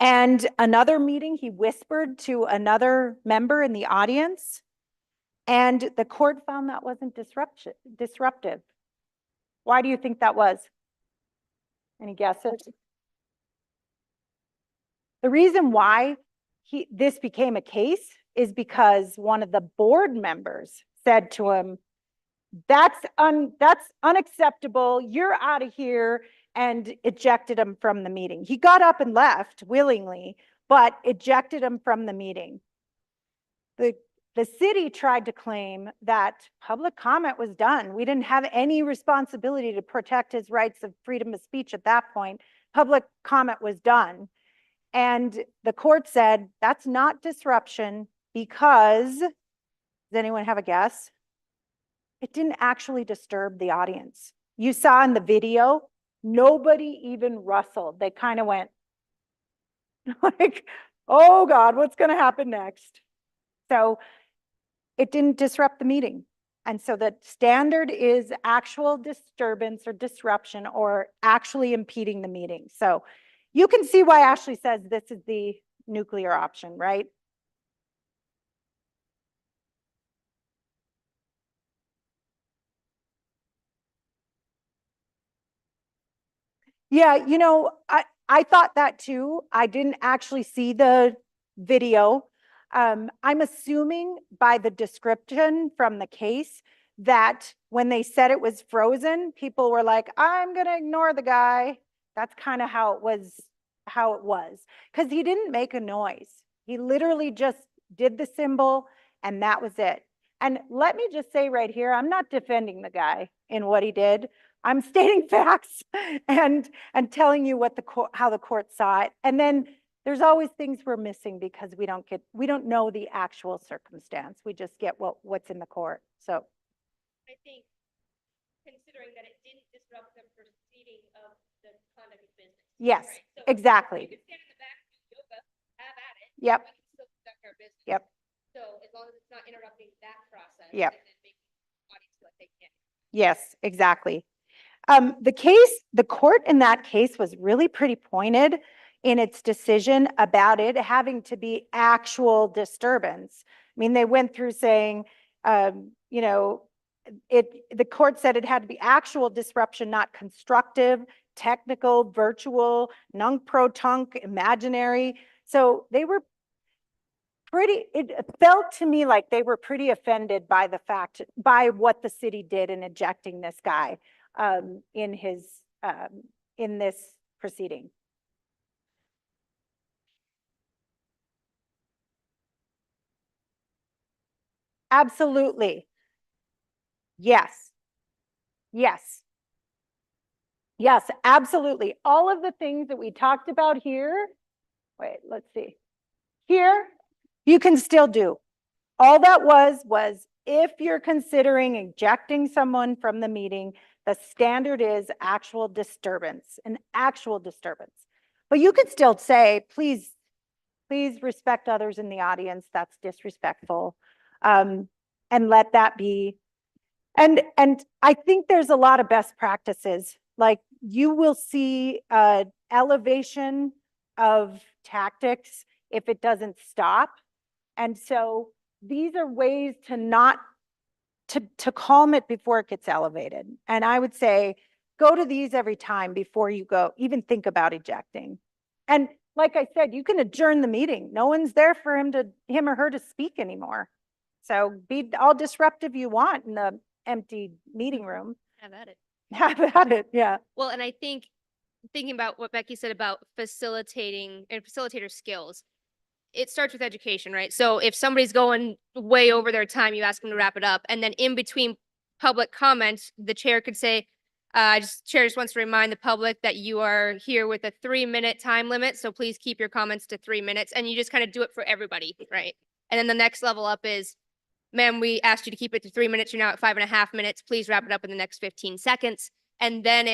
And another meeting, he whispered to another member in the audience, and the court found that wasn't disruptive. Why do you think that was? Any guesses? The reason why this became a case is because one of the board members said to him, that's unacceptable, you're out of here, and ejected him from the meeting. He got up and left willingly, but ejected him from the meeting. The city tried to claim that public comment was done. We didn't have any responsibility to protect his rights of freedom of speech at that point. Public comment was done. And the court said, that's not disruption because, does anyone have a guess? It didn't actually disturb the audience. You saw in the video, nobody even rustled. They kind of went like, oh God, what's going to happen next? So it didn't disrupt the meeting. And so the standard is actual disturbance or disruption or actually impeding the meeting. So you can see why Ashley says this is the nuclear option, right? Yeah, you know, I thought that too. I didn't actually see the video. I'm assuming by the description from the case that when they said it was frozen, people were like, I'm going to ignore the guy. That's kind of how it was, because he didn't make a noise. He literally just did the symbol and that was it. And let me just say right here, I'm not defending the guy in what he did. I'm stating facts and telling you what how the court saw it. And then there's always things we're missing because we don't know the actual circumstance. We just get what's in the court. So I think considering that it didn't disrupt the proceeding of the conduct of business. yes, Right? So exactly. you can stand in the back and do yoga, have at it. Yep. We can still conduct our business. Yep. So as long as it's not interrupting that process. Yep. And then making the audience feel like they can't. Yes, exactly. The court in that case was really pretty pointed in its decision about it having to be actual disturbance. I mean, they went through saying, you know, the court said it had to be actual disruption, not constructive, technical, virtual, nunc-pro-tunc, imaginary. So they were it felt to me like they were pretty offended by by what the city did in ejecting this guy in this proceeding. Absolutely. Yes. Yes. Yes, absolutely. All of the things that we talked about here, wait, let's see. Here, you can still do. All that was if you're considering ejecting someone from the meeting, The standard is actual disturbance, an actual disturbance. But you could still say, please respect others in the audience. That's disrespectful. And let that be. And I think there's a lot of best practices. Like you will see elevation of tactics if it doesn't stop. And so these are ways to not to calm it before it gets elevated. And I would say go to these every time before you go even think about ejecting. And like I said, you can adjourn the meeting. No one's there for him or her to speak anymore. So be all disruptive you want in the empty meeting room. Have at it. Have at it, yeah. Well, and I think thinking about what Becky said about facilitating and facilitator skills, it starts with education, right? So if somebody's going way over their time, you ask them to wrap it up. And then in between public comments, the chair could say, chair just wants to remind the public that you are here with a 3-minute time limit. So please keep your comments to 3 minutes. And you just kind of do it for everybody, right? And then the next level up is, ma'am, we asked you to keep it to 3 minutes. You're now at 5.5 minutes. Please wrap it up in the next 15 seconds. And then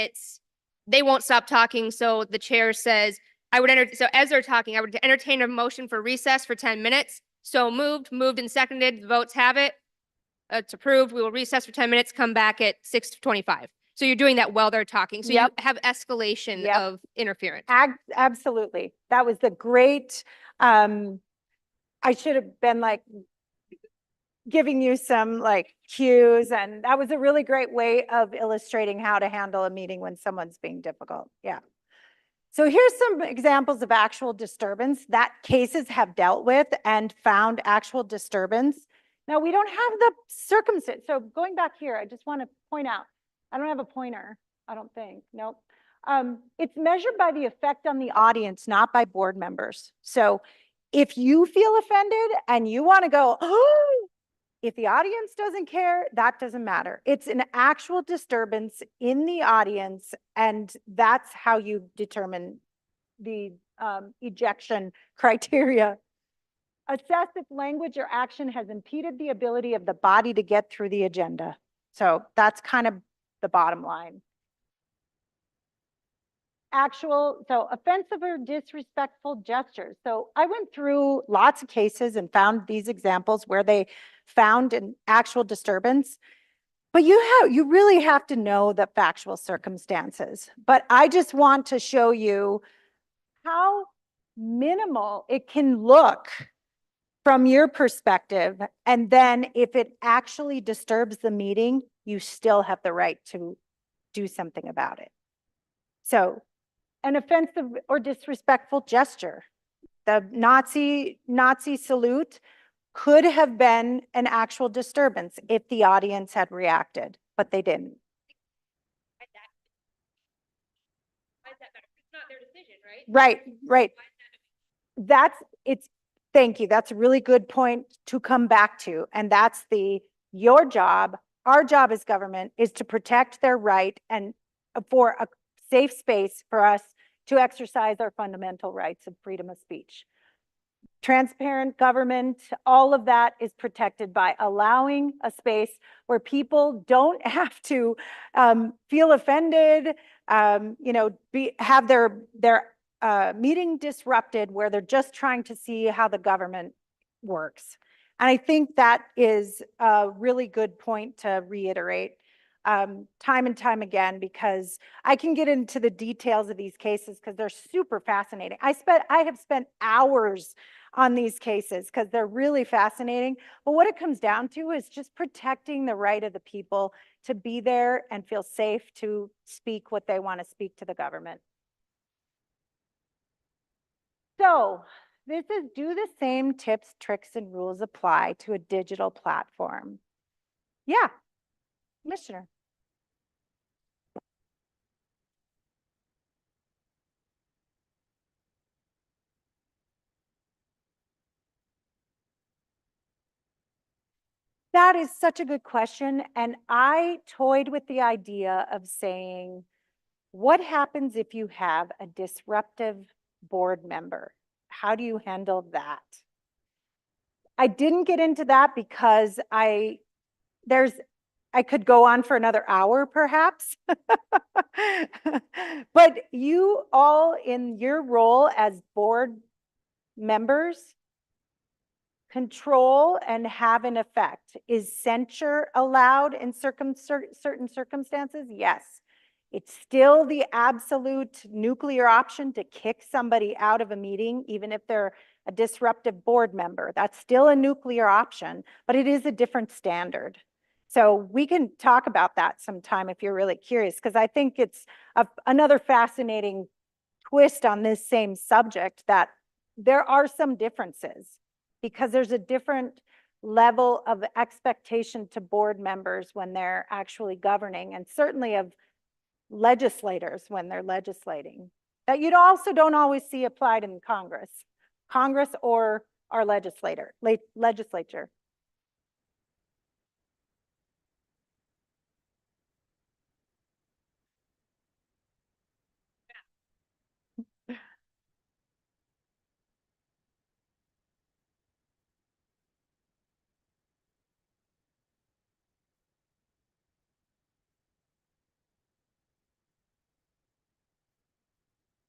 they won't stop talking. So the chair says, so as they're talking, I would entertain a motion for recess for 10 minutes. So moved and seconded. The votes have it. It's approved. We will recess for 10 minutes, come back at 6:25. So you're doing that while they're talking. So Yep. you have escalation Yep. of interference. Absolutely. That was the great, I should have been like giving you some like cues, and that was a really great way of illustrating how to handle a meeting when someone's being difficult. Yeah. So here's some examples of actual disturbance that cases have dealt with and found actual disturbance. Now we don't have the circumstance. So going back here, I just want to point out, I don't have a pointer, I don't think, nope. It's measured by the effect on the audience, not by board members. So if you feel offended and you want to go, oh, if the audience doesn't care, that doesn't matter. It's an actual disturbance in the audience, and that's how you determine the ejection criteria. Assess if language or action has impeded the ability of the body to get through the agenda. So that's kind of the bottom line. So offensive or disrespectful gestures. So I went through lots of cases and found these examples where they found an actual disturbance, but you really have to know the factual circumstances. But I just want to show you how minimal it can look from your perspective. And then if it actually disturbs the meeting, you still have the right to do something about it. So an offensive or disrespectful gesture. The Nazi salute could have been an actual disturbance if the audience had reacted, but they didn't. It's not their decision, right? Right. Thank you. That's a really good point to come back to. And that's your job, our job as government is to protect their right and for a safe space for us to exercise our fundamental rights of freedom of speech. Transparent government, all of that is protected by allowing a space where people don't have to feel offended, have their meeting disrupted, where they're just trying to see how the government works. And I think that is a really good point to reiterate time and time again, because I can get into the details of these cases because they're super fascinating. I have spent hours on these cases because they're really fascinating. But what it comes down to is just protecting the right of the people to be there and feel safe to speak what they want to speak to the government. So this is, do the same tips, tricks, and rules apply to a digital platform? Yeah, Commissioner. That is such a good question. And I toyed with the idea of saying, what happens if you have a disruptive board member? How do you handle that? I didn't get into that because there's I could go on for another hour perhaps. But you all in your role as board members control and have an effect. Is censure allowed in certain circumstances? Yes. It's still the absolute nuclear option to kick somebody out of a meeting, even if they're a disruptive board member. That's still a nuclear option, but it is a different standard. So we can talk about that sometime if you're really curious, because I think it's another fascinating twist on this same subject, that there are some differences because there's a different level of expectation to board members when they're actually governing, and certainly of legislators when they're legislating, that you also don't always see applied in Congress or our legislature.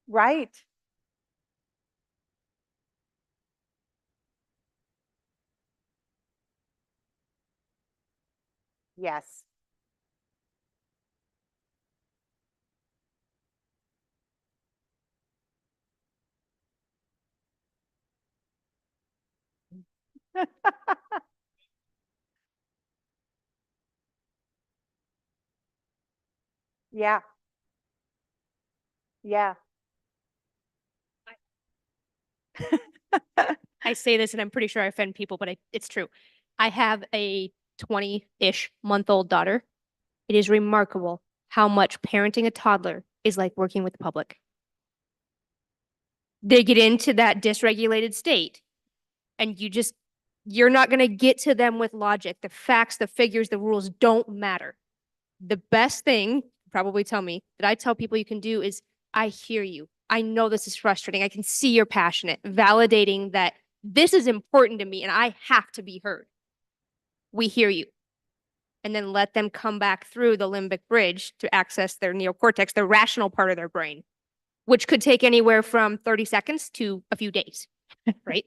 Right. Yes. Yeah. Yeah. I say this and I'm pretty sure I offend people, but it's true. I have a 20-ish month old daughter. It is remarkable how much parenting a toddler is like working with the public. They get into that dysregulated state and you're not going to get to them with logic. The facts, the figures, the rules don't matter. The best thing, probably tell me, that I tell people you can do is, I hear you. I know this is frustrating. I can see you're passionate, validating that this is important to me and I have to be heard. We hear you. And then let them come back through the limbic bridge to access their neocortex, the rational part of their brain, which could take anywhere from 30 seconds to a few days, right?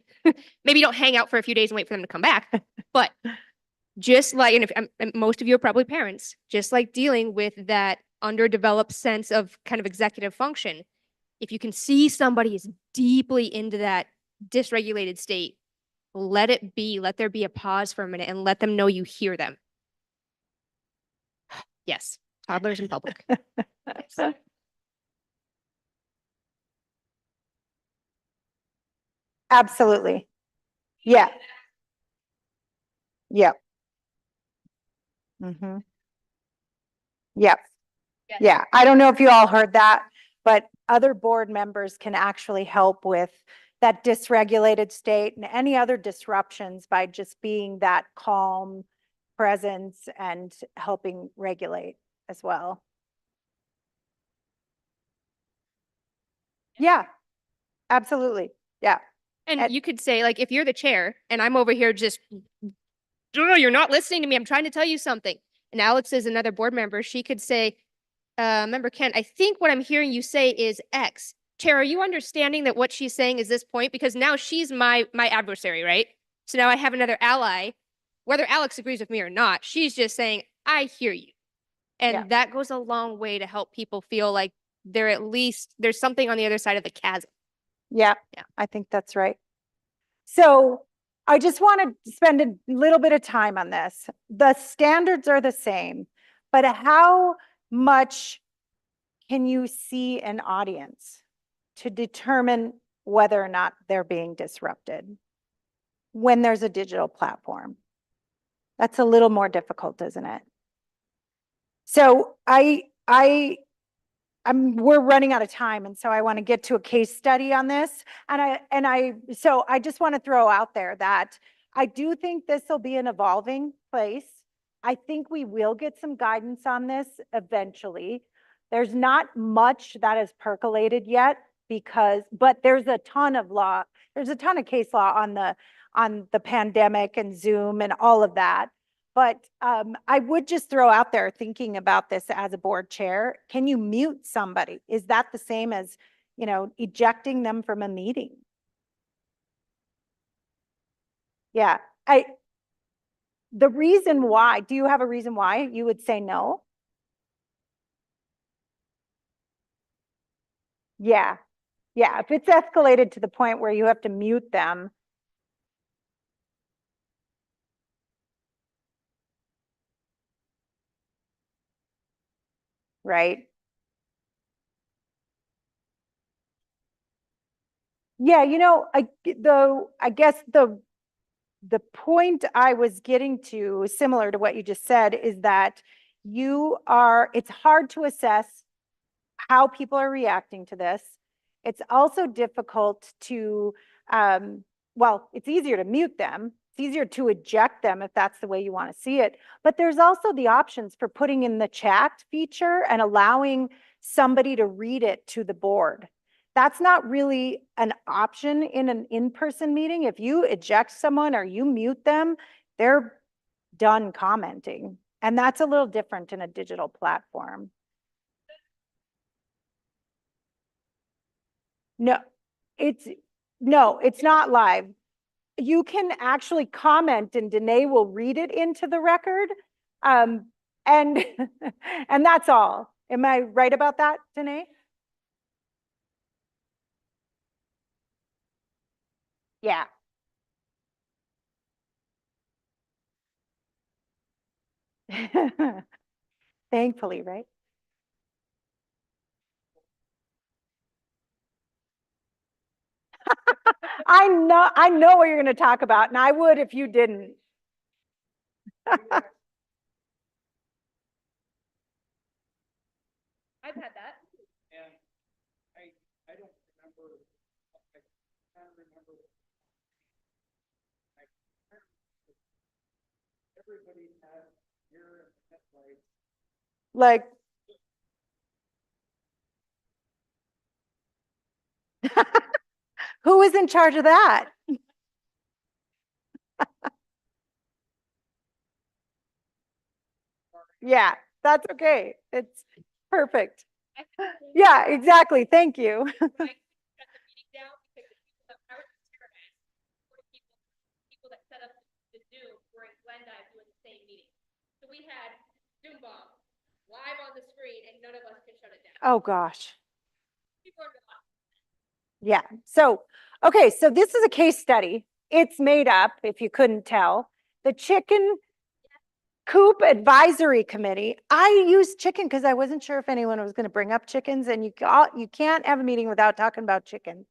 Maybe don't hang out for a few days and wait for them to come back, but just like, and if most of you are probably parents, just like dealing with that underdeveloped sense of kind of executive function, if you can see somebody is deeply into that dysregulated state, let it be, let there be a pause for a minute and let them know you hear them. Yes, toddlers in public. Yes. Absolutely. Yeah. Yep. Mm-hmm. Yep. Yes. Yeah. I don't know if you all heard that, but other board members can actually help with that dysregulated state and any other disruptions by just being that calm presence and helping regulate as well. Yeah, absolutely. Yeah. And you could say, like, if you're the chair and I'm over here just, you're not listening to me, I'm trying to tell you something. And Alex is another board member. She could say, Member Kent, I think what I'm hearing you say is X. Chair, are you understanding that what she's saying is this point? Because now she's my adversary, right? So now I have another ally. Whether Alex agrees with me or not, she's just saying, I hear you. And that goes a long way to help people feel like they're at least, there's something on the other side of the chasm. Yeah, I think that's right. So I just want to spend a little bit of time on this. The standards are the same, but how much can you see an audience to determine whether or not they're being disrupted when there's a digital platform? That's a little more difficult, isn't it? So we're running out of time, and so I want to get to a case study on this. So I just want to throw out there that I do think this will be an evolving place. I think we will get some guidance on this eventually. There's not much that has percolated yet but there's a ton of law. There's a ton of case law on the pandemic and Zoom and all of that. But I would just throw out there, thinking about this as a board chair, can you mute somebody? Is that the same as, you know, ejecting them from a meeting? Yeah, the reason why, do you have a reason why you would say no? Yeah, yeah, if it's escalated to the point where you have to mute them. Right? Yeah, you know, I guess the point I was getting to, similar to what you just said, is that it's hard to assess how people are reacting to this. It's also difficult to, well, it's easier to mute them. It's easier to eject them if that's the way you want to see it. But there's also the options for putting in the chat feature and allowing somebody to read it to the board. That's not really an option in an in-person meeting. If you eject someone or you mute them, they're done commenting. And that's a little different in a digital platform. No, it's no, it's not live. You can actually comment and Danae will read it into the record. And and that's all. Am I right about that, Danae? Yeah. Thankfully, right? I know what you're going to talk about, and I would if you didn't. I've had that. And I don't remember, I can't remember. I can't remember. Everybody had your headlights. Like, who is in charge of that? Yeah, that's okay. It's perfect. Yeah, exactly. Thank you. People that set up the Zoom were in Glendive doing the same meeting. So we had Zoom bomb live on the screen and none of us could shut it down. Oh, gosh. People are gonna- Yeah. So, okay. So this is a case study. It's made up, if you couldn't tell. The Chicken Coop Advisory Committee. I used chicken because I wasn't sure if anyone was going to bring up chickens, and you can't have a meeting without talking about chicken.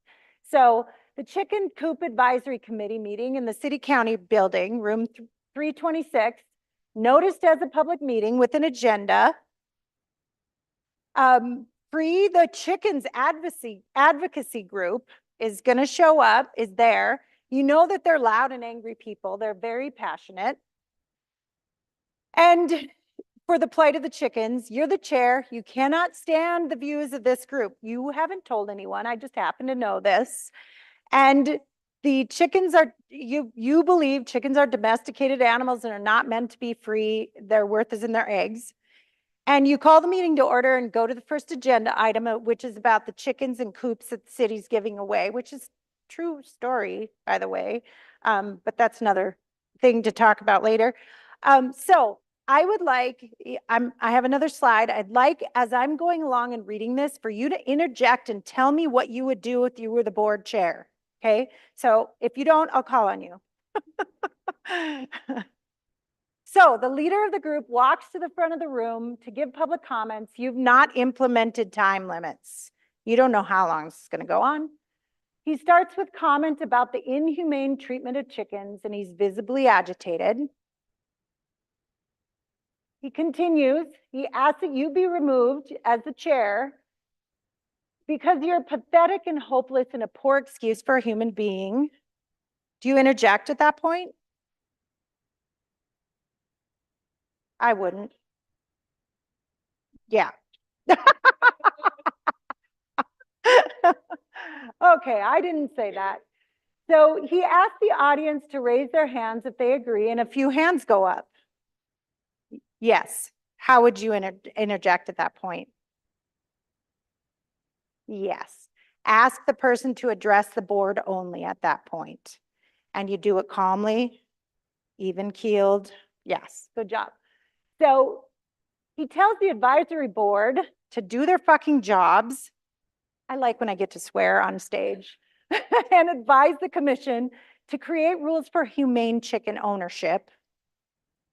So the Chicken Coop Advisory Committee meeting in the City County Building, room 326, noticed as a public meeting with an agenda. Free the Chickens advocacy group is going to show up, is there. You know that they're loud and angry people. They're very passionate. And for the plight of the chickens, you're the chair. You cannot stand the views of this group. You haven't told anyone. I just happen to know this. And the chickens are, you believe chickens are domesticated animals and are not meant to be free. Their worth is in their eggs. And you call the meeting to order and go to the first agenda item, which is about the chickens and coops that the city's giving away, which is true story, by the way. But that's another thing to talk about later. So I would like, I have another slide. I'd like, as I'm going along and reading this, for you to interject and tell me what you would do if you were the board chair. Okay. So if you don't, I'll call on you. So the leader of the group walks to the front of the room to give public comments. You've not implemented time limits. You don't know how long this is going to go on. He starts with comment about the inhumane treatment of chickens, and he's visibly agitated. He continues. He asks that you be removed as the chair because you're pathetic and hopeless and a poor excuse for a human being. Do you interject at that point? I wouldn't. Yeah. Okay, I didn't say that. So he asked the audience to raise their hands if they agree, and a few hands go up. Yes. How would you interject at that point? Yes. Ask the person to address the board only at that point. And you do it calmly, even keeled. Yes, good job. So he tells the advisory board to do their fucking jobs. I like when I get to swear on stage. And advise the commission to create rules for humane chicken ownership.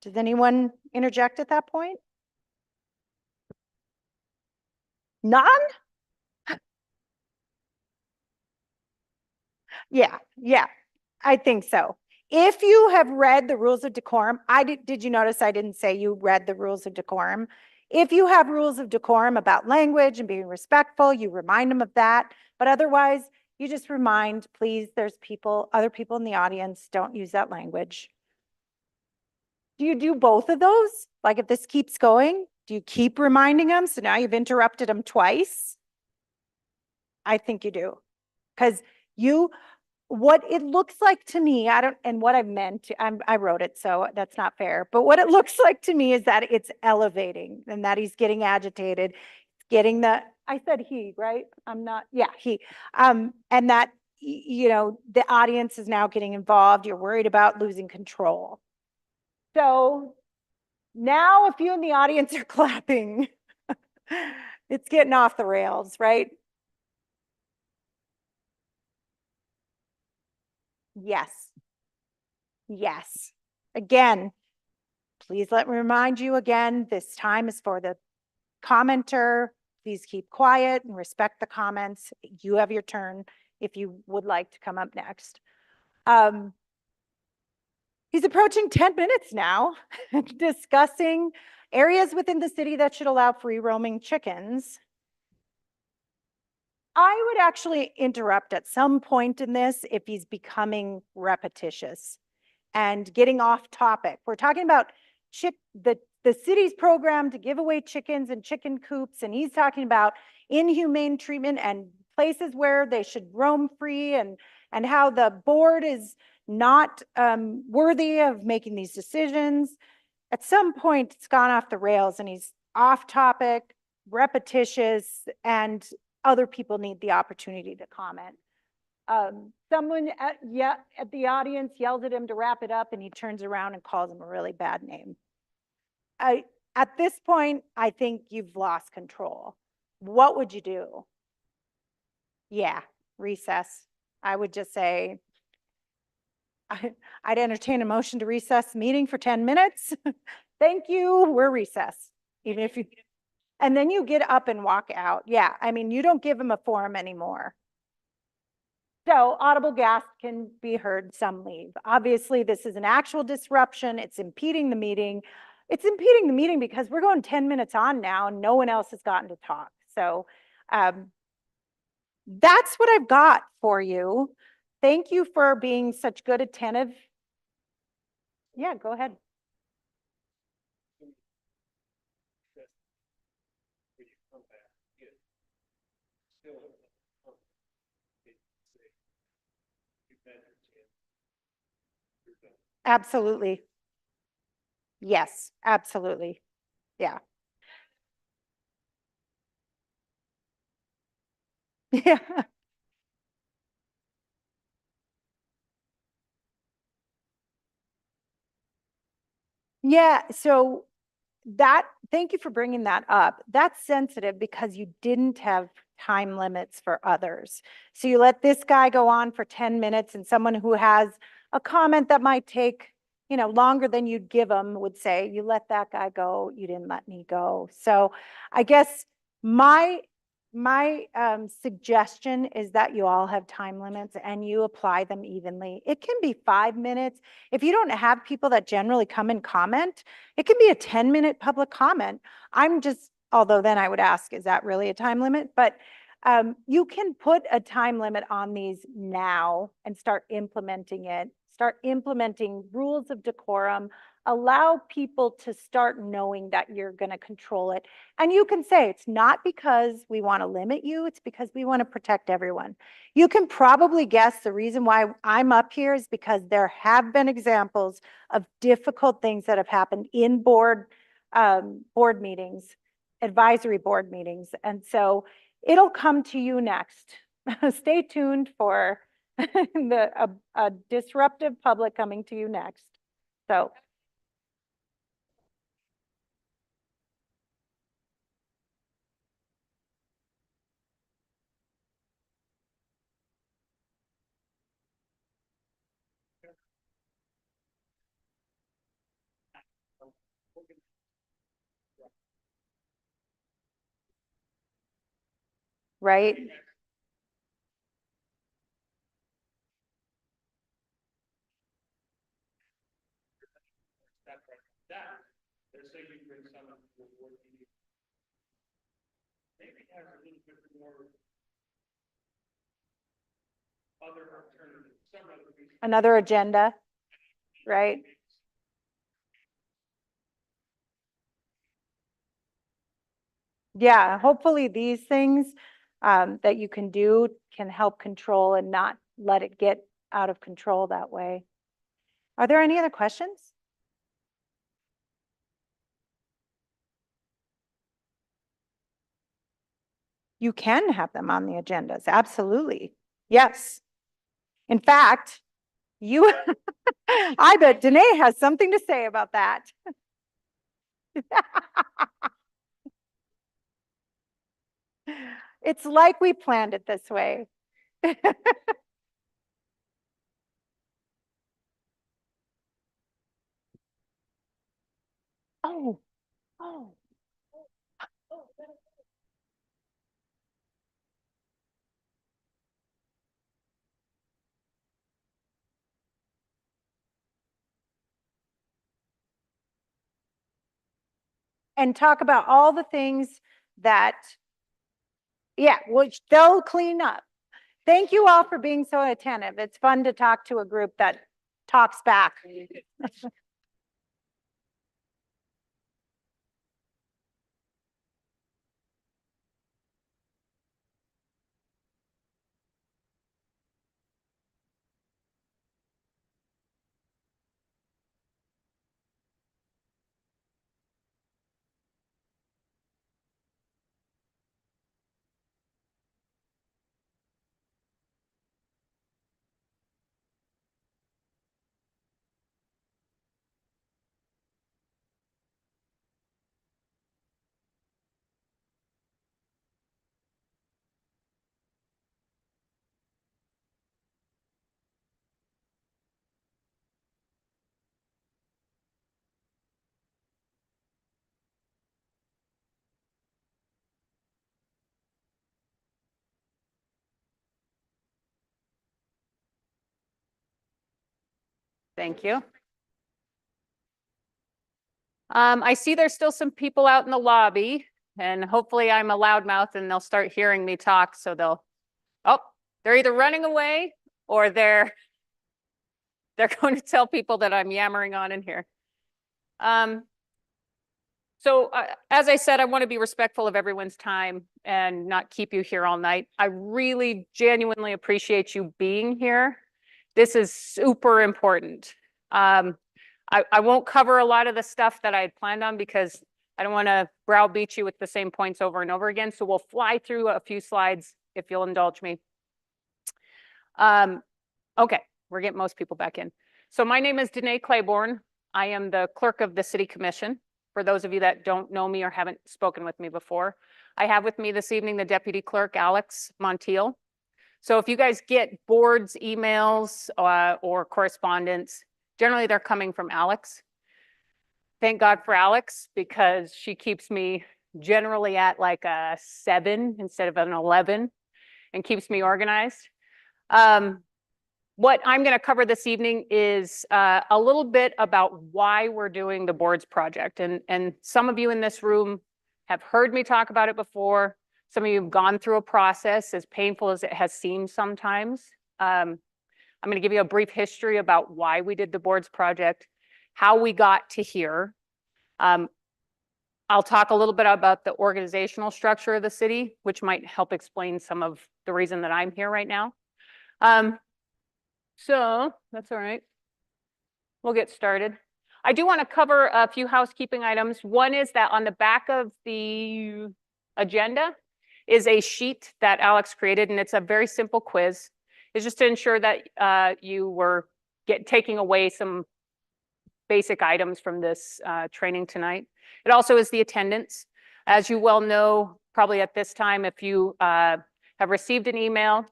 Does anyone interject at that point? None? Yeah, I think so. If you have read the rules of decorum, did you notice I didn't say you read the rules of decorum? If you have rules of decorum about language and being respectful, you remind them of that. But otherwise, you just remind, please, there's other people in the audience, don't use that language. Do you do both of those? Like if this keeps going, do you keep reminding them? So now you've interrupted them twice? I think you do. Because what it looks like to me, and what I've meant, I wrote it, so that's not fair. But what it looks like to me is that it's elevating and that he's getting agitated, I said he, right? I'm not, yeah, he. And that, the audience is now getting involved. You're worried about losing control. So now if you in the audience are clapping, it's getting off the rails, right? Yes. Yes. Again, please let me remind you again, this time is for the commenter. Please keep quiet and respect the comments. You have your turn if you would like to come up next. He's approaching 10 minutes now, discussing areas within the city that should allow free roaming chickens. I would actually interrupt at some point in this if he's becoming repetitious and getting off topic. We're talking about the city's program to give away chickens and chicken coops, and he's talking about inhumane treatment and places where they should roam free, and how the board is not worthy of making these decisions. At some point, it's gone off the rails and he's off topic, repetitious, and other people need the opportunity to comment. Someone at the audience yells at him to wrap it up, and he turns around and calls him a really bad name. At this point, I think you've lost control. What would you do? Yeah, recess. I would just say, I'd entertain a motion to recess the meeting for 10 minutes. Thank you, we're recessed. Even if you, and then you get up and walk out. Yeah, I mean, you don't give them a forum anymore. So audible gasp can be heard, some leave. Obviously, this is an actual disruption. It's impeding the meeting. It's impeding the meeting because we're going 10 minutes on now and no one else has gotten to talk. So that's what I've got for you. Thank you for being such good attentive. Yeah, go ahead. Absolutely. Yes, absolutely. Yeah. Yeah. Yeah. So thank you for bringing that up. That's sensitive because you didn't have time limits for others. So you let this guy go on for 10 minutes, and someone who has a comment that might take, longer than you'd give them would say, you let that guy go, you didn't let me go. So I guess my suggestion is that you all have time limits and you apply them evenly. It can be 5 minutes. If you don't have people that generally come and comment, it can be a 10-minute public comment. Although then I would ask, is that really a time limit? But you can put a time limit on these now and start implementing it. Start implementing rules of decorum. Allow people to start knowing that you're going to control it. And you can say it's not because we want to limit you, it's because we want to protect everyone. You can probably guess the reason why I'm up here is because there have been examples of difficult things that have happened in board board meetings, advisory board meetings. And so it'll come to you next. Stay tuned for a disruptive public coming to you next. So. Right? They're saying you bring some of the board meeting. Maybe have a little bit more other alternatives, some other reasons. Another agenda, right? Yeah, hopefully these things that you can do can help control and not let it get out of control that way. Are there any other questions? You can have them on the agendas, absolutely. Yes. In fact, you, I bet Danae has something to say about that. It's like we planned it this way. Oh, oh. And talk about all the things that, yeah, which they'll clean up. Thank you all for being so attentive. It's fun to talk to a group that talks back. Thank you. I see there's still some people out in the lobby, and hopefully I'm a loudmouth and they'll start hearing me talk, so they're either running away or they're going to tell people that I'm yammering on in here. So as I said, I want to be respectful of everyone's time and not keep you here all night. I really genuinely appreciate you being here. This is super important. I won't cover a lot of the stuff that I had planned on because I don't want to browbeat you with the same points over and over again. So we'll fly through a few slides if you'll indulge me. Okay, we're getting most people back in. So my name is Danae Claiborne. I am the clerk of the City Commission. For those of you that don't know me or haven't spoken with me before, I have with me this evening the Deputy Clerk, Alex Montiel. So if you guys get boards, emails, or correspondence, generally they're coming from Alex. Thank God for Alex, because she keeps me generally at like a 7 instead of an 11 and keeps me organized. What I'm going to cover this evening is a little bit about why we're doing the boards project. And some of you in this room have heard me talk about it before. Some of you have gone through a process, as painful as it has seemed sometimes. I'm going to give you a brief history about why we did the boards project, how we got to here. I'll talk a little bit about the organizational structure of the city, which might help explain some of the reason that I'm here right now. So that's all right. We'll get started. I do want to cover a few housekeeping items. One is that on the back of the agenda is a sheet that Alex created, and it's a very simple quiz. It's just to ensure that you were taking away some basic items from this training tonight. It also is the attendance. As you well know, probably at this time, if you have received an email,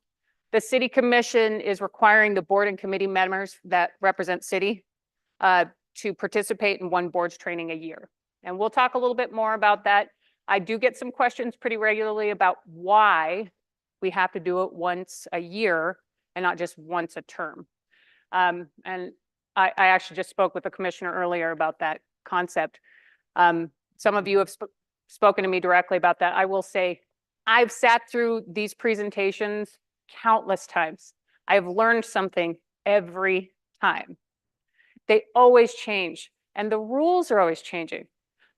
the City Commission is requiring the board and committee members that represent city to participate in one board's training a year. And we'll talk a little bit more about that. I do get some questions pretty regularly about why we have to do it once a year and not just once a term. And I actually just spoke with the commissioner earlier about that concept. Some of you have spoken to me directly about that. I will say, I've sat through these presentations countless times. I've learned something every time. They always change, and the rules are always changing.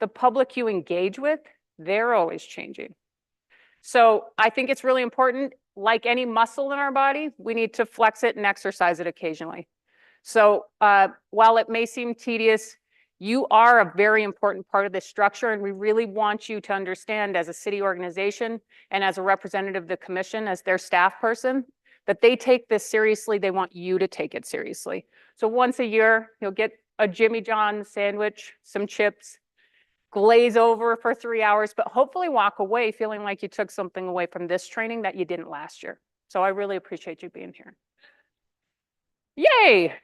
The public you engage with, they're always changing. So I think it's really important, like any muscle in our body, we need to flex it and exercise it occasionally. So while it may seem tedious, you are a very important part of this structure, and we really want you to understand as a city organization and as a representative of the commission, as their staff person, that they take this seriously. They want you to take it seriously. So once a year, you'll get a Jimmy John's sandwich, some chips, glaze over for 3 hours, but hopefully walk away feeling like you took something away from this training that you didn't last year. So I really appreciate you being here. Yay!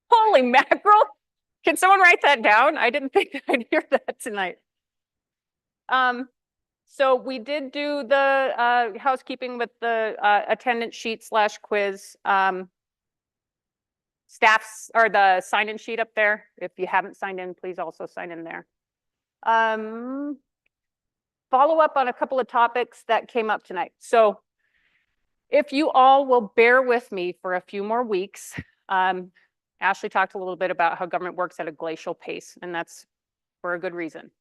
Holy mackerel! Can someone write that down? I didn't think that I'd hear that tonight. So we did do the housekeeping with the attendance sheet / quiz. Staffs or the sign-in sheet up there. If you haven't signed in, please also sign in there. Follow up on a couple of topics that came up tonight. So if you all will bear with me for a few more weeks, Ashley talked a little bit about how government works at a glacial pace, and that's for a good reason.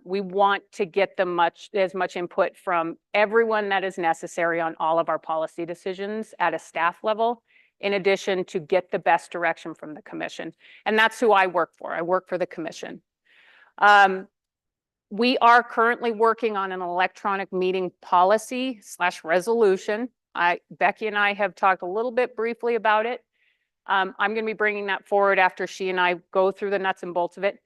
We want to get as much input from everyone that is necessary on all of our policy decisions at a staff level, in addition to get the best direction from the commission. And that's who I work for. I work for the commission. We are currently working on an electronic meeting policy / resolution. Becky and I have talked a little bit briefly about it. I'm going to be bringing that forward after she and I go through the nuts and bolts of it.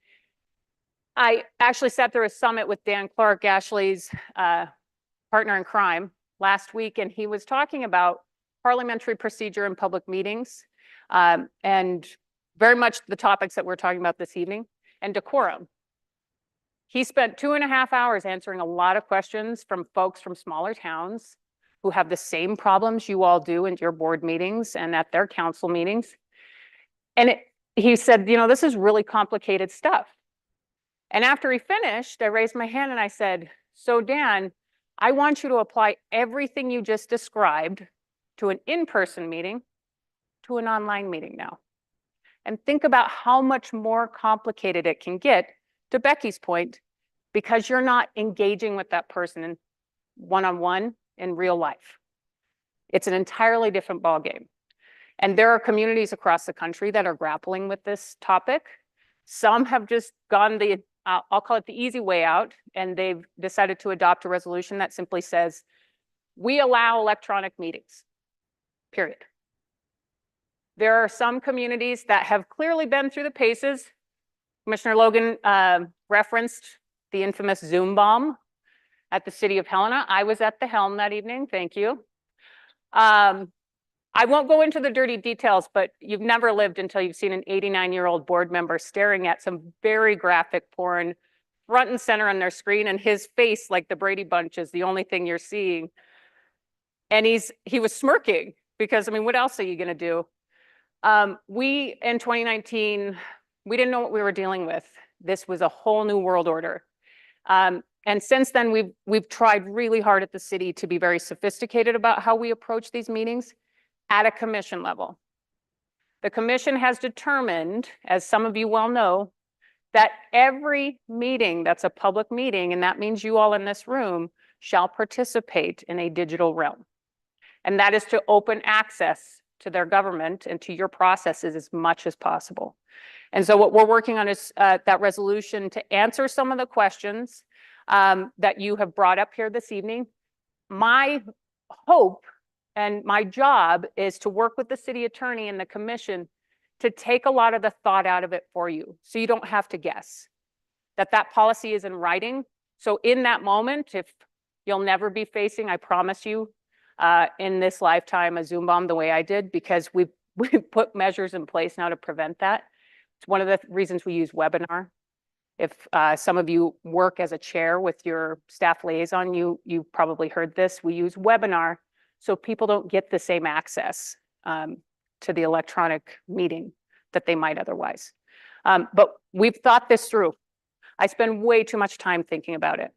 I actually sat through a summit with Dan Clark, Ashley's partner in crime, last week, and he was talking about parliamentary procedure in public meetings, and very much the topics that we're talking about this evening, and decorum. He spent 2.5 hours answering a lot of questions from folks from smaller towns who have the same problems you all do in your board meetings and at their council meetings. And he said, you know, this is really complicated stuff. And after he finished, I raised my hand and I said, so Dan, I want you to apply everything you just described to an in-person meeting to an online meeting now. And think about how much more complicated it can get, to Becky's point, because you're not engaging with that person in one-on-one in real life. It's an entirely different ballgame. And there are communities across the country that are grappling with this topic. Some have just gone the, I'll call it the easy way out, and they've decided to adopt a resolution that simply says, we allow electronic meetings, period. There are some communities that have clearly been through the paces. Commissioner Logan referenced the infamous Zoom bomb at the city of Helena. I was at the helm that evening, thank you. I won't go into the dirty details, but you've never lived until you've seen an 89-year-old board member staring at some very graphic porn front and center on their screen, and his face, like the Brady Bunch, is the only thing you're seeing. And he was smirking because, I mean, what else are you gonna do? We, in 2019, we didn't know what we were dealing with. This was a whole new world order. And since then, we've tried really hard at the city to be very sophisticated about how we approach these meetings at a commission level. The commission has determined, as some of you well know, that every meeting that's a public meeting, and that means you all in this room, shall participate in a digital realm. And that is to open access to their government and to your processes as much as possible. And so what we're working on is that resolution to answer some of the questions that you have brought up here this evening. My hope and my job is to work with the city attorney and the commission to take a lot of the thought out of it for you, so you don't have to guess. That policy is in writing. So in that moment, if you'll never be facing, I promise you, in this lifetime, a Zoom bomb the way I did, because we've put measures in place now to prevent that. It's one of the reasons we use webinar. If some of you work as a chair with your staff liaison, you've probably heard this. We use webinar so people don't get the same access to the electronic meeting that they might otherwise. But we've thought this through. I spend way too much time thinking about it.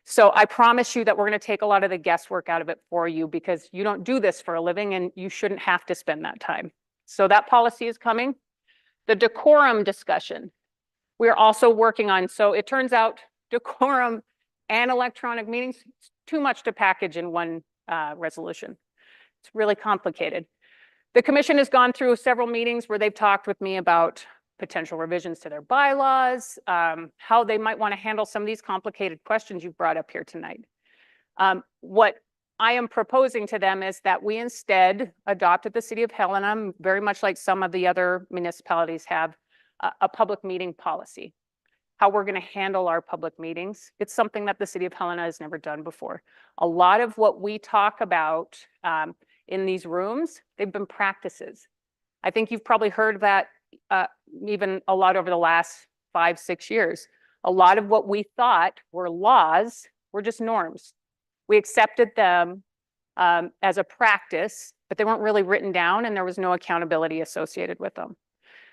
So I promise you that we're going to take a lot of the guesswork out of it for you, because you don't do this for a living and you shouldn't have to spend that time. So that policy is coming. The decorum discussion, we're also working on. So it turns out decorum and electronic meetings, it's too much to package in one resolution. It's really complicated. The commission has gone through several meetings where they've talked with me about potential revisions to their bylaws, how they might want to handle some of these complicated questions you've brought up here tonight. What I am proposing to them is that we instead adopt at the city of Helena, very much like some of the other municipalities have, a public meeting policy. How we're going to handle our public meetings. It's something that the city of Helena has never done before. A lot of what we talk about in these rooms, they've been practices. I think you've probably heard that even a lot over the last 5-6 years. A lot of what we thought were laws were just norms. We accepted them as a practice, but they weren't really written down and there was no accountability associated with them.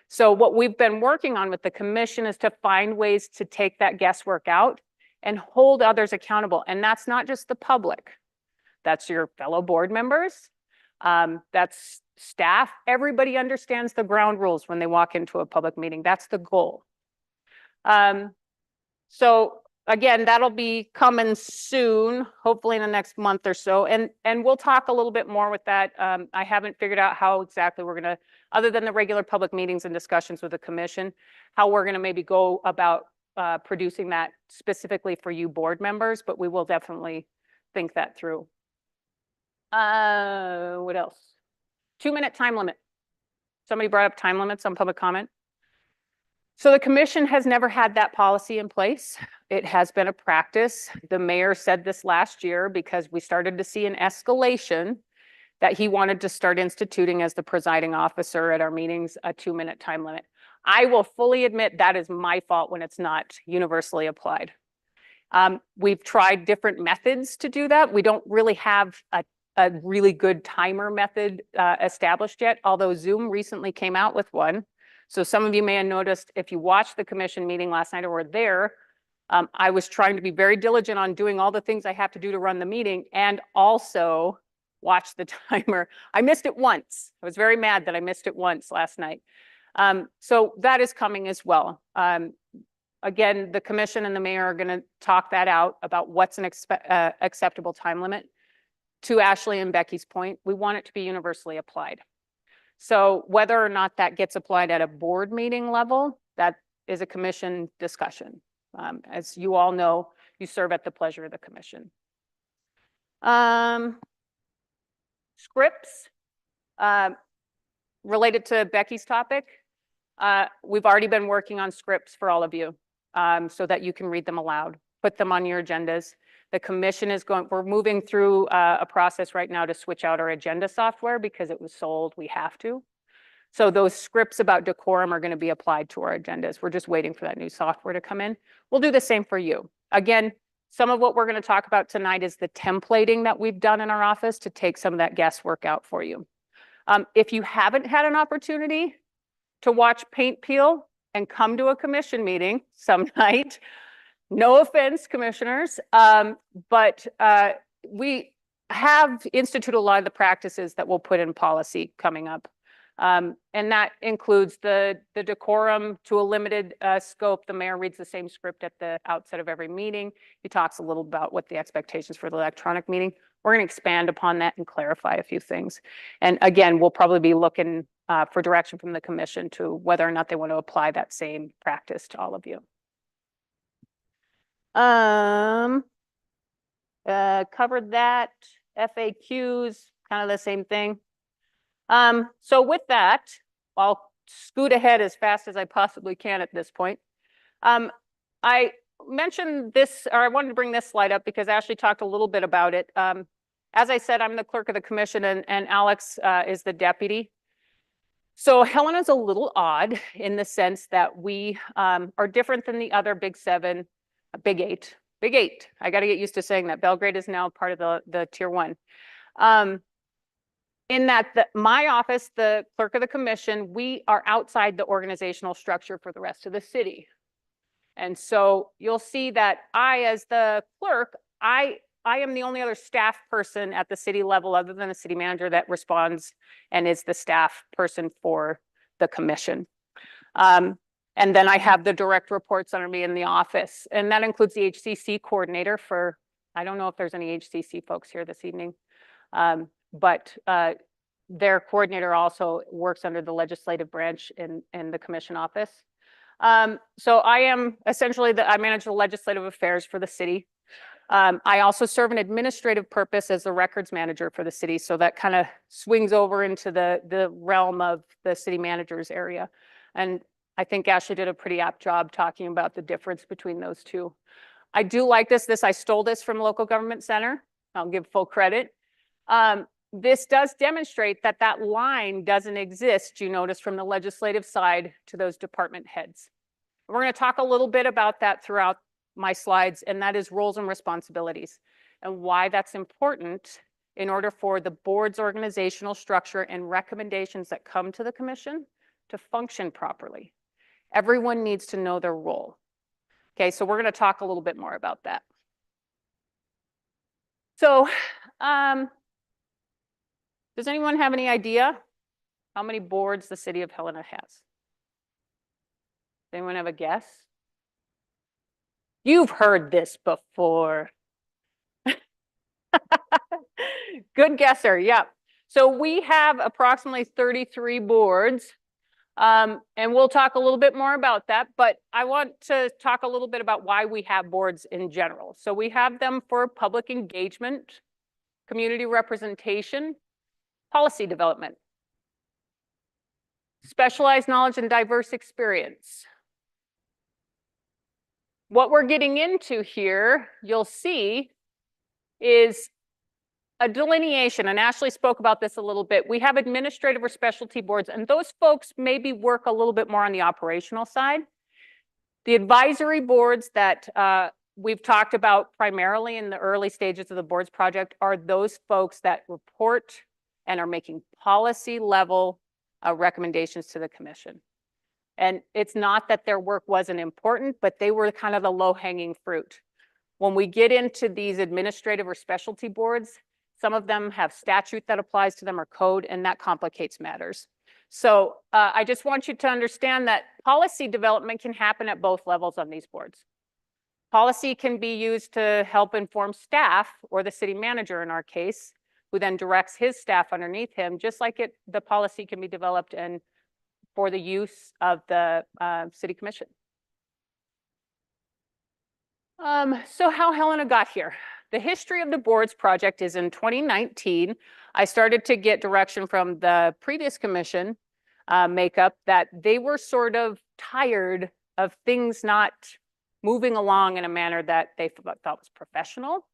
So what we've been working on with the commission is to find ways to take that guesswork out and hold others accountable. And that's not just the public. That's your fellow board members. That's staff. Everybody understands the ground rules when they walk into a public meeting. That's the goal. So again, that'll be coming soon, hopefully in the next month or so. And we'll talk a little bit more with that. I haven't figured out how exactly we're going to, other than the regular public meetings and discussions with the commission, how we're going to maybe go about producing that specifically for you board members, but we will definitely think that through. What else? 2-minute time limit. Somebody brought up time limits on public comment. So the commission has never had that policy in place. It has been a practice. The mayor said this last year because we started to see an escalation that he wanted to start instituting as the presiding officer at our meetings, a 2-minute time limit. I will fully admit that is my fault when it's not universally applied. We've tried different methods to do that. We don't really have a really good timer method established yet, although Zoom recently came out with one. So some of you may have noticed if you watched the commission meeting last night or were there, I was trying to be very diligent on doing all the things I have to do to run the meeting and also watch the timer. I missed it once. I was very mad that I missed it once last night. So that is coming as well. Again, the commission and the mayor are going to talk that out about what's an acceptable time limit. To Ashley and Becky's point, we want it to be universally applied. So whether or not that gets applied at a board meeting level, that is a commission discussion. As you all know, you serve at the pleasure of the commission. Scripts related to Becky's topic. We've already been working on scripts for all of you so that you can read them aloud, put them on your agendas. The commission is we're moving through a process right now to switch out our agenda software because it was sold, we have to. So those scripts about decorum are going to be applied to our agendas. We're just waiting for that new software to come in. We'll do the same for you. Again, some of what we're going to talk about tonight is the templating that we've done in our office to take some of that guesswork out for you. If you haven't had an opportunity to watch paint peel and come to a commission meeting some night, no offense, commissioners, but we have instituted a lot of the practices that we'll put in policy coming up. And that includes the decorum to a limited scope. The mayor reads the same script at the outset of every meeting. He talks a little about what the expectations for the electronic meeting. we're going to expand upon that and clarify a few things. And again, we'll probably be looking for direction from the commission to whether or not they want to apply that same practice to all of you. Covered that, FAQs, kind of the same thing. So with that, I'll scoot ahead as fast as I possibly can at this point. I mentioned this, or I wanted to bring this slide up because Ashley talked a little bit about it. As I said, I'm the clerk of the commission and Alex is the deputy. So Helena's a little odd in the sense that we are different than the other big seven, big eight. I got to get used to saying that. Belgrade is now part of the tier one. In that my office, the clerk of the commission, we are outside the organizational structure for the rest of the city. And so you'll see that I, as the clerk, I am the only other staff person at the city level other than the city manager that responds and is the staff person for the commission. And then I have the direct reports under me in the office, and that includes the HCC coordinator for, I don't know if there's any HCC folks here this evening, but their coordinator also works under the legislative branch in the commission office. So I am essentially I manage the legislative affairs for the city. I also serve an administrative purpose as the records manager for the city. So that kind of swings over into the realm of the city manager's area. And I think Ashley did a pretty apt job talking about the difference between those two. I do like this. I stole this from Local Government Center. I'll give full credit. This does demonstrate that that line doesn't exist, you notice, from the legislative side to those department heads. We're going to talk a little bit about that throughout my slides, and that is roles and responsibilities and why that's important in order for the board's organizational structure and recommendations that come to the commission to function properly. Everyone needs to know their role. Okay, so we're going to talk a little bit more about that. So, does anyone have any idea how many boards the city of Helena has? Does anyone have a guess? You've heard this before. Good guesser, yeah. So we have approximately 33 boards, and we'll talk a little bit more about that, but I want to talk a little bit about why we have boards in general. So we have them for public engagement, community representation, policy development, specialized knowledge and diverse experience. What we're getting into here, you'll see, is a delineation, and Ashley spoke about this a little bit. We have administrative or specialty boards, and those folks maybe work a little bit more on the operational side. The advisory boards that we've talked about primarily in the early stages of the boards project are those folks that report and are making policy level recommendations to the commission. And it's not that their work wasn't important, but they were kind of the low-hanging fruit. When we get into these administrative or specialty boards, some of them have statute that applies to them or code, and that complicates matters. So I just want you to understand that policy development can happen at both levels on these boards. Policy can be used to help inform staff or the city manager in our case, who then directs his staff underneath him, just like the policy can be developed and for the use of the city commission. So how Helena got here. The history of the boards project is in 2019. I started to get direction from the previous commission makeup that they were sort of tired of things not moving along in a manner that they thought was professional,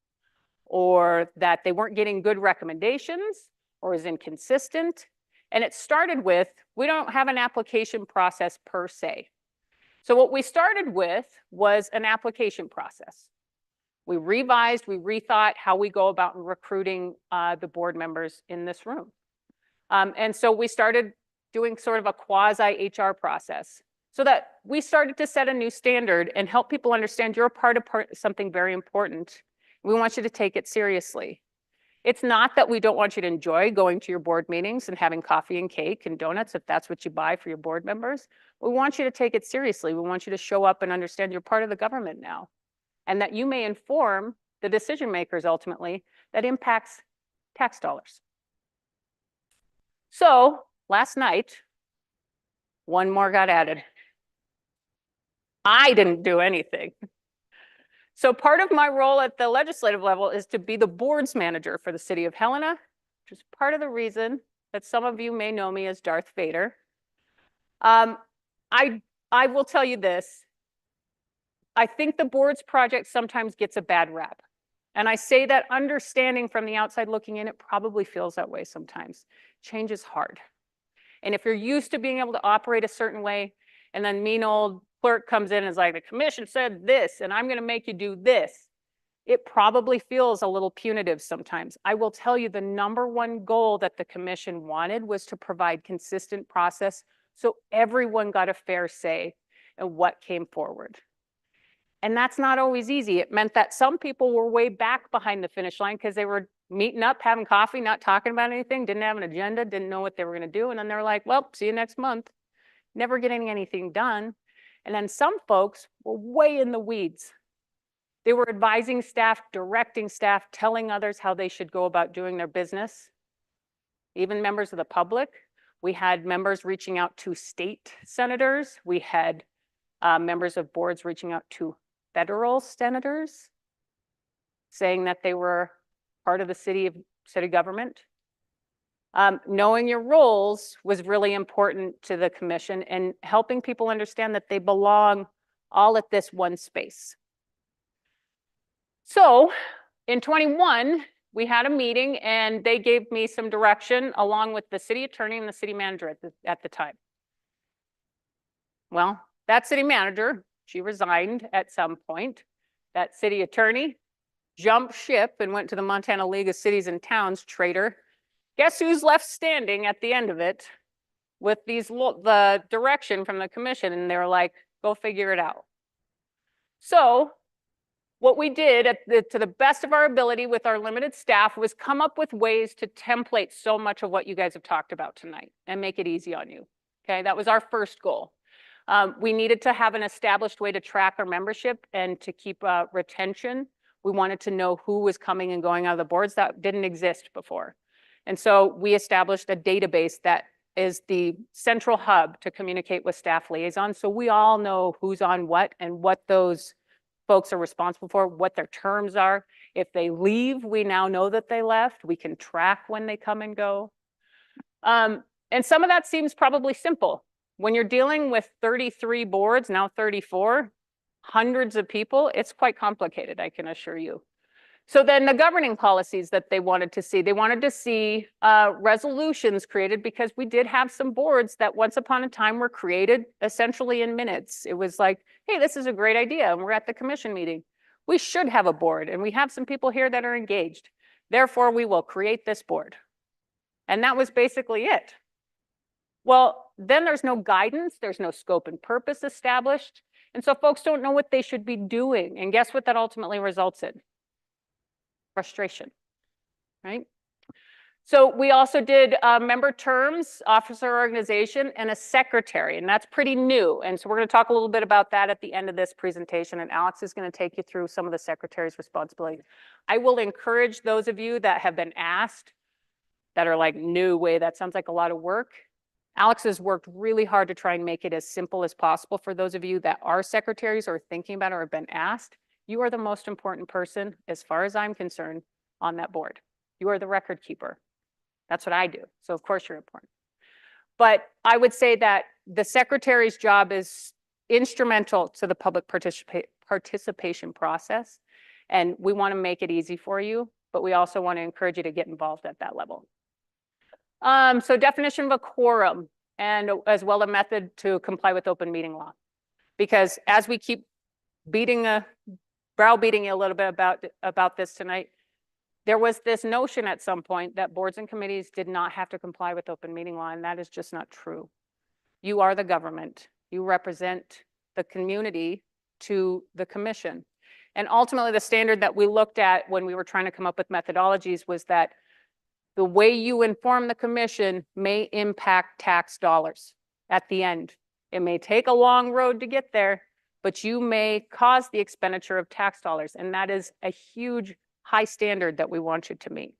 or that they weren't getting good recommendations, or is inconsistent. And it started with, we don't have an application process per se. So what we started with was an application process. We revised, we rethought how we go about recruiting the board members in this room. And so we started doing sort of a quasi HR process so that we started to set a new standard and help people understand you're a part of something very important. We want you to take it seriously. It's not that we don't want you to enjoy going to your board meetings and having coffee and cake and donuts if that's what you buy for your board members. We want you to take it seriously. We want you to show up and understand you're part of the government now, and that you may inform the decision makers ultimately, that impacts tax dollars. So last night, one more got added. I didn't do anything. So part of my role at the legislative level is to be the board's manager for the city of Helena, which is part of the reason that some of you may know me as Darth Vader. I will tell you this. I think the board's project sometimes gets a bad rap. And I say that understanding from the outside looking in, it probably feels that way sometimes. Change is hard. And if you're used to being able to operate a certain way, and then mean old clerk comes in and is like, the commission said this, and I'm going to make you do this, it probably feels a little punitive sometimes. I will tell you the number one goal that the commission wanted was to provide consistent process so everyone got a fair say in what came forward. And that's not always easy. It meant that some people were way back behind the finish line because they were meeting up, having coffee, not talking about anything, didn't have an agenda, didn't know what they were going to do. And then they're like, well, see you next month. Never getting anything done. And then some folks were way in the weeds. They were advising staff, directing staff, telling others how they should go about doing their business. Even members of the public. We had members reaching out to state senators. We had members of boards reaching out to federal senators, saying that they were part of the city government. Knowing your roles was really important to the commission and helping people understand that they belong all at this one space. So in 21, we had a meeting and they gave me some direction along with the city attorney and the city manager at the time. Well, that city manager, she resigned at some point. That city attorney jumped ship and went to the Montana League of Cities and Towns, traitor. Guess who's left standing at the end of it with the direction from the commission? And they were like, go figure it out. So what we did to the best of our ability with our limited staff was come up with ways to template so much of what you guys have talked about tonight and make it easy on you. Okay, that was our first goal. We needed to have an established way to track our membership and to keep retention. We wanted to know who was coming and going out of the boards. That didn't exist before. And so we established a database that is the central hub to communicate with staff liaisons. So we all know who's on what and what those folks are responsible for, what their terms are. If they leave, we now know that they left. We can track when they come and go. And some of that seems probably simple. When you're dealing with 33 boards, now 34, hundreds of people, it's quite complicated, I can assure you. So then the governing policies that they wanted to see resolutions created because we did have some boards that once upon a time were created essentially in minutes. It was like, hey, this is a great idea. And we're at the commission meeting. We should have a board and we have some people here that are engaged. Therefore, we will create this board. And that was basically it. Well, then there's no guidance. There's no scope and purpose established. And so folks don't know what they should be doing. And guess what that ultimately results in? Frustration, right? So we also did member terms, officer organization, and a secretary, and that's pretty new. And so we're going to talk a little bit about that at the end of this presentation, and Alex is going to take you through some of the secretary's responsibilities. I will encourage those of you that have been asked that are like, no way, that sounds like a lot of work. Alex has worked really hard to try and make it as simple as possible for those of you that are secretaries or thinking about it or have been asked. You are the most important person, as far as I'm concerned, on that board. You are the record keeper. That's what I do. So of course you're important. But I would say that the secretary's job is instrumental to the public participation process. And we want to make it easy for you, but we also want to encourage you to get involved at that level. So definition of a quorum and as well a method to comply with open meeting law. Because as we keep browbeating you a little bit about this tonight, there was this notion at some point that boards and committees did not have to comply with open meeting law, and that is just not true. You are the government. You represent the community to the commission. And ultimately, the standard that we looked at when we were trying to come up with methodologies was that the way you inform the commission may impact tax dollars at the end. It may take a long road to get there, but you may cause the expenditure of tax dollars. And that is a huge high standard that we want you to meet.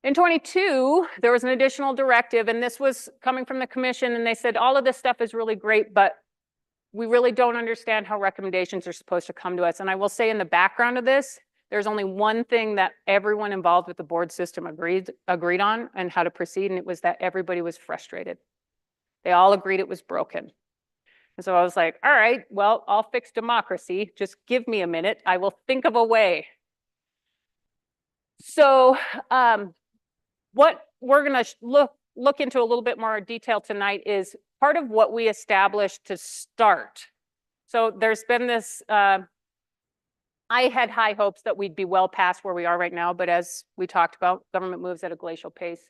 In 22, there was an additional directive, and this was coming from the commission, and they said, all of this stuff is really great, but we really don't understand how recommendations are supposed to come to us. And I will say in the background of this, there's only one thing that everyone involved with the board system agreed on and how to proceed, and it was that everybody was frustrated. They all agreed it was broken. And so I was like, all right, well, I'll fix democracy. Just give me a minute. I will think of a way. So what we're going to look into a little bit more detail tonight is part of what we established to start. So there's been this, I had high hopes that we'd be well past where we are right now, but as we talked about, government moves at a glacial pace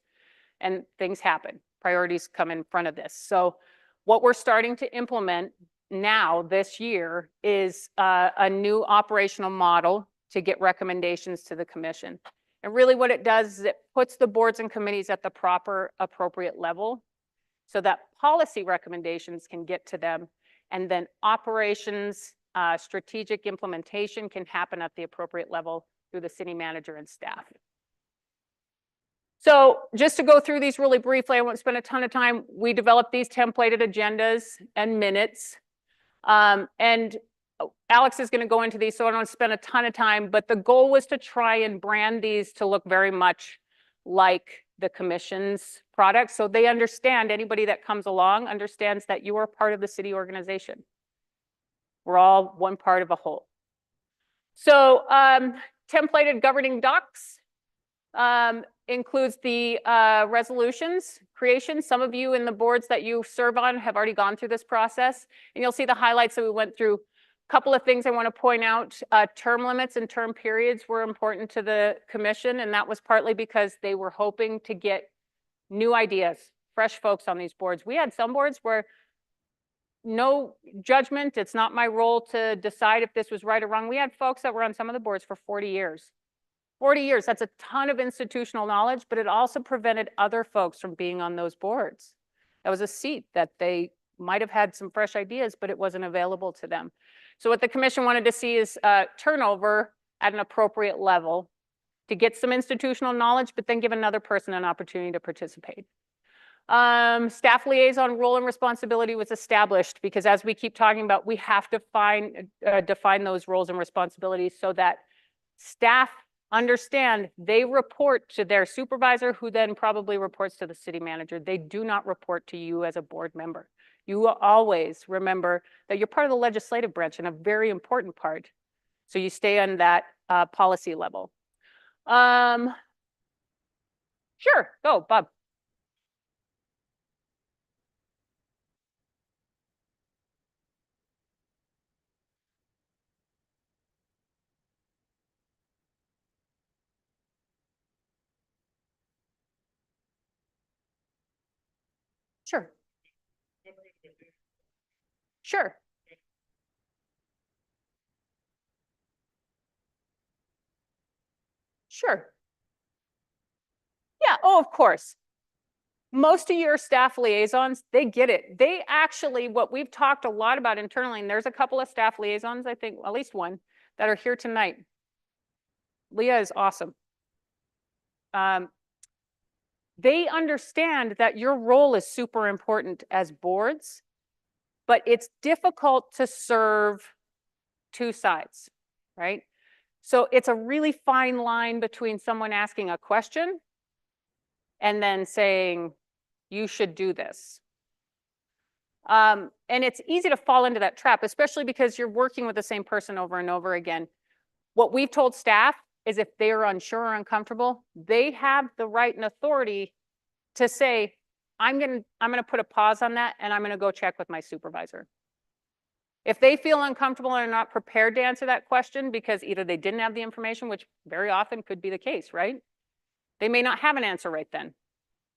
and things happen. Priorities come in front of this. So what we're starting to implement now this year is a new operational model to get recommendations to the commission. And really what it does is it puts the boards and committees at the proper appropriate level so that policy recommendations can get to them, and then operations, strategic implementation can happen at the appropriate level through the city manager and staff. So just to go through these really briefly, I won't spend a ton of time. We developed these templated agendas and minutes. And Alex is going to go into these, so I don't spend a ton of time, but the goal was to try and brand these to look very much like the commission's product. So they understand, anybody that comes along understands that you are part of the city organization. We're all one part of a whole. So templated governing docs includes the resolutions creation. Some of you in the boards that you serve on have already gone through this process, and you'll see the highlights that we went through. Couple of things I want to point out, term limits and term periods were important to the commission, and that was partly because they were hoping to get new ideas, fresh folks on these boards. We had some boards where no judgment, it's not my role to decide if this was right or wrong. We had folks that were on some of the boards for 40 years. 40 years, that's a ton of institutional knowledge, but it also prevented other folks from being on those boards. That was a seat that they might have had some fresh ideas, but it wasn't available to them. So what the commission wanted to see is turnover at an appropriate level to get some institutional knowledge, but then give another person an opportunity to participate. Staff liaison role and responsibility was established because, as we keep talking about, we have to define those roles and responsibilities so that staff understand they report to their supervisor, who then probably reports to the city manager. They do not report to you as a board member. You will always remember that you're part of the legislative branch and a very important part. So you stay on that policy level. Sure, go, Bob. Sure. Sure. Sure. Yeah, oh, of course. Most of your staff liaisons, they get it. They actually, what we've talked a lot about internally, and there's a couple of staff liaisons, I think, at least one, that are here tonight. Leah is awesome. They understand that your role is super important as boards, but it's difficult to serve two sides, right? So it's a really fine line between someone asking a question and then saying, you should do this. And it's easy to fall into that trap, especially because you're working with the same person over and over again. What we've told staff is if they're unsure or uncomfortable, they have the right and authority to say, I'm gonna put a pause on that and I'm gonna go check with my supervisor. If they feel uncomfortable and are not prepared to answer that question because either they didn't have the information, which very often could be the case, right? They may not have an answer right then.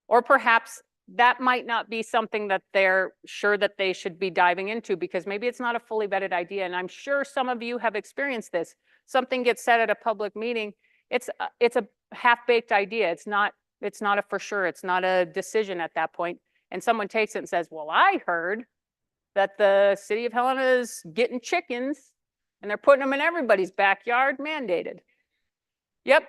Or perhaps that might not be something that they're sure that they should be diving into because maybe it's not a fully vetted idea. And I'm sure some of you have experienced this. Something gets said at a public meeting. It's a half-baked idea. It's not a for sure. It's not a decision at that point. And someone takes it and says, well, I heard. that the city of Helena is getting chickens and they're putting them in everybody's backyard mandated. Yep.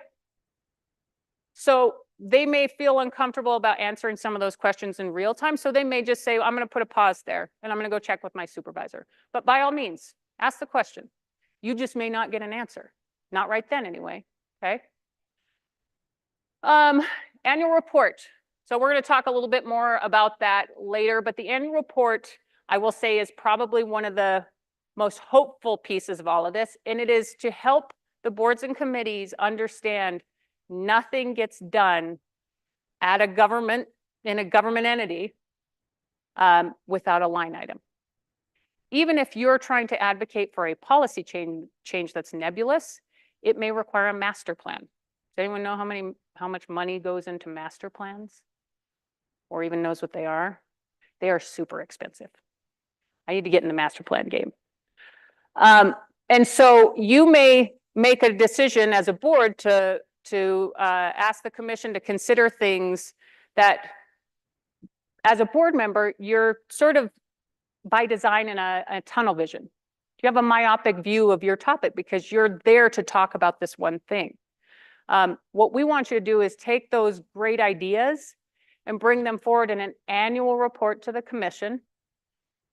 So they may feel uncomfortable about answering some of those questions in real time. So they may just say, I'm going to put a pause there and I'm going to go check with my supervisor. But by all means, ask the question. You just may not get an answer. Not right then anyway, okay? Annual report. So we're going to talk a little bit more about that later, but the annual report, I will say, is probably one of the most hopeful pieces of all of this, and it is to help the boards and committees understand nothing gets done at a government, in a government entity, without a line item. Even if you're trying to advocate for a policy change that's nebulous, it may require a master plan. Does anyone know how much money goes into master plans? Or even knows what they are? They are super expensive. I need to get in the master plan game. And so you may make a decision as a board to ask the commission to consider things that, as a board member, you're sort of by design in a tunnel vision. You have a myopic view of your topic because you're there to talk about this one thing. What we want you to do is take those great ideas and bring them forward in an annual report to the commission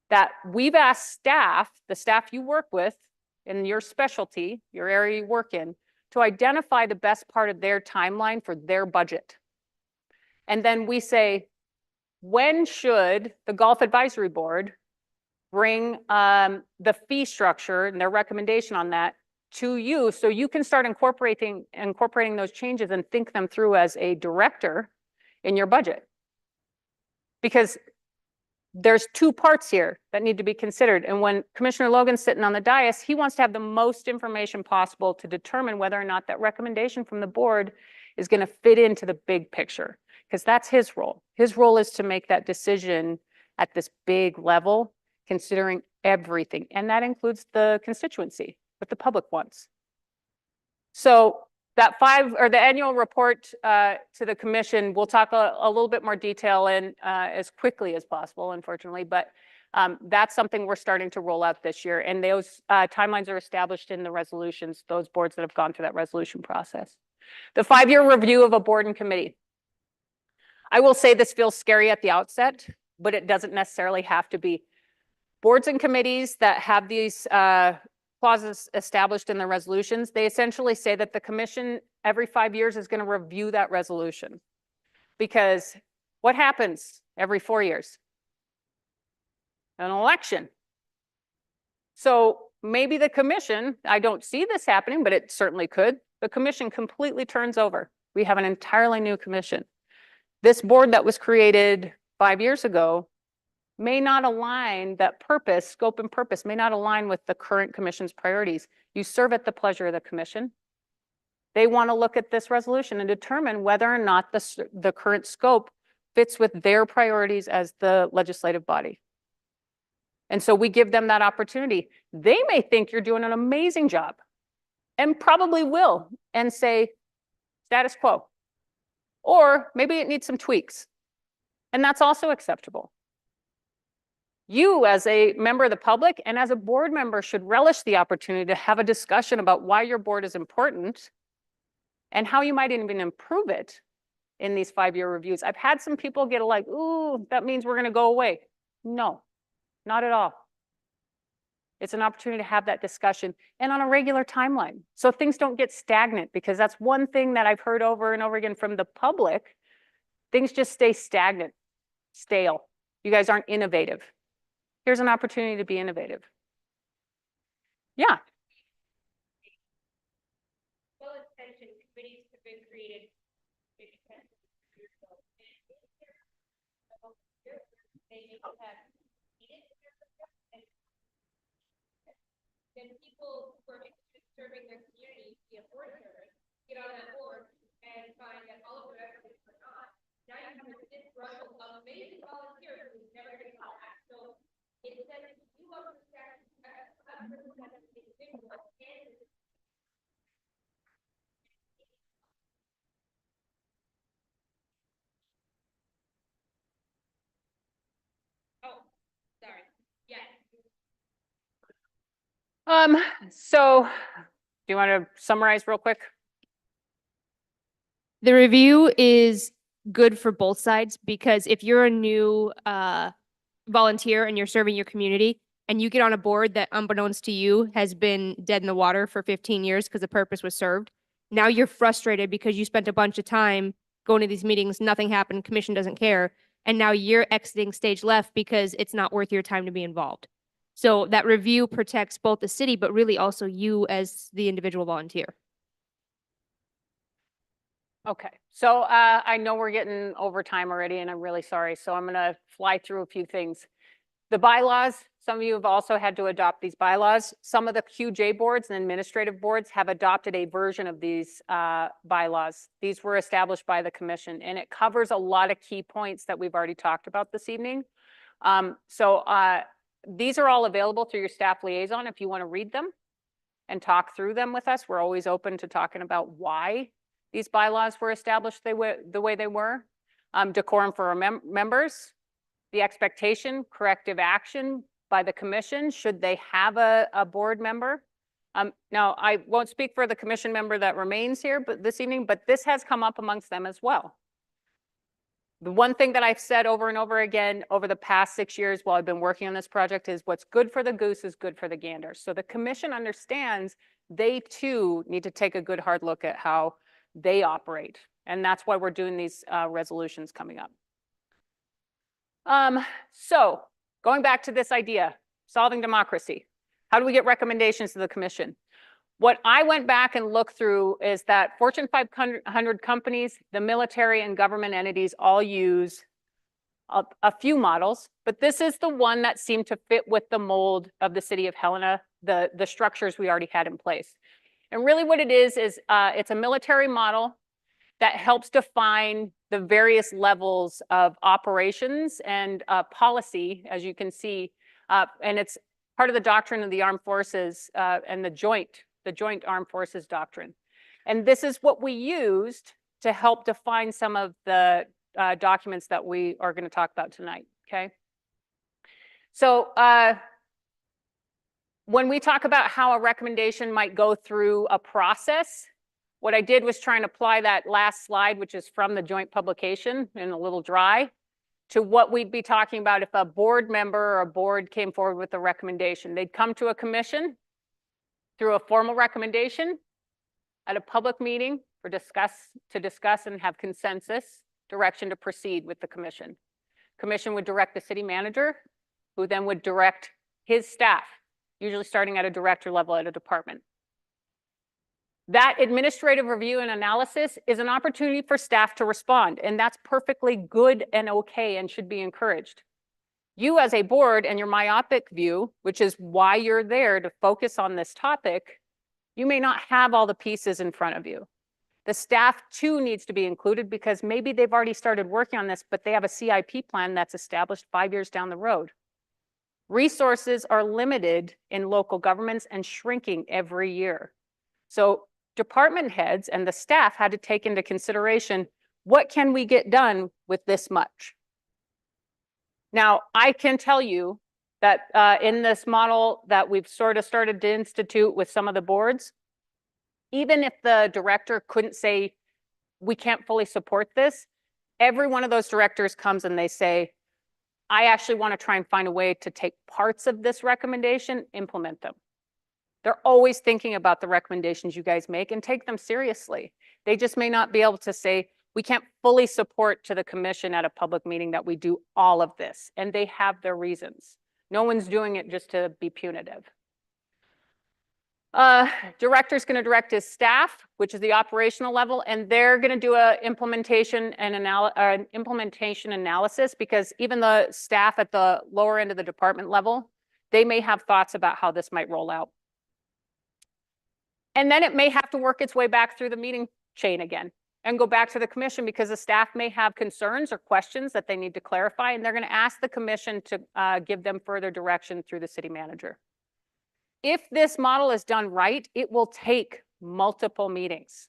that we've asked staff, the staff you work with in your specialty, your area you work in, to identify the best part of their timeline for their budget. And then we say, when should the Golf Advisory Board bring the fee structure and their recommendation on that to you so you can start incorporating those changes and think them through as a director in your budget? Because there's two parts here that need to be considered. And when Commissioner Logan's sitting on the dais, he wants to have the most information possible to determine whether or not that recommendation from the board is going to fit into the big picture, because that's his role. His role is to make that decision at this big level, considering everything. And that includes the constituency, what the public wants. So that the annual report to the commission, we'll talk a little bit more detail in as quickly as possible, unfortunately, but that's something we're starting to roll out this year. And those timelines are established in the resolutions, those boards that have gone through that resolution process. The 5-year review of a board and committee. I will say this feels scary at the outset, but it doesn't necessarily have to be. Boards and committees that have these clauses established in the resolutions, they essentially say that the commission every 5 years is going to review that resolution. Because what happens every 4 years? An election. So maybe the commission, I don't see this happening, but it certainly could. The commission completely turns over. We have an entirely new commission. This board that was created 5 years ago may not align, that purpose, scope and purpose may not align with the current commission's priorities. You serve at the pleasure of the commission. They want to look at this resolution and determine whether or not the current scope fits with their priorities as the legislative body. And so we give them that opportunity. They may think you're doing an amazing job and probably will and say status quo. Or maybe it needs some tweaks. And that's also acceptable. You, as a member of the public and as a board member, should relish the opportunity to have a discussion about why your board is important and how you might even improve it in these 5-year reviews. I've had some people get like, ooh, that means we're going to go away. No, not at all. It's an opportunity to have that discussion and on a regular timeline, so things don't get stagnant, because that's one thing that I've heard over and over again from the public. Things just stay stagnant, stale. You guys aren't innovative. Here's an opportunity to be innovative. Yeah. Well-intentioned committees have been created. Then people who are interested in serving their community via board service get on that board and find that all of their efforts are not. Now you have this disgruntled, amazing volunteer who's never going to come back. So instead of you understand Oh, sorry. Yeah, So do you want to summarize real quick? The review is good for both sides because if you're a new volunteer and you're serving your community and you get on a board that unbeknownst to you has been dead in the water for 15 years because the purpose was served, now you're frustrated because you spent a bunch of time going to these meetings, nothing happened, commission doesn't care, and now you're exiting stage left because it's not worth your time to be involved. So that review protects both the city, but really also you as the individual volunteer. Okay, so I know we're getting over time already and I'm really sorry. So I'm gonna fly through a few things. The bylaws, some of you have also had to adopt these bylaws. Some of the QJ boards and administrative boards have adopted a version of these bylaws. These were established by the commission and it covers a lot of key points that we've already talked about this evening. These are all available through your staff liaison if you want to read them and talk through them with us. We're always open to talking about why these bylaws were established the way they were. Decorum for members, the expectation, corrective action by the commission, should they have a board member. Now, I won't speak for the commission member that remains here this evening, but this has come up amongst them as well. The one thing that I've said over and over again over the past 6 years while I've been working on this project is what's good for the goose is good for the gander. So the commission understands they too need to take a good hard look at how they operate. And that's why we're doing these resolutions coming up. So going back to this idea, solving democracy, how do we get recommendations to the commission? What I went back and looked through is that Fortune 500 companies, the military and government entities all use a few models, but this is the one that seemed to fit with the mold of the city of Helena, the structures we already had in place. And really what it is it's a military model that helps define the various levels of operations and policy, as you can see, and it's part of the doctrine of the armed forces and the joint armed forces doctrine. And this is what we used to help define some of the documents that we are going to talk about tonight, okay? So when we talk about how a recommendation might go through a process, what I did was try and apply that last slide, which is from the joint publication and a little dry, to what we'd be talking about if a board member or a board came forward with a recommendation. They'd come to a commission through a formal recommendation at a public meeting to discuss and have consensus direction to proceed with the commission. Commission would direct the city manager, who then would direct his staff, usually starting at a director level at a department. That administrative review and analysis is an opportunity for staff to respond, and that's perfectly good and okay and should be encouraged. You as a board and your myopic view, which is why you're there to focus on this topic, you may not have all the pieces in front of you. The staff too needs to be included because maybe they've already started working on this, but they have a CIP plan that's established 5 years down the road. Resources are limited in local governments and shrinking every year. So department heads and the staff had to take into consideration, what can we get done with this much? Now, I can tell you that in this model that we've sort of started to institute with some of the boards, even if the director couldn't say, we can't fully support this, every one of those directors comes and they say, I actually want to try and find a way to take parts of this recommendation, implement them. They're always thinking about the recommendations you guys make and take them seriously. They just may not be able to say, we can't fully support to the commission at a public meeting that we do all of this. And they have their reasons. No one's doing it just to be punitive. Director's going to direct his staff, which is the operational level, and they're going to do an implementation analysis because even the staff at the lower end of the department level, they may have thoughts about how this might roll out. And then it may have to work its way back through the meeting chain again and go back to the commission because the staff may have concerns or questions that they need to clarify, and they're going to ask the commission to give them further direction through the city manager. If this model is done right, it will take multiple meetings.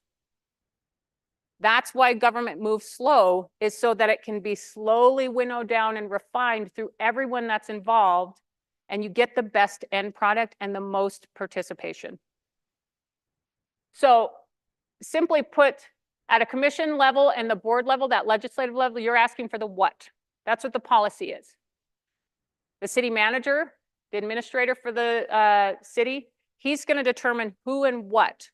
That's why government moves slow, is so that it can be slowly winnowed down and refined through everyone that's involved and you get the best end product and the most participation. So simply put, at a commission level and the board level, that legislative level, you're asking for the what. That's what the policy is. The city manager, the administrator for the city, he's going to determine who and what,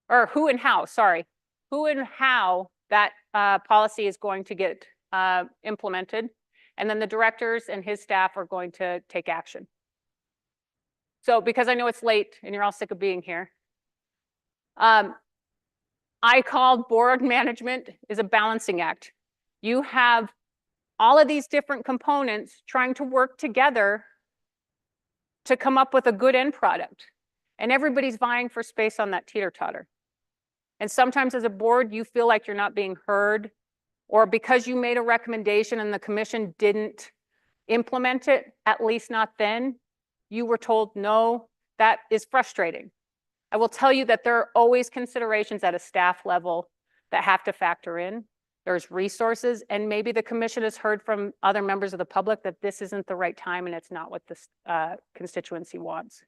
or who and how, sorry, who and how that policy is going to get implemented. And then the directors and his staff are going to take action. So because I know it's late and you're all sick of being here, I called board management is a balancing act. You have all of these different components trying to work together to come up with a good end product. And everybody's vying for space on that teeter-totter. And sometimes as a board, you feel like you're not being heard, or because you made a recommendation and the commission didn't implement it, at least not then, you were told no. That is frustrating. I will tell you that there are always considerations at a staff level that have to factor in. There's resources, and maybe the commission has heard from other members of the public that this isn't the right time and it's not what this constituency wants.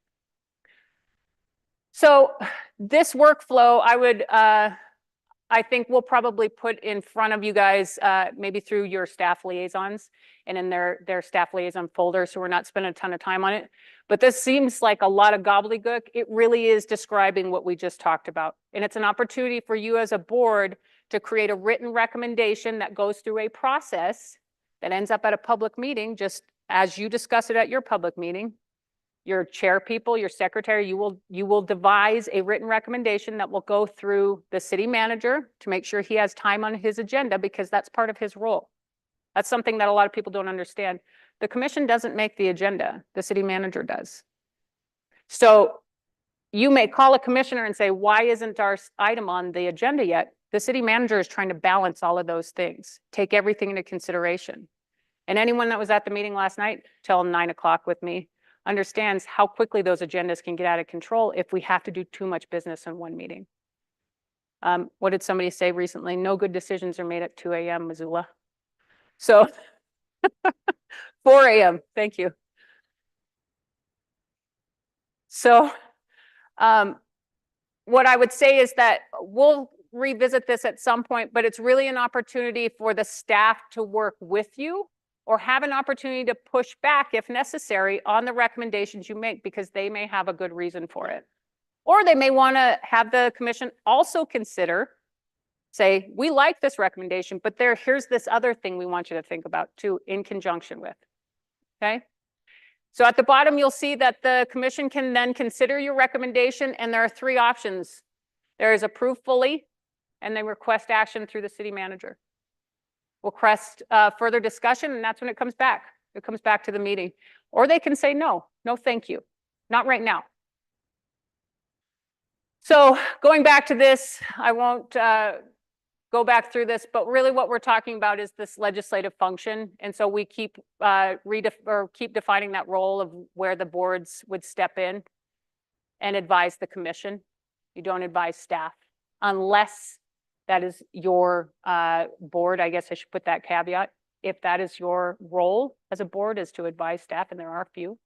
So this workflow, I think we'll probably put in front of you guys, maybe through your staff liaisons and in their staff liaison folder, so we're not spending a ton of time on it. But this seems like a lot of gobbledygook. It really is describing what we just talked about. And it's an opportunity for you as a board to create a written recommendation that goes through a process that ends up at a public meeting, just as you discuss it at your public meeting. Your chair people, your secretary, you will devise a written recommendation that will go through the city manager to make sure he has time on his agenda, because that's part of his role. That's something that a lot of people don't understand. The commission doesn't make the agenda, the city manager does. So you may call a commissioner and say, why isn't our item on the agenda yet? The city manager is trying to balance all of those things, take everything into consideration. And anyone that was at the meeting last night till 9 o'clock with me understands how quickly those agendas can get out of control if we have to do too much business in one meeting. What did somebody say recently? No good decisions are made at 2 a.m., Missoula. So 4 a.m., thank you. So what I would say is that we'll revisit this at some point, but it's really an opportunity for the staff to work with you or have an opportunity to push back if necessary on the recommendations you make, because they may have a good reason for it. Or they may want to have the commission also consider, say, we like this recommendation, but here's this other thing we want you to think about too, in conjunction with, okay? So at the bottom, you'll see that the commission can then consider your recommendation, and there are 3 options. There is approve fully, and then request action through the city manager. Request further discussion, and that's when it comes back. It comes back to the meeting. Or they can say, no, thank you, not right now. So going back to this, I won't go back through this, but really what we're talking about is this legislative function. And so we keep keep defining that role of where the boards would step in and advise the commission. You don't advise staff unless that is your board. I guess I should put that caveat. If that is your role as a board, is to advise staff, and there are a few,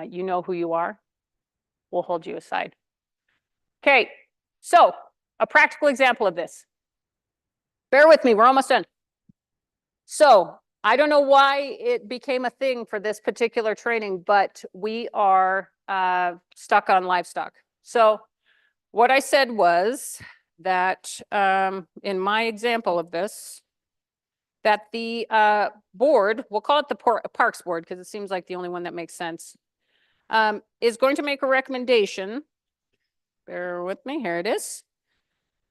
you know who you are, we'll hold you aside. Okay, so a practical example of this. Bear with me, we're almost done. So I don't know why it became a thing for this particular training, but we are stuck on livestock. So what I said was that in my example of this, that the board, we'll call it the Parks Board because it seems like the only one that makes sense, is going to make a recommendation. Bear with me, here it is.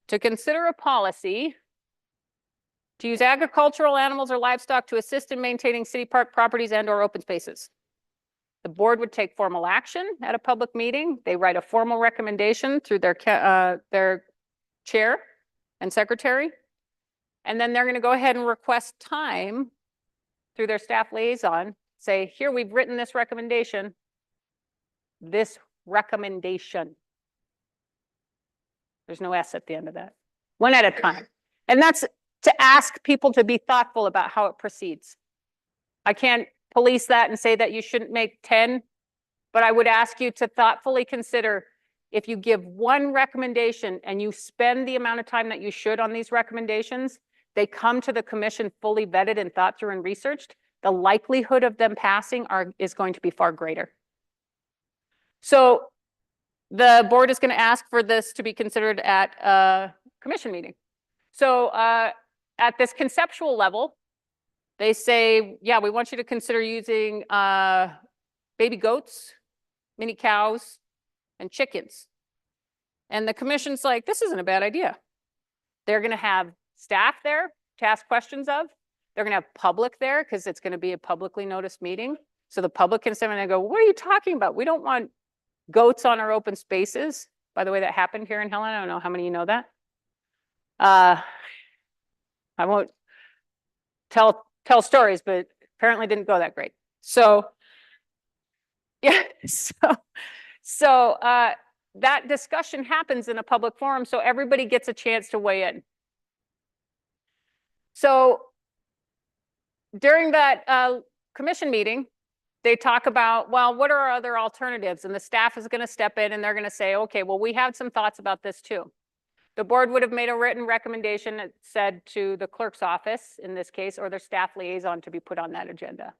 To consider a policy to use agricultural animals or livestock to assist in maintaining city park properties and or open spaces. The board would take formal action at a public meeting. They write a formal recommendation through their chair and secretary. And then they're going to go ahead and request time through their staff liaison, say, here, we've written this recommendation. This recommendation. There's no S at the end of that. One at a time. And that's to ask people to be thoughtful about how it proceeds. I can't police that and say that you shouldn't make 10, but I would ask you to thoughtfully consider if you give one recommendation and you spend the amount of time that you should on these recommendations, they come to the commission fully vetted and thought through and researched, the likelihood of them passing is going to be far greater. So the board is going to ask for this to be considered at a commission meeting. So at this conceptual level, they say, yeah, we want you to consider using baby goats, mini cows, and chickens. And the commission's like, this isn't a bad idea. They're going to have staff there to ask questions of. They're going to have public there because it's going to be a publicly noticed meeting. So the public can sit and go, what are you talking about? We don't want goats on our open spaces. By the way, that happened here in Helena. I don't know how many of you know that. I won't tell stories, but apparently didn't go that great. So yeah, so that discussion happens in a public forum, so everybody gets a chance to weigh in. So during that commission meeting, they talk about, well, what are our other alternatives? And the staff is going to step in and they're going to say, okay, well, we have some thoughts about this too. The board would have made a written recommendation that said to the clerk's office, in this case, or their staff liaison to be put on that agenda.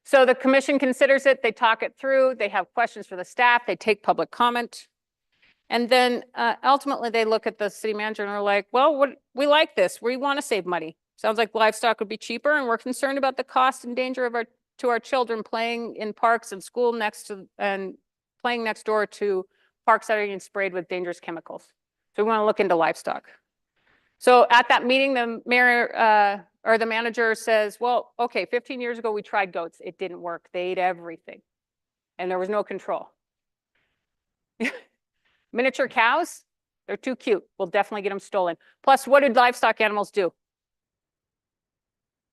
So the commission considers it, they talk it through, they have questions for the staff, they take public comment. And then ultimately they look at the city manager and are like, well, we like this, we want to save money. Sounds like livestock would be cheaper and we're concerned about the cost and danger of our children playing in parks and school playing next door to parks that are being sprayed with dangerous chemicals. So we want to look into livestock. So at that meeting, the mayor or the manager says, well, okay, 15 years ago, we tried goats. It didn't work. They ate everything and there was no control. Miniature cows, they're too cute. We'll definitely get them stolen. Plus, what did livestock animals do?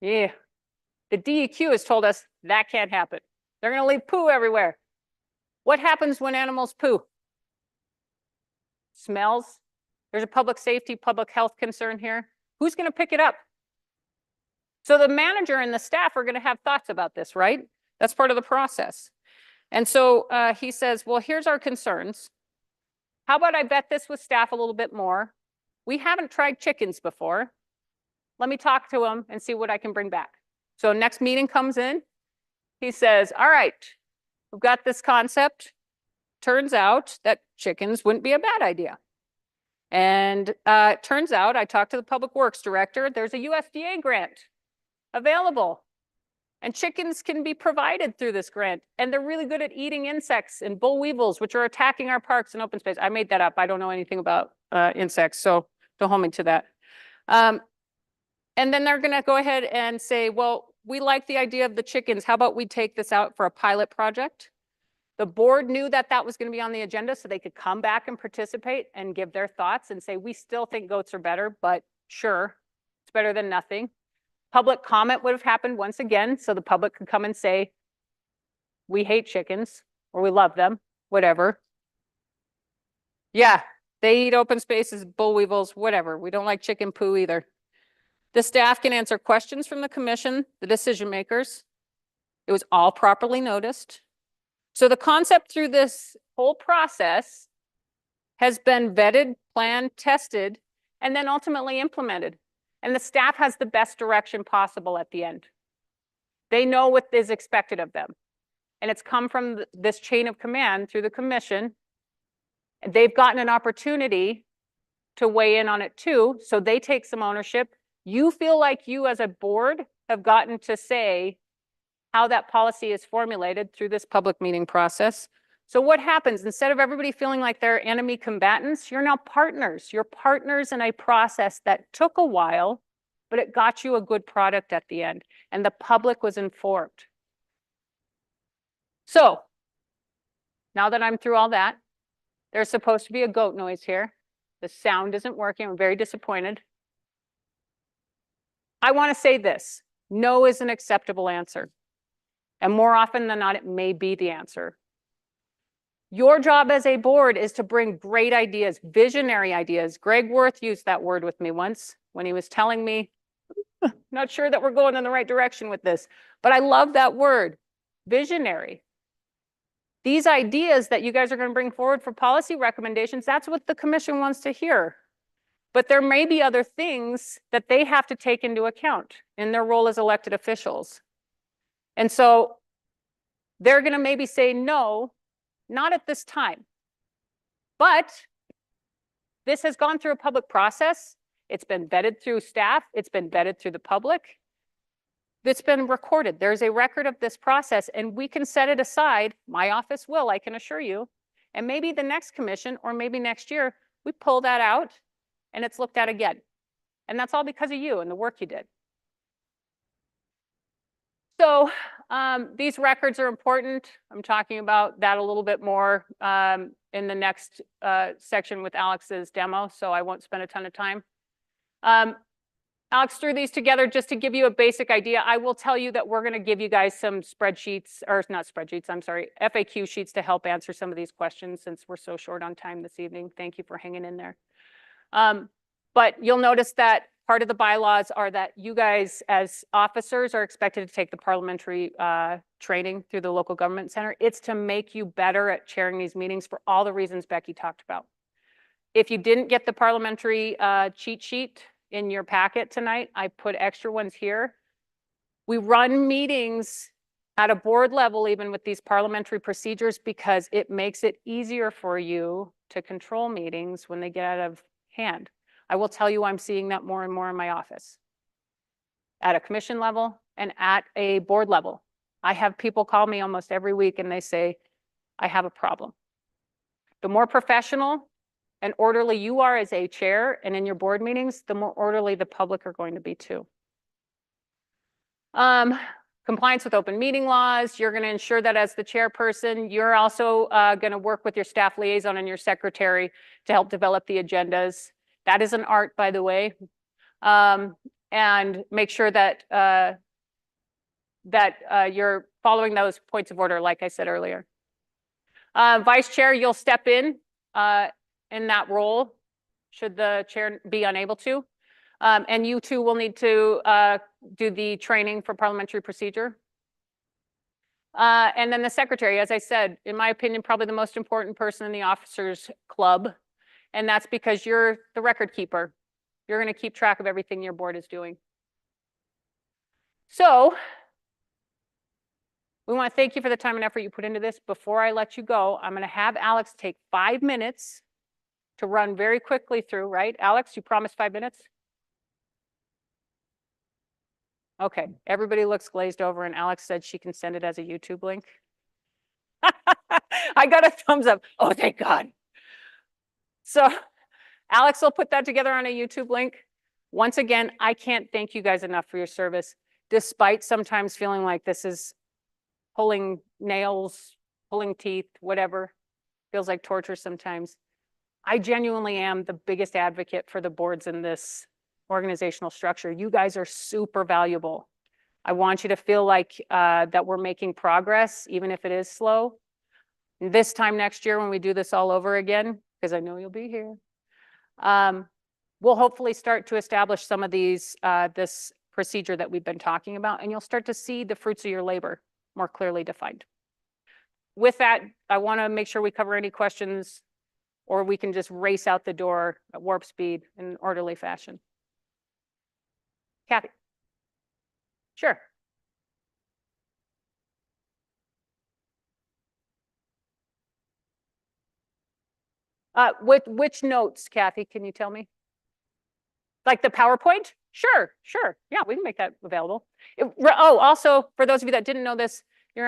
Yeah, the DEQ has told us that can't happen. They're going to leave poo everywhere. What happens when animals poo? Smells. There's a public safety, public health concern here. Who's going to pick it up? So the manager and the staff are going to have thoughts about this, right? That's part of the process. And so he says, well, here's our concerns. How about I vet this with staff a little bit more? We haven't tried chickens before. Let me talk to them and see what I can bring back. So next meeting comes in. He says, all right, we've got this concept. Turns out that chickens wouldn't be a bad idea. And it turns out, I talked to the public works director, there's a USDA grant available. And chickens can be provided through this grant. And they're really good at eating insects and boll weevils, which are attacking our parks and open space. I made that up. I don't know anything about insects, so don't hold me to that. And then they're going to go ahead and say, well, we like the idea of the chickens. How about we take this out for a pilot project? The board knew that that was going to be on the agenda so they could come back and participate and give their thoughts and say, we still think goats are better, but sure, it's better than nothing. Public comment would have happened once again, so the public could come and say, we hate chickens or we love them, whatever. Yeah, they eat open spaces, boll weevils, whatever. We don't like chicken poo either. The staff can answer questions from the commission, the decision makers. It was all properly noticed. So the concept through this whole process has been vetted, planned, tested, and then ultimately implemented. And the staff has the best direction possible at the end. They know what is expected of them. And it's come from this chain of command through the commission. They've gotten an opportunity to weigh in on it too, so they take some ownership. You feel like you as a board have gotten to say how that policy is formulated through this public meeting process. So what happens? Instead of everybody feeling like they're enemy combatants, you're now partners. You're partners in a process that took a while, but it got you a good product at the end, and the public was informed. So now that I'm through all that, there's supposed to be a goat noise here. The sound isn't working. I'm very disappointed. I want to say this. No is an acceptable answer. And more often than not, it may be the answer. Your job as a board is to bring great ideas, visionary ideas. Greg Worth used that word with me once when he was telling me Not sure that we're going in the right direction with this, but I love that word, visionary. These ideas that you guys are going to bring forward for policy recommendations, that's what the commission wants to hear. But there may be other things that they have to take into account in their role as elected officials. And so they're going to maybe say, no, not at this time. But this has gone through a public process. It's been vetted through staff. It's been vetted through the public. It's been recorded. There's a record of this process, and we can set it aside. My office will, I can assure you. And maybe the next commission, or maybe next year, we pull that out and it's looked at again. And that's all because of you and the work you did. So these records are important. I'm talking about that a little bit more in the next section with Alex's demo, so I won't spend a ton of time. Alex threw these together just to give you a basic idea. I will tell you that we're going to give you guys some spreadsheets, or not spreadsheets, I'm sorry, FAQ sheets to help answer some of these questions since we're so short on time this evening. Thank you for hanging in there. But you'll notice that part of the bylaws are that you guys as officers are expected to take the parliamentary training through the local government center. It's to make you better at chairing these meetings for all the reasons Becky talked about. If you didn't get the parliamentary cheat sheet in your packet tonight, I put extra ones here. We run meetings at a board level, even with these parliamentary procedures, because it makes it easier for you to control meetings when they get out of hand. I will tell you, I'm seeing that more and more in my office at a commission level and at a board level. I have people call me almost every week and they say, I have a problem. The more professional and orderly you are as a chair and in your board meetings, the more orderly the public are going to be too. Compliance with open meeting laws. You're going to ensure that as the chairperson, you're also going to work with your staff liaison and your secretary to help develop the agendas. That is an art, by the way. And make sure that you're following those points of order, like I said earlier. Vice chair, you'll step in that role, should the chair be unable to. And you too will need to do the training for parliamentary procedure. And then the secretary, as I said, in my opinion, probably the most important person in the officers club. And that's because you're the record keeper. You're going to keep track of everything your board is doing. So we want to thank you for the time and effort you put into this. Before I let you go, I'm going to have Alex take 5 minutes to run very quickly through, right? Alex, you promised 5 minutes? Okay, everybody looks glazed over and Alex said she can send it as a YouTube link. I got a thumbs up. Oh, thank God. So Alex will put that together on a YouTube link. Once again, I can't thank you guys enough for your service, despite sometimes feeling like this is pulling nails, pulling teeth, whatever. Feels like torture sometimes. I genuinely am the biggest advocate for the boards in this organizational structure. You guys are super valuable. I want you to feel like that we're making progress, even if it is slow. This time next year when we do this all over again, because I know you'll be here, we'll hopefully start to establish some of these, this procedure that we've been talking about, and you'll start to see the fruits of your labor more clearly defined. With that, I want to make sure we cover any questions, or we can just race out the door at warp speed in an orderly fashion. Kathy. Sure. Which notes, Kathy, can you tell me? Like the PowerPoint? Sure. Yeah, we can make that available. Also, for those of you that didn't know this, you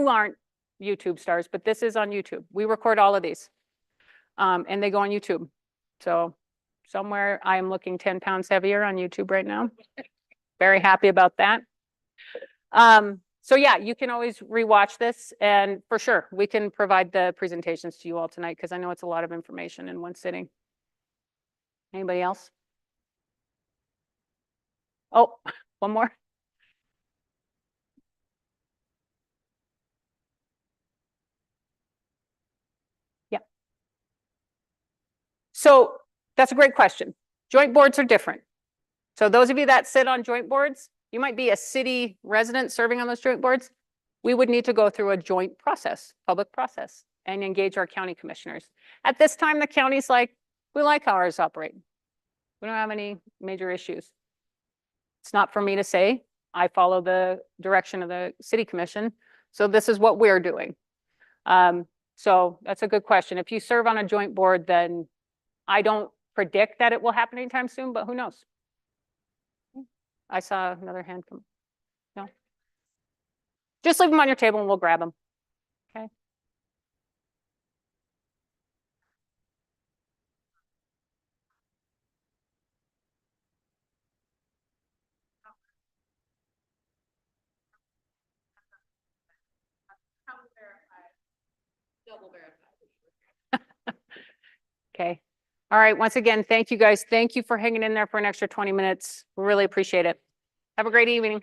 aren't YouTube stars, but this is on YouTube. We record all of these, and they go on YouTube. So somewhere I am looking 10 pounds heavier on YouTube right now. Very happy about that. So yeah, you can always rewatch this, and for sure, we can provide the presentations to you all tonight because I know it's a lot of information in one sitting. Anybody else? Oh, one more. Yeah. So that's a great question. Joint boards are different. So those of you that sit on joint boards, you might be a city resident serving on those joint boards. We would need to go through a joint process, public process, and engage our county commissioners. At this time, the county's like, we like how ours operate. We don't have any major issues. It's not for me to say. I follow the direction of the city commission. So this is what we're doing. So that's a good question. If you serve on a joint board, then I don't predict that it will happen anytime soon, but who knows? I saw another hand come. No. Just leave them on your table and we'll grab them. Okay. Okay. All right. Once again, thank you guys. Thank you for hanging in there for an extra 20 minutes. We really appreciate it. Have a great evening.